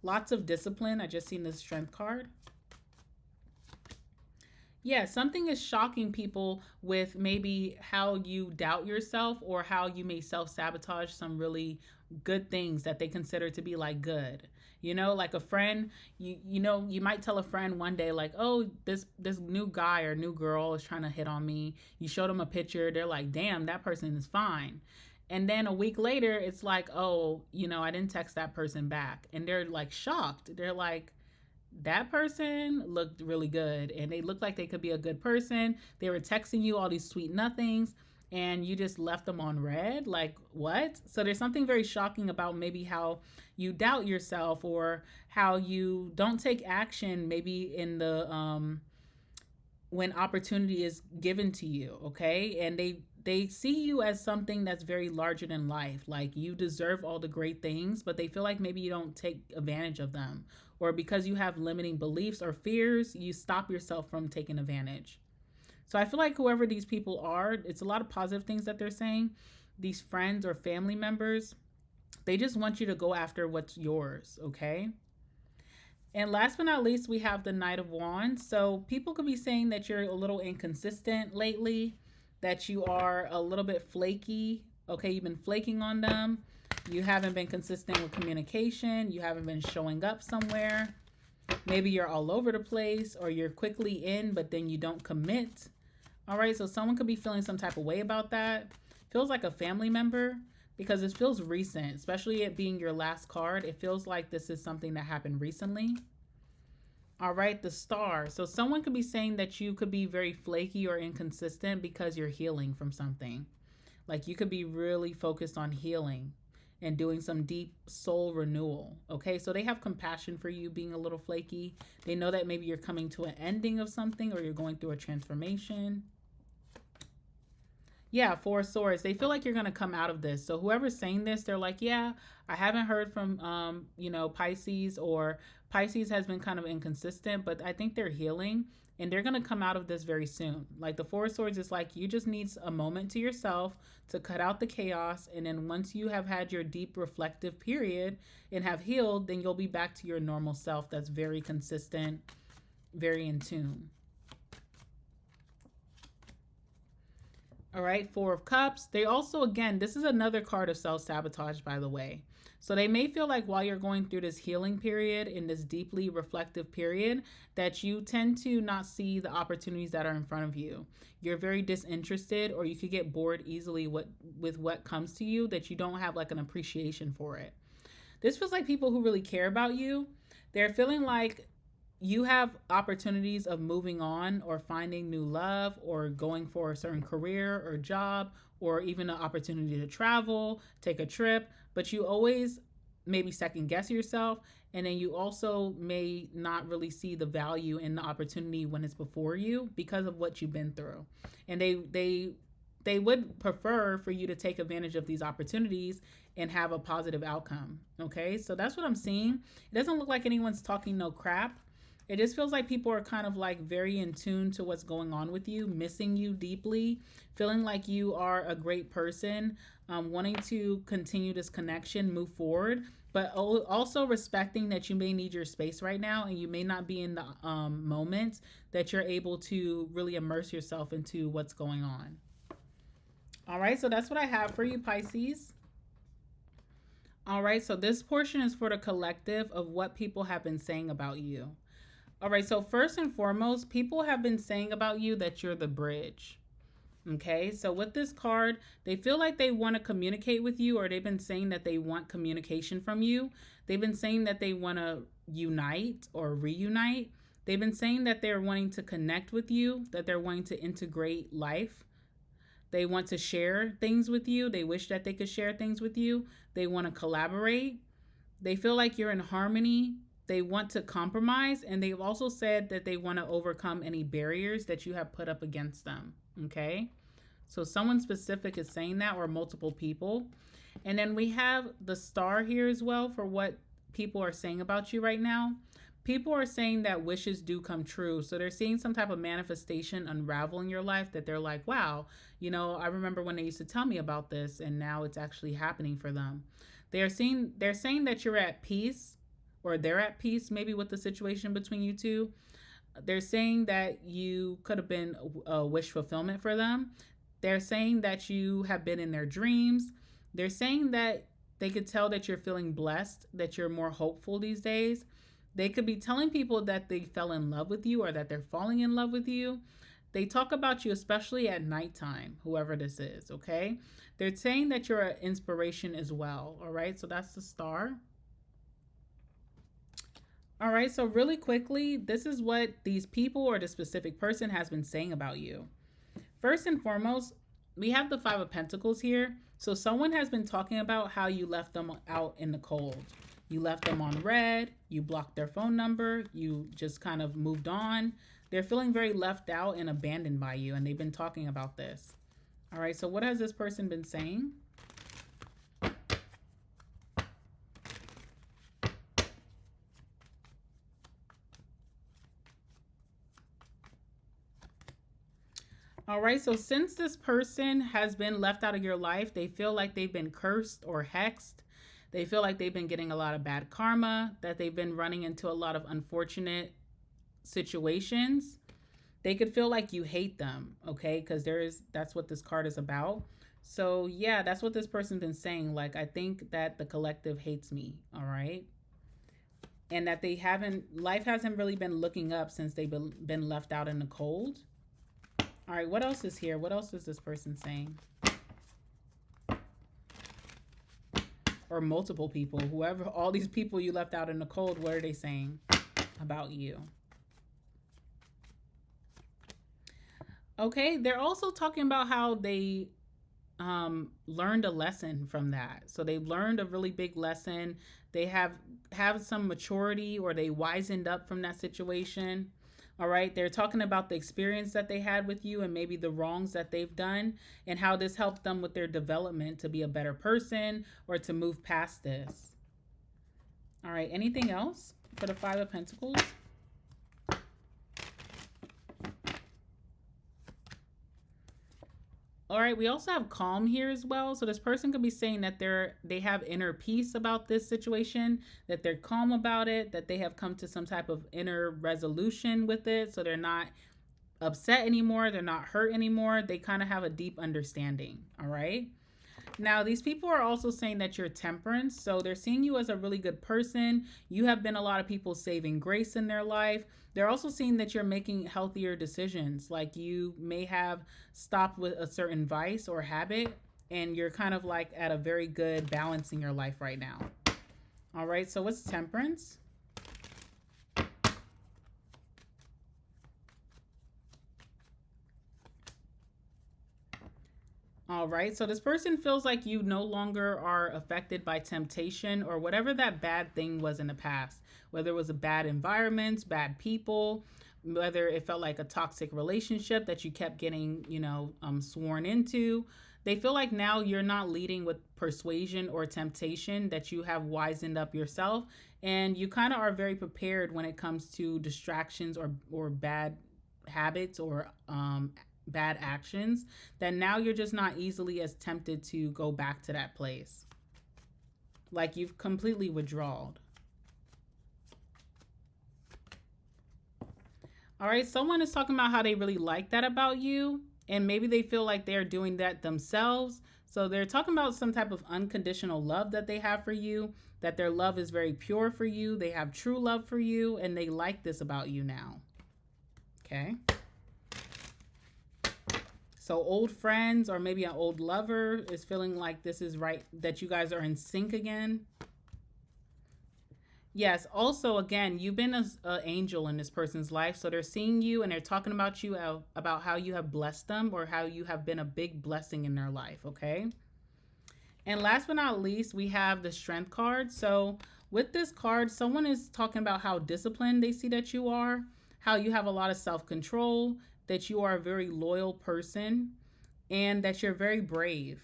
Lots of discipline. I just seen this Strength card. Yeah, something is shocking people with maybe how you doubt yourself or how you may self-sabotage some really good things that they consider to be like good. You know, like a friend, you know, you might tell a friend one day like, "Oh, this new guy or new girl is trying to hit on me." You show them a picture, they're like, "Damn, that person is fine." And then a week later, it's like, "Oh, you know, I didn't text that person back." And they're like shocked. They're like, that person looked really good and they looked like they could be a good person. They were texting you all these sweet nothings and you just left them on red. Like, what? So there's something very shocking about maybe how you doubt yourself or how you don't take action maybe in the when opportunity is given to you, okay? And they see you as something that's very larger than life. Like you deserve all the great things, but they feel like maybe you don't take advantage of them. Or because you have limiting beliefs or fears, you stop yourself from taking advantage. So I feel like whoever these people are, it's a lot of positive things that they're saying. These friends or family members, they just want you to go after what's yours, okay? And last but not least, we have the Knight of Wands. So people could be saying that you're a little inconsistent lately, that you are a little bit flaky. Okay, you've been flaking on them. You haven't been consistent with communication. You haven't been showing up somewhere. Maybe you're all over the place or you're quickly in, but then you don't commit. All right, so someone could be feeling some type of way about that. Feels like a family member because it feels recent, especially it being your last card. It feels like this is something that happened recently. All right, the Star. So someone could be saying that you could be very flaky or inconsistent because you're healing from something. Like you could be really focused on healing and doing some deep soul renewal. Okay, so they have compassion for you being a little flaky. They know that maybe you're coming to an ending of something or you're going through a transformation. Yeah, Four of Swords. They feel like you're going to come out of this. So whoever's saying this, they're like, yeah, I haven't heard from, Pisces, or Pisces has been kind of inconsistent, but I think they're healing and they're going to come out of this very soon. Like the Four of Swords is like, you just need a moment to yourself to cut out the chaos. And then once you have had your deep reflective period and have healed, then you'll be back to your normal self that's very consistent, very in tune. All right, Four of Cups. They also, again, this is another card of self-sabotage, by the way. So they may feel like while you're going through this healing period, in this deeply reflective period, that you tend to not see the opportunities that are in front of you. You're very disinterested, or you could get bored easily with what comes to you, that you don't have like an appreciation for it. This feels like people who really care about you. They're feeling like you have opportunities of moving on or finding new love or going for a certain career or job or even an opportunity to travel, take a trip, but you always maybe second guess yourself, and then you also may not really see the value in the opportunity when it's before you because of what you've been through. And they would prefer for you to take advantage of these opportunities and have a positive outcome. Okay, so that's what I'm seeing. It doesn't look like anyone's talking no crap. It just feels like people are kind of like very in tune to what's going on with you, missing you deeply, feeling like you are a great person, wanting to continue this connection, move forward, but also respecting that you may need your space right now and you may not be in the moment that you're able to really immerse yourself into what's going on. All right, so that's what I have for you, Pisces. All right, so this portion is for the collective of what people have been saying about you. All right, so first and foremost, people have been saying about you that you're the bridge. Okay, so with this card, they feel like they want to communicate with you, or they've been saying that they want communication from you. They've been saying that they want to unite or reunite. They've been saying that they're wanting to connect with you, that they're wanting to integrate life. They want to share things with you. They wish that they could share things with you. They want to collaborate. They feel like you're in harmony. They want to compromise. And they've also said that they want to overcome any barriers that you have put up against them. Okay. So someone specific is saying that, or multiple people. And then we have the star here as well for what people are saying about you right now. People are saying that wishes do come true. So they're seeing some type of manifestation unravel in your life that they're like, wow, I remember when they used to tell me about this, and now it's actually happening for them. They're saying that you're at peace, or they're at peace maybe with the situation between you two. They're saying that you could have been a wish fulfillment for them. They're saying that you have been in their dreams. They're saying that they could tell that you're feeling blessed, that you're more hopeful these days. They could be telling people that they fell in love with you, or that they're falling in love with you. They talk about you, especially at nighttime, whoever this is, okay? They're saying that you're an inspiration as well, all right? So that's the star. All right, so really quickly, this is what these people or the specific person has been saying about you. First and foremost, we have the Five of Pentacles here. So someone has been talking about how you left them out in the cold. You left them on red, you blocked their phone number, you just kind of moved on. They're feeling very left out and abandoned by you, and they've been talking about this. All right, so what has this person been saying? All right, so since this person has been left out of your life, they feel like they've been cursed or hexed. They feel like they've been getting a lot of bad karma, that they've been running into a lot of unfortunate situations. They could feel like you hate them, okay? Because that's what this card is about. So yeah, that's what this person's been saying. Like, I think that the collective hates me, all right? And that life hasn't really been looking up since they've been left out in the cold. All right, what else is here? What else is this person saying? Or multiple people, whoever, all these people you left out in the cold, what are they saying about you? Okay, they're also talking about how they learned a lesson from that. So they learned a really big lesson. They have some maturity, or they wisened up from that situation. All right, they're talking about the experience that they had with you, and maybe the wrongs that they've done, and how this helped them with their development to be a better person, or to move past this. All right, anything else for the Five of Pentacles? All right, we also have calm here as well. So this person could be saying that they have inner peace about this situation, that they're calm about it, that they have come to some type of inner resolution with it. So they're not upset anymore. They're not hurt anymore. They kind of have a deep understanding. All right. Now, these people are also saying that you're temperance. So they're seeing you as a really good person. You have been a lot of people's saving grace in their life. They're also seeing that you're making healthier decisions. Like, you may have stopped with a certain vice or habit, and you're kind of like at a very good balance in your life right now. All right, so what's temperance? All right, so this person feels like you no longer are affected by temptation, or whatever that bad thing was in the past, whether it was a bad environment, bad people, whether it felt like a toxic relationship that you kept getting, sworn into. They feel like now you're not leading with persuasion or temptation, that you have wisened up yourself, and you kind of are very prepared when it comes to distractions or bad habits or bad actions, that now you're just not easily as tempted to go back to that place. Like, you've completely withdrawn. All right, someone is talking about how they really like that about you, and maybe they feel like they're doing that themselves. So they're talking about some type of unconditional love that they have for you, that their love is very pure for you. They have true love for you, and they like this about you now. Okay. So old friends or maybe an old lover is feeling like this is right, that you guys are in sync again. Yes. Also, again, you've been an angel in this person's life. So they're seeing you and they're talking about you, about how you have blessed them or how you have been a big blessing in their life. Okay. And last but not least, we have the Strength card. So with this card, someone is talking about how disciplined they see that you are, how you have a lot of self-control, that you are a very loyal person, and that you're very brave.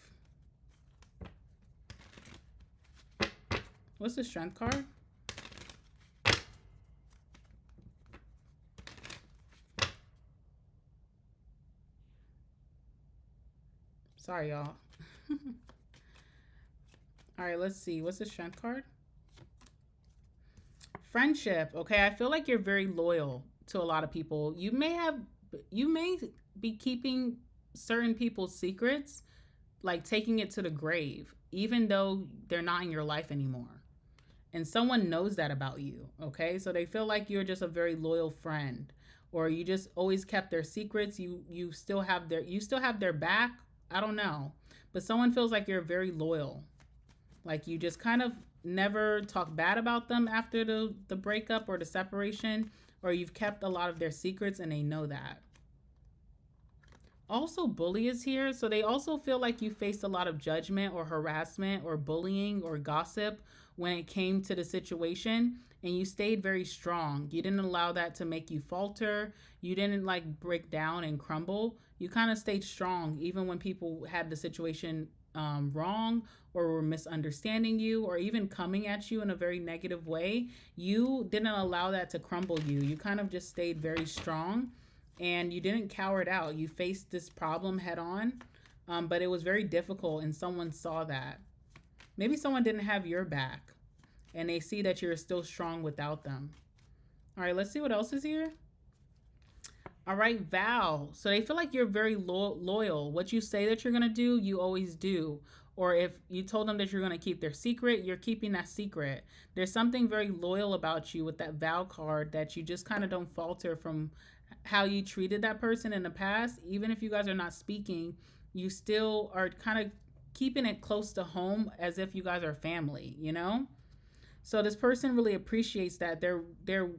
What's the Strength card? Sorry, y'all. All right, let's see. What's the Strength card? Friendship. Okay, I feel like you're very loyal to a lot of people. You may be keeping certain people's secrets, like taking it to the grave, even though they're not in your life anymore. And someone knows that about you, okay? So they feel like you're just a very loyal friend, or you just always kept their secrets. You still have their back. I don't know. But someone feels like you're very loyal. Like you just kind of never talk bad about them after the breakup or the separation, or you've kept a lot of their secrets and they know that. Also, bully is here. So they also feel like you faced a lot of judgment or harassment or bullying or gossip when it came to the situation, and you stayed very strong. You didn't allow that to make you falter. You didn't like break down and crumble. You kind of stayed strong even when people had the situation wrong or were misunderstanding you or even coming at you in a very negative way. You didn't allow that to crumble you. You kind of just stayed very strong and you didn't cower it out. You faced this problem head on, but it was very difficult and someone saw that. Maybe someone didn't have your back and they see that you're still strong without them. All right, let's see what else is here. All right, vow. So they feel like you're very loyal. What you say that you're going to do, you always do. Or if you told them that you're going to keep their secret, you're keeping that secret. There's something very loyal about you with that vow card that you just kind of don't falter from how you treated that person in the past. Even if you guys are not speaking, you still are kind of keeping it close to home as if you guys are family, you know? So this person really appreciates that. They're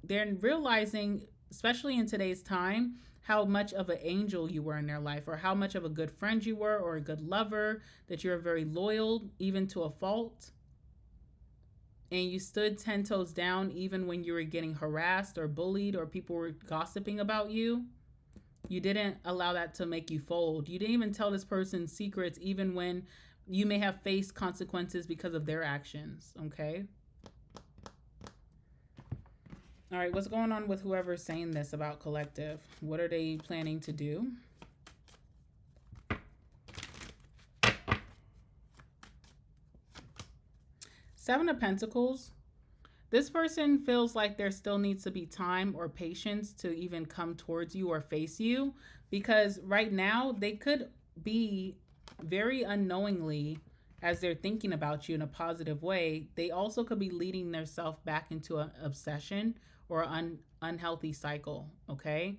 realizing, especially in today's time, how much of an angel you were in their life, or how much of a good friend you were, or a good lover, that you're very loyal, even to a fault. And you stood 10 toes down even when you were getting harassed or bullied or people were gossiping about you. You didn't allow that to make you fold. You didn't even tell this person secrets even when you may have faced consequences because of their actions, okay? All right, what's going on with whoever's saying this about collective? What are they planning to do? Seven of Pentacles. This person feels like there still needs to be time or patience to even come towards you or face you, because right now they could be very unknowingly, as they're thinking about you in a positive way, they also could be leading themselves back into an obsession or an unhealthy cycle, okay?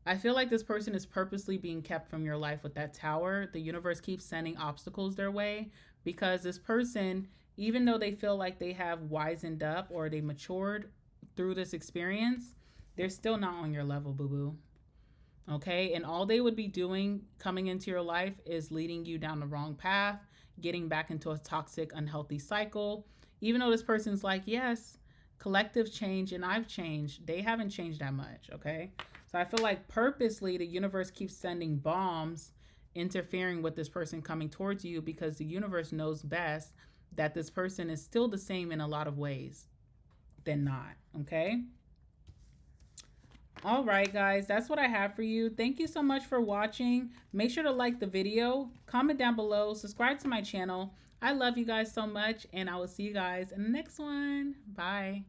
I feel like this person is purposely being kept from your life with that Tower. The universe keeps sending obstacles their way because this person, even though they feel like they have wisened up or they matured through this experience, they're still not on your level, boo-boo. Okay? And all they would be doing coming into your life is leading you down the wrong path, getting back into a toxic, unhealthy cycle. Even though this person's like, yes, collective change and I've changed, they haven't changed that much, okay? So I feel like purposely the universe keeps sending bombs, interfering with this person coming towards you, because the universe knows best that this person is still the same in a lot of ways than not, okay? All right, guys, that's what I have for you. Thank you so much for watching. Make sure to like the video, comment down below, subscribe to my channel. I love you guys so much, and I will see you guys in the next one. Bye.